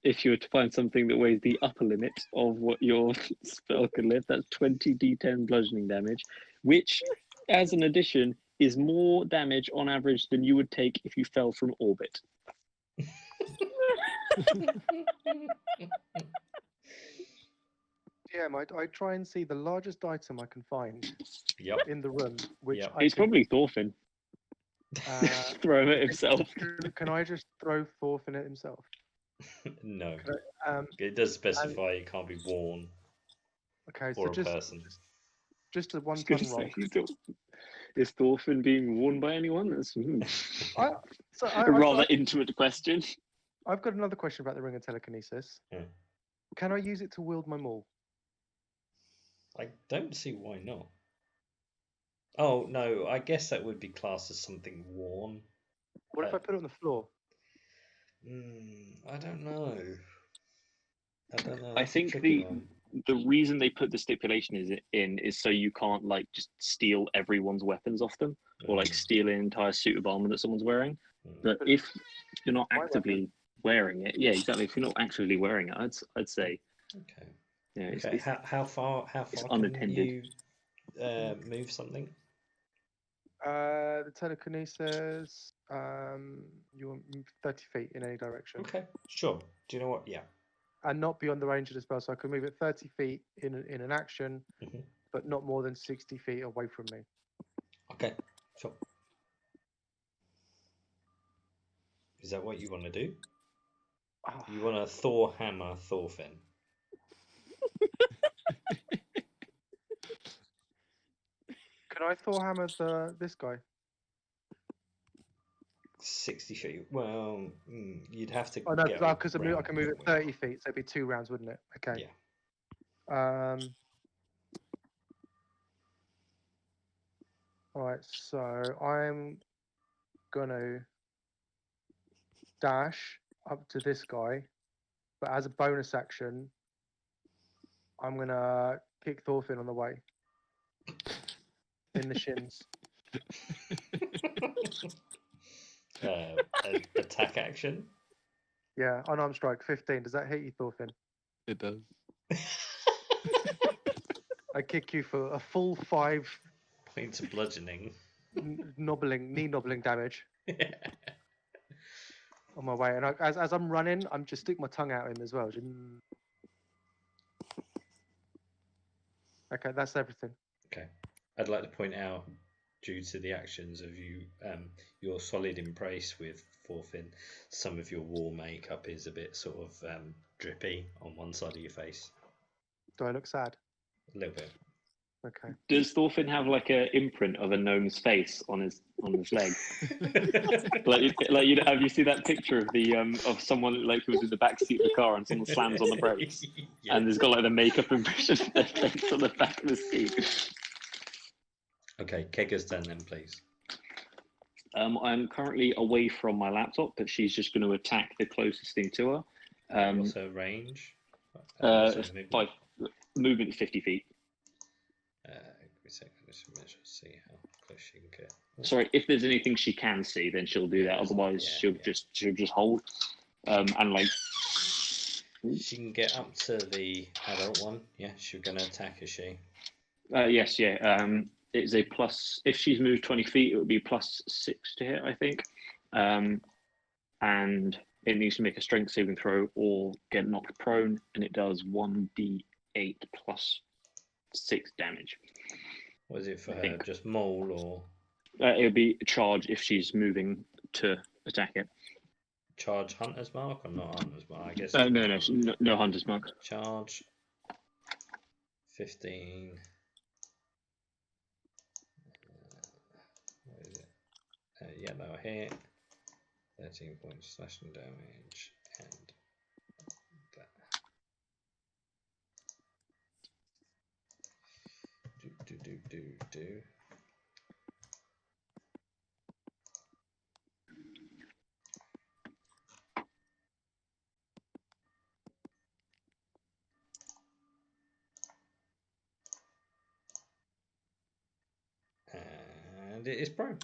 if you were to find something that weighs the upper limit of what your spell can lift, that's 20d10 bludgeoning damage, which, as an addition, is more damage on average than you would take if you fell from orbit. Yeah, I try and see the largest item I can find in the room, which it's probably Thorfinn. Throw him at himself. Can I just throw Thorfinn at himself? No. It does specify it can't be worn. Okay, or so a person. Just a 1 ton rock. Is Thorfinn being worn by anyone? That's a rather intimate question. I've got another question about the ring of telekinesis. Yeah. Can I use it to wield my maul? I don't see why not. Oh, no, I guess that would be classed as something worn. What if I put it on the floor? I don't know. I think the reason they put the stipulation is so you can't like just steal everyone's weapons off them or like steal an entire suit of armor that someone's wearing. But if you're not actively wearing it, yeah, exactly. If you're not actively wearing it, I'd say. Okay. Yeah. Okay. How far unattended. Can you move something? The telekinesis, you want 30 feet in any direction. Okay, sure. Do you know what? Yeah. And not beyond the range of the spell, so I can move it 30 feet in an action, but not more than 60 feet away from me. Okay, sure. Is that what you want to do? You want to Thor hammer Thorfinn? Can I Thor hammer this guy? 60 feet. Well, you'd have to. Oh no, because I can move it 30 feet, so it'd be 2 rounds, wouldn't it? Okay. Yeah. All right, so I'm gonna dash up to this guy, but as a bonus action, I'm gonna kick Thorfinn on the way in the shins. Attack action. Yeah, unarmed strike 15. Does that hit you, Thorfinn? It does. I kick you for a full 5 points of bludgeoning. knee knobbling damage. On my way, and as I'm running, I'm just stick my tongue out in as well. Okay, that's everything. Okay, I'd like to point out, due to the actions of you, your solid embrace with Thorfinn, some of your wall makeup is a bit sort of drippy on one side of your face. Do I look sad? A little bit. Okay. Does Thorfinn have like an imprint of a gnome's face on his leg? Have you seen that picture of the of someone like who was in the back seat of the car and someone slams on the brakes and there's got like the makeup impression of their face on the back of the seat? Okay, Kegger's turn then, please. I'm currently away from my laptop, but she's just going to attack the closest thing to her. What's her range? Movement 50 feet. Let's measure, see how close she can get. Sorry, if there's anything she can see, then she'll do that. Otherwise, she'll just hold. And like she can get up to the adult one. Yeah, she's gonna attack, is she? yes, yeah. It's a plus. If she's moved 20 feet, it would be +6 to hit, I think. And it needs to make a strength saving throw or get knocked prone, and it does 1d8 +6 damage. What is it for her? Just maul or? It would be charge if she's moving to attack it. Charge hunter's mark or not hunter's mark? I guess. No hunter's mark. Charge. 15. What is it? Yellow hit. 13 points slashing damage and that. Do. And it is prone.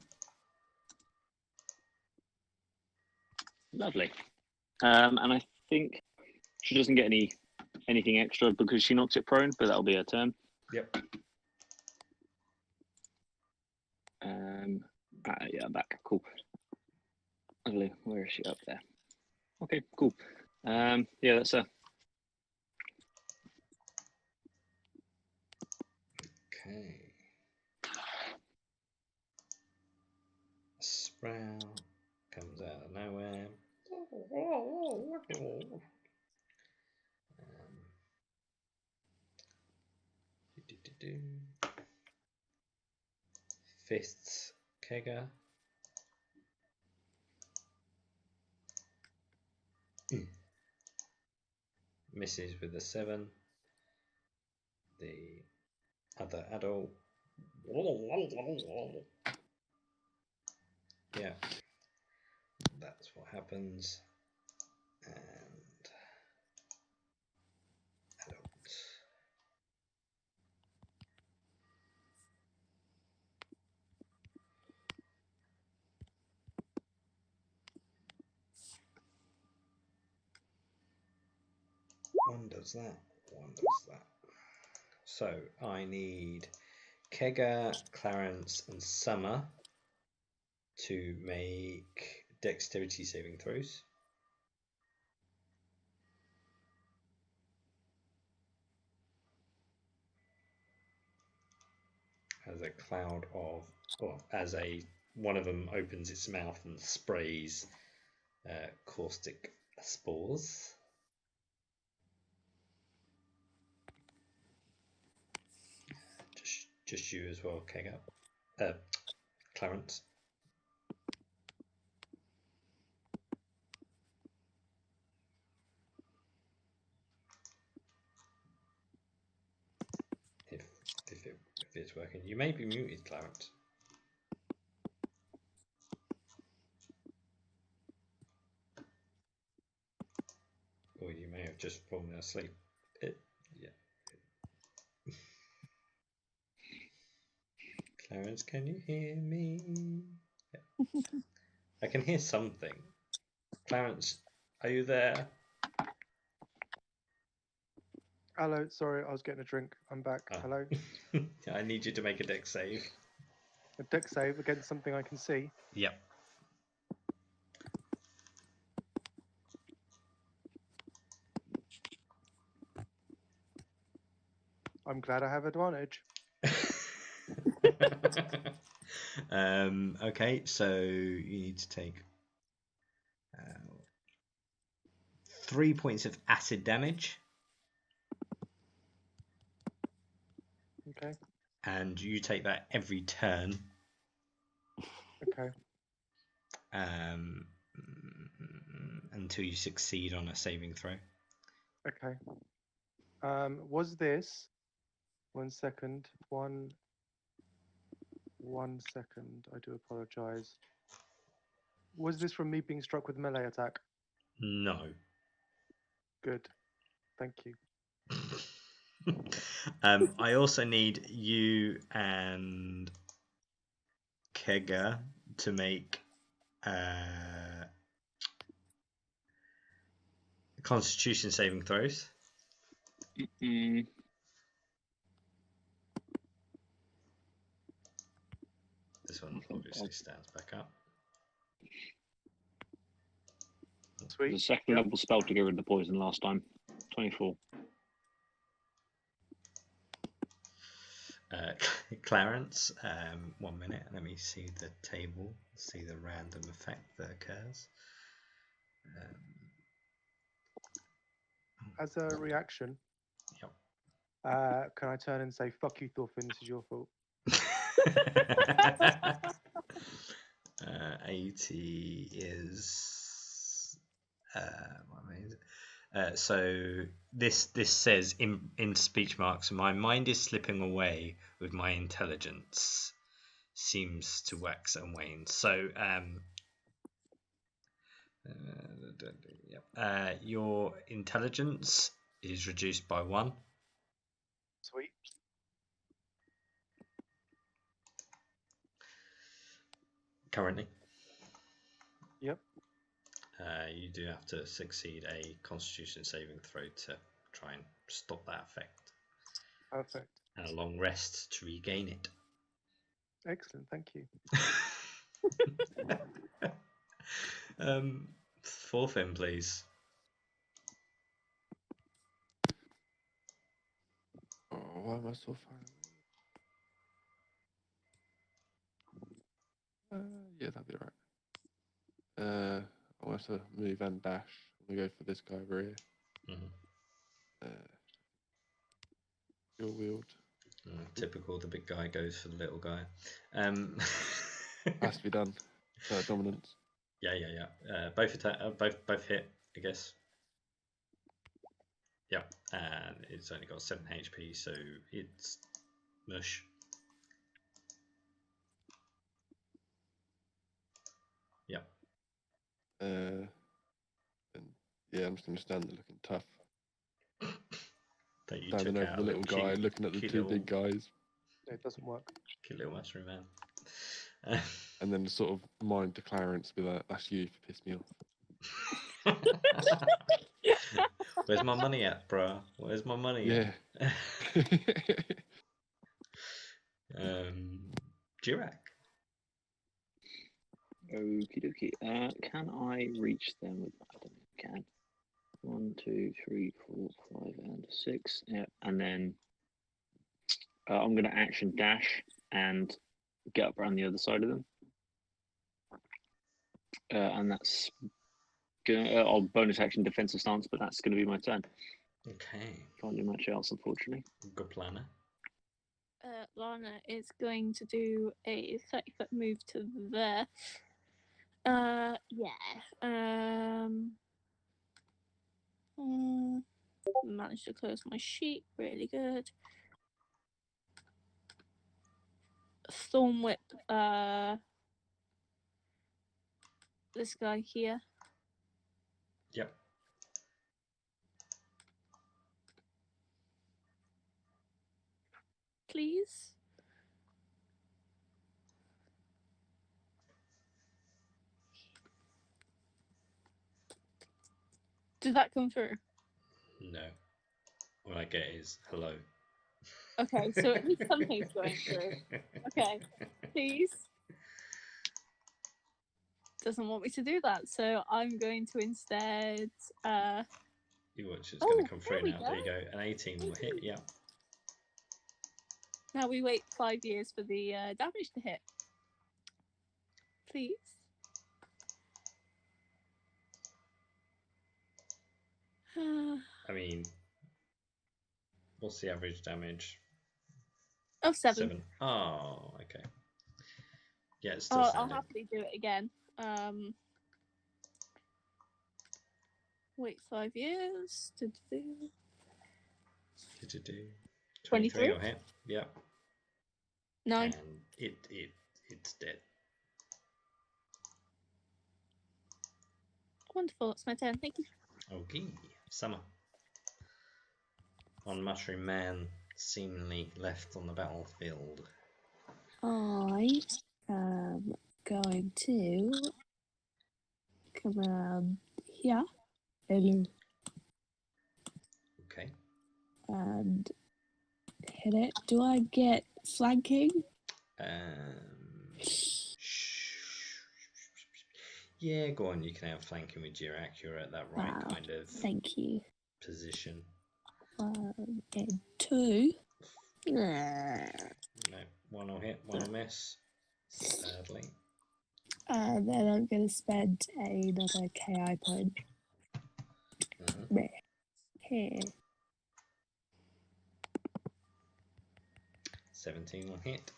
Lovely. And I think she doesn't get anything extra because she knocks it prone, but that'll be her turn. Yep. Yeah, back. Cool. Lovely. Where is she? Up there. Okay, cool. Yeah, that's her. Okay. Sprout comes out of nowhere. Fists, Kegger. Misses with a 7. The other adult. Yeah, that's what happens. And adult. One does that. One does that. So I need Kegger, Clarence, and Summer to make dexterity saving throws. As a cloud of, one of them opens its mouth and sprays caustic spores. Just you as well, Kegger. Clarence. If it's working, you may be muted, Clarence. Or you may have just fallen asleep. Yeah. Clarence, can you hear me? Yeah. I can hear something. Clarence, are you there? Hello, sorry, I was getting a drink. I'm back. Oh. Hello. I need you to make a dex save. A dex save against something I can see. Yep. I'm glad I have advantage. Okay, so you need to take 3 points of acid damage. Okay. And you take that every turn. Okay. Until you succeed on a saving throw. Okay. Was this 1 second? One second. I do apologize. Was this from me being struck with a melee attack? No. Good. Thank you. I also need you and Kega to make Constitution saving throws. Mm. This one obviously stands back up. The Sweet. second level spell to get rid of the poison last time. 24. Clarence, 1 minute. Let me see the table, see the random effect that occurs. As a reaction, Yep. can I turn and say, "Fuck you, Thorfinn, this is your fault"? 80 is what is it? So this says in speech marks, my mind is slipping away with my intelligence seems to wax and wane. So your intelligence is reduced by 1. Sweet. Currently. Yep. You do have to succeed a Constitution saving throw to try and stop that effect. Perfect. And a long rest to regain it. Excellent. Thank you. Thorfinn, please. Oh, why am I so far away? Yeah, that'd be right. I'll have to move and dash. I'm gonna go for this guy over here. Dual wield. Typical, the big guy goes for the little guy. Has to be done. Dominance. Yeah. Both hit, I guess. Yeah, and it's only got 7 HP, so it's mush. Yeah. And yeah, I'm just gonna stand there looking tough. That you Standing took over out the little guy, looking at the two big guys. It doesn't work. Cute little mushroom man. And then sort of mind to Clarence, be like, "That's you for pissing me off." Where's my money at, bruh? Where's my money at? Jirak. Okie dokie. Can I reach them with? I don't know if I can. 1, 2, 3, 4, 5, and 6. Yeah, and then I'm going to action dash and get up around the other side of them. And that's I'll bonus action defensive stance, but that's going to be my turn. Okay. Can't do much else, unfortunately. Good planner. Lana is going to do a 30-foot move to there. Managed to close my sheet. Really good. Storm whip. This guy here. Yep. Please. Did that come through? No. All I get is hello. Okay, so at least something's going through. Okay, please. Doesn't want me to do that, so I'm going to instead. You watch, it's going to come through now. There you go. An 18 will hit. Yeah. Now we wait 5 years for the damage to hit. Please. I mean, what's the average damage? Oh, 7. Oh, okay. Yeah, it's still I'll standing. happily do it again. Wait 5 years to do. 23 will hit. Yeah. 9. And it's dead. Wonderful. It's my turn. Thank you. Okay. Summer. On Mushroom Man seemingly left on the battlefield? I am going to come around here. Hello. Okay. And hit it. Do I get flanking? Yeah, go on. You can have flanking with Jirak. You're at that right Wow, kind of thank you. position. 1 and 2. No, one will hit, one will miss. Sadly. And then I'm going to spend another KI point. Mhm. Here. 17 will hit.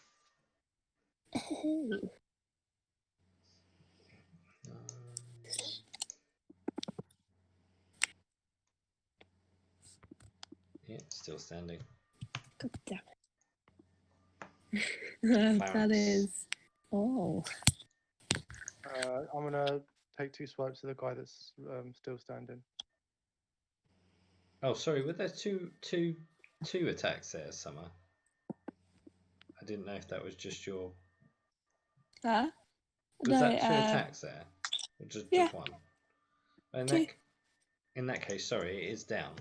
Yeah, still standing. God damn it. That Clarence. is. Oh. I'm gonna take 2 swipes of the guy that's still standing. Oh, sorry. Were there two attacks there, Summer? I didn't know if that was just your. Huh? Was that 2 attacks there, or just yeah. one? In 2. in that case, sorry, it is down.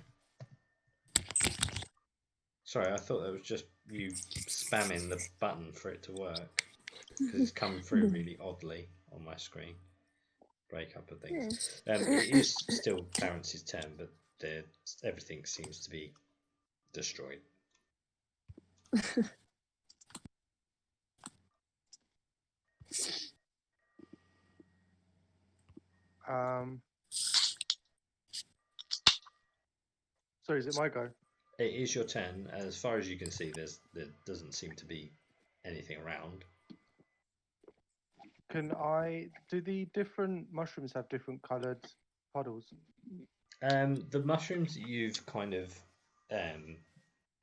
Sorry, I thought that was just you spamming the button for it to work, because it's come through really oddly on my screen. Breakup of things. It is still Clarence's turn, but everything seems to be destroyed. Sorry, is it my go? It is your turn. As far as you can see, there doesn't seem to be anything around. Do the different mushrooms have different coloured puddles? The mushrooms that you've kind of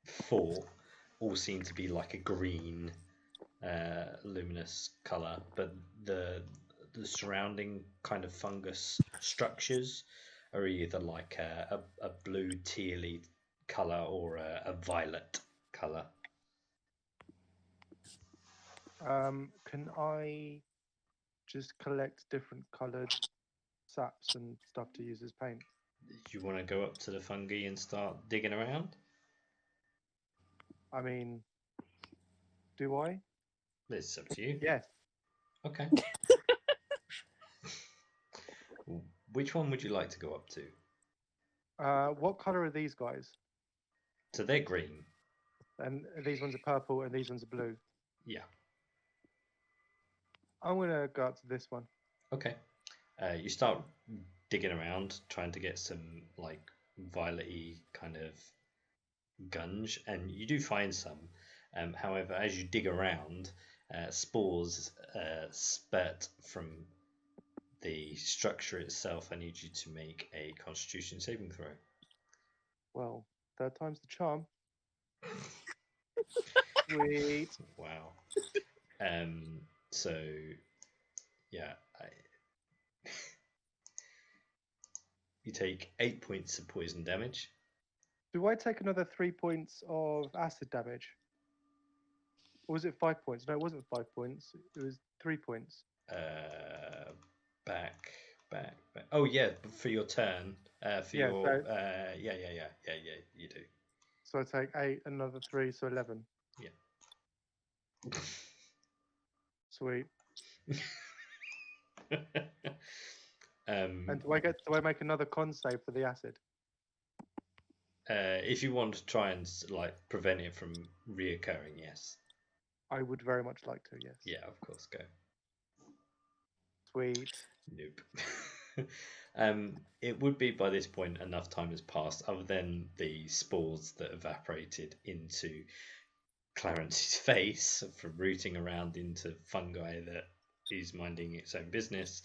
fought all seem to be like a green, luminous colour, but the surrounding kind of fungus structures are either like a blue tealy colour or a violet colour. Can I just collect different coloured saps and stuff to use as paint? Do you want to go up to the fungi and start digging around? I mean, do I? It's up to you. Yes. Okay. Which one would you like to go up to? What colour are these guys? So they're green. And these ones are purple and these ones are blue. Yeah. I'm gonna go up to this one. Okay. You start digging around, trying to get some like violet-y kind of gunge, and you do find some. However, as you dig around, spores spurt from the structure itself. I need you to make a Constitution saving throw. Well, 3rd time's the charm. Sweet. Wow. So, yeah, you take 8 points of poison damage. Do I take another 3 points of acid damage? Or was it 5 points? No, it wasn't 5 points. It was 3 points. Back. Oh yeah, for your turn. You do. So I take 8, another 3, so 11. Yeah. Sweet. And do I make another con save for the acid? If you want to try and like prevent it from reoccurring, yes. I would very much like to, yes. Yeah, of course, go. Sweet. Nope. It would be by this point enough time has passed, other than the spores that evaporated into Clarence's face from rooting around into fungi that is minding its own business.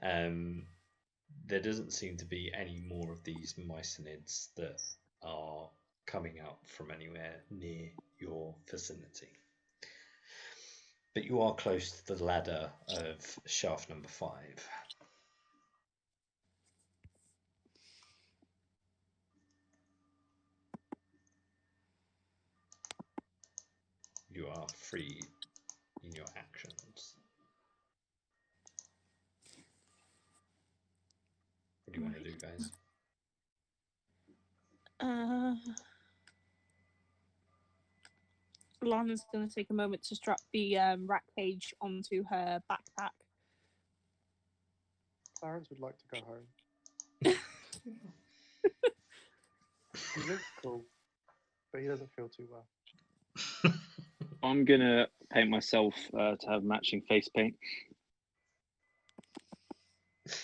There doesn't seem to be any more of these myconids that are coming up from anywhere near your vicinity. But you are close to the ladder of shaft number 5. you are free in your actions. What do you want to do, guys? Lana's going to take a moment to strap the rack cage onto her backpack. Clarence would like to go home. He looks cool, but he doesn't feel too well. I'm gonna paint myself to have matching face paint.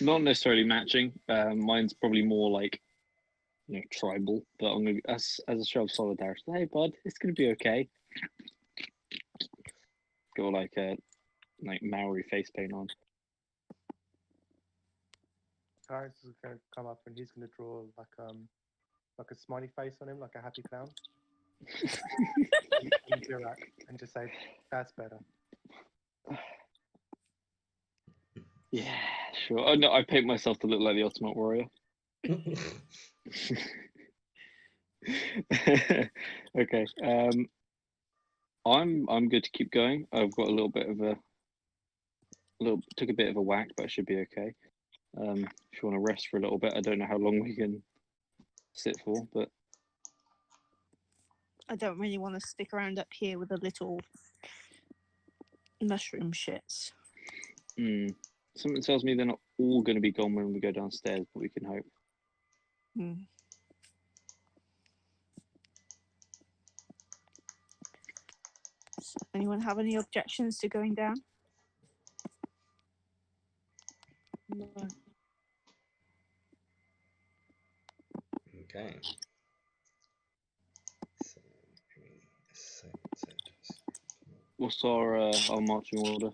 Not necessarily matching. Mine's probably more like, tribal. But I'm gonna, as a show of solidarity. Hey, bud, it's gonna be okay. Got like a Maori face paint on. Clarence is going to come up and he's going to draw like a smiley face on him, like a happy clown. And just say, "That's better." Yeah, sure. Oh no, I paint myself to look like the Ultimate Warrior. Okay. I'm good to keep going. I've got took a bit of a whack, but I should be okay. If you want to rest for a little bit, I don't know how long we can sit for, but I don't really want to stick around up here with the little mushroom shits. Something tells me they're not all going to be gone when we go downstairs, but we can hope. So anyone have any objections to going down? No. Okay. What's our marching order?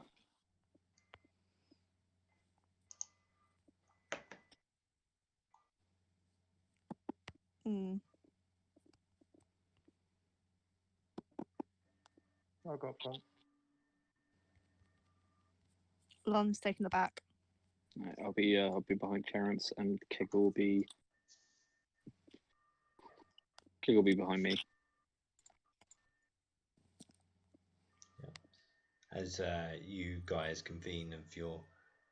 I've got a plan. Lon's taking the back. Right, I'll be behind Clarence, and Keg will be behind me. As you guys convene of your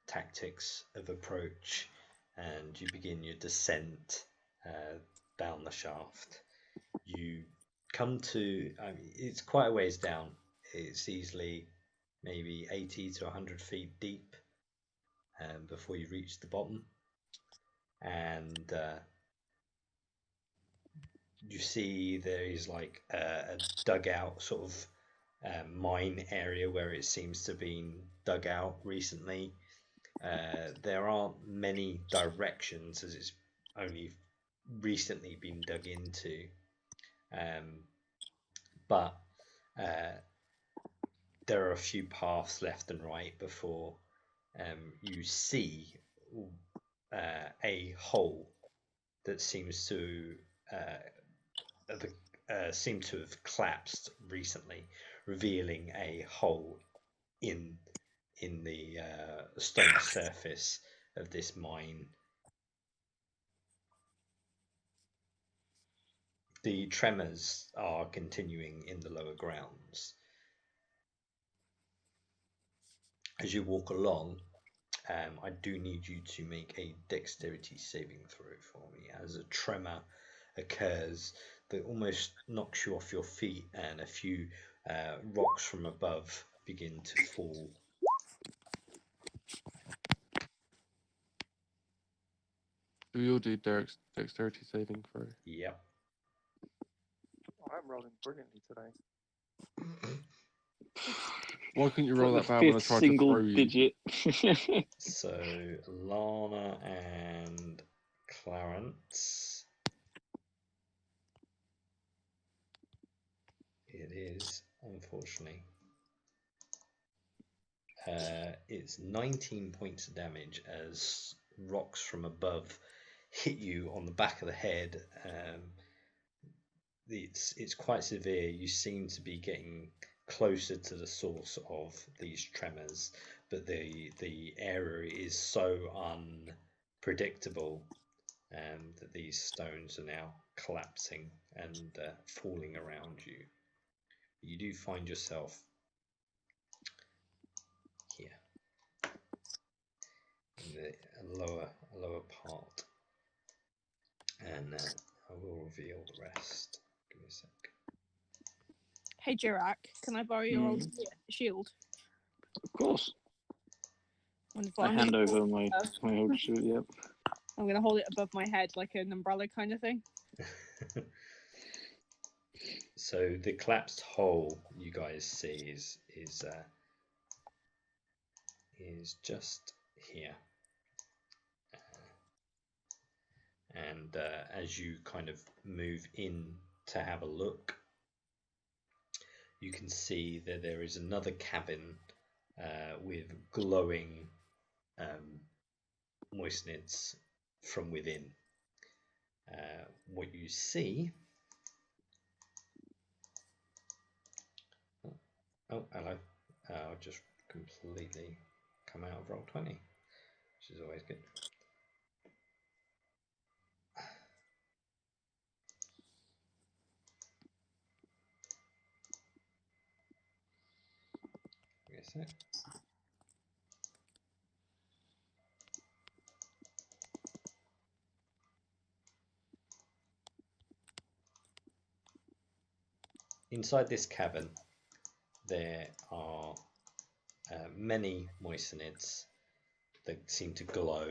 tactics of approach and you begin your descent down the shaft, you come to, it's quite a ways down. It's easily maybe 80 to 100 feet deep before you reach the bottom. And you see there is like a dugout sort of mine area where it seems to have been dug out recently. There aren't many directions as it's only recently been dug into, but there are a few paths left and right before you see a hole that seems to have collapsed recently, revealing a hole in the stone surface of this mine. The tremors are continuing in the lower grounds. As you walk along, I do need you to make a dexterity saving throw for me, as a tremor occurs that almost knocks you off your feet, and a few rocks from above begin to fall. Do we all do dexterity saving throw? Yep. I'm rolling brilliantly today. Why couldn't you roll Like that the bad when I fifth tried to single throw you? digit. So Lana and Clarence. It is, unfortunately. It's 19 points of damage as rocks from above hit you on the back of the head. It's quite severe. You seem to be getting closer to the source of these tremors, but the area is so unpredictable that these stones are now collapsing and falling around you. You do find yourself here in the lower part, and I will reveal the rest. Give me a sec. Hey, Jirak, can I borrow your old shield? Of course. Wonderful. I I'm hand gonna over hold my it old shield. Yep. I'm going to hold it above my head like an umbrella kind of thing. So the collapsed hole you guys see is just here, and as you kind of move in to have a look, you can see that there is another cabin with glowing moistnids from within. What you see... Oh, hello. I'll just completely come out of Roll20, which is always good. Yes, sir. Inside this cavern, there are many moistnids that seem to glow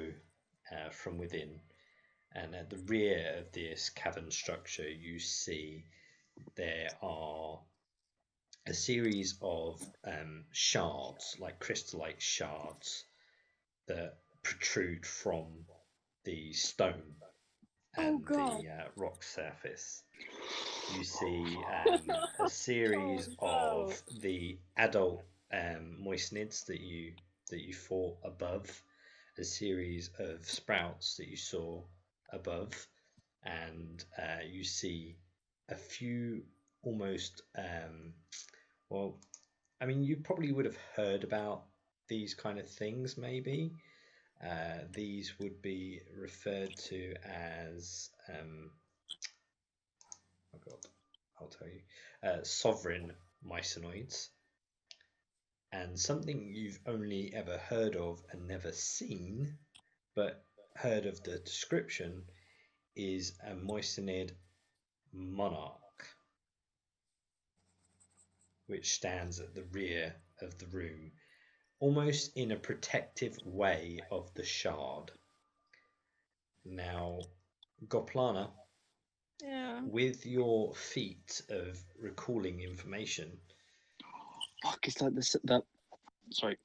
from within, and at the rear of this cavern structure you see there are a series of shards, like crystallite shards, that protrude from the stone and the rock surface. You see a series of the adult moistnids that you fought above, a series of sprouts that you saw above, and you see a few almost well, I mean, you probably would have heard about these kind of things, maybe. These would be referred to as oh god, I'll tell you, sovereign mycenoids. And something you've only ever heard of and never seen, but heard of the description, is a myconid monarch, which stands at the rear of the room, almost in a protective way of the shard. Now, Goplana, with your feat of recalling information, Fuck, is that? Sorry.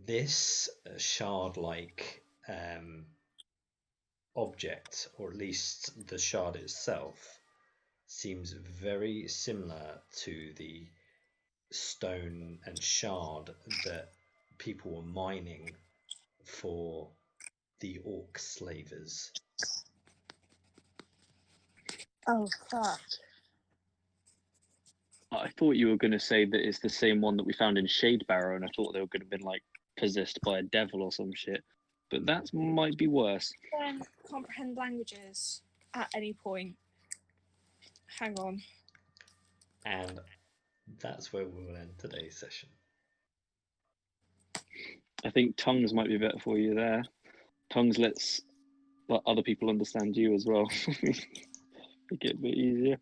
This shard-like object, or at least the shard itself, seems very similar to the stone and shard that people were mining for the orc slavers. Oh, fuck. I thought you were going to say that it's the same one that we found in Shade Barrow, and I thought they were going to have been like possessed by a devil or some shit. But that might be worse. Then comprehend languages at any point. Hang on. And that's where we will end today's session. I think tongues might be better for you there. Tongues lets other people understand you as well. Make it a bit easier.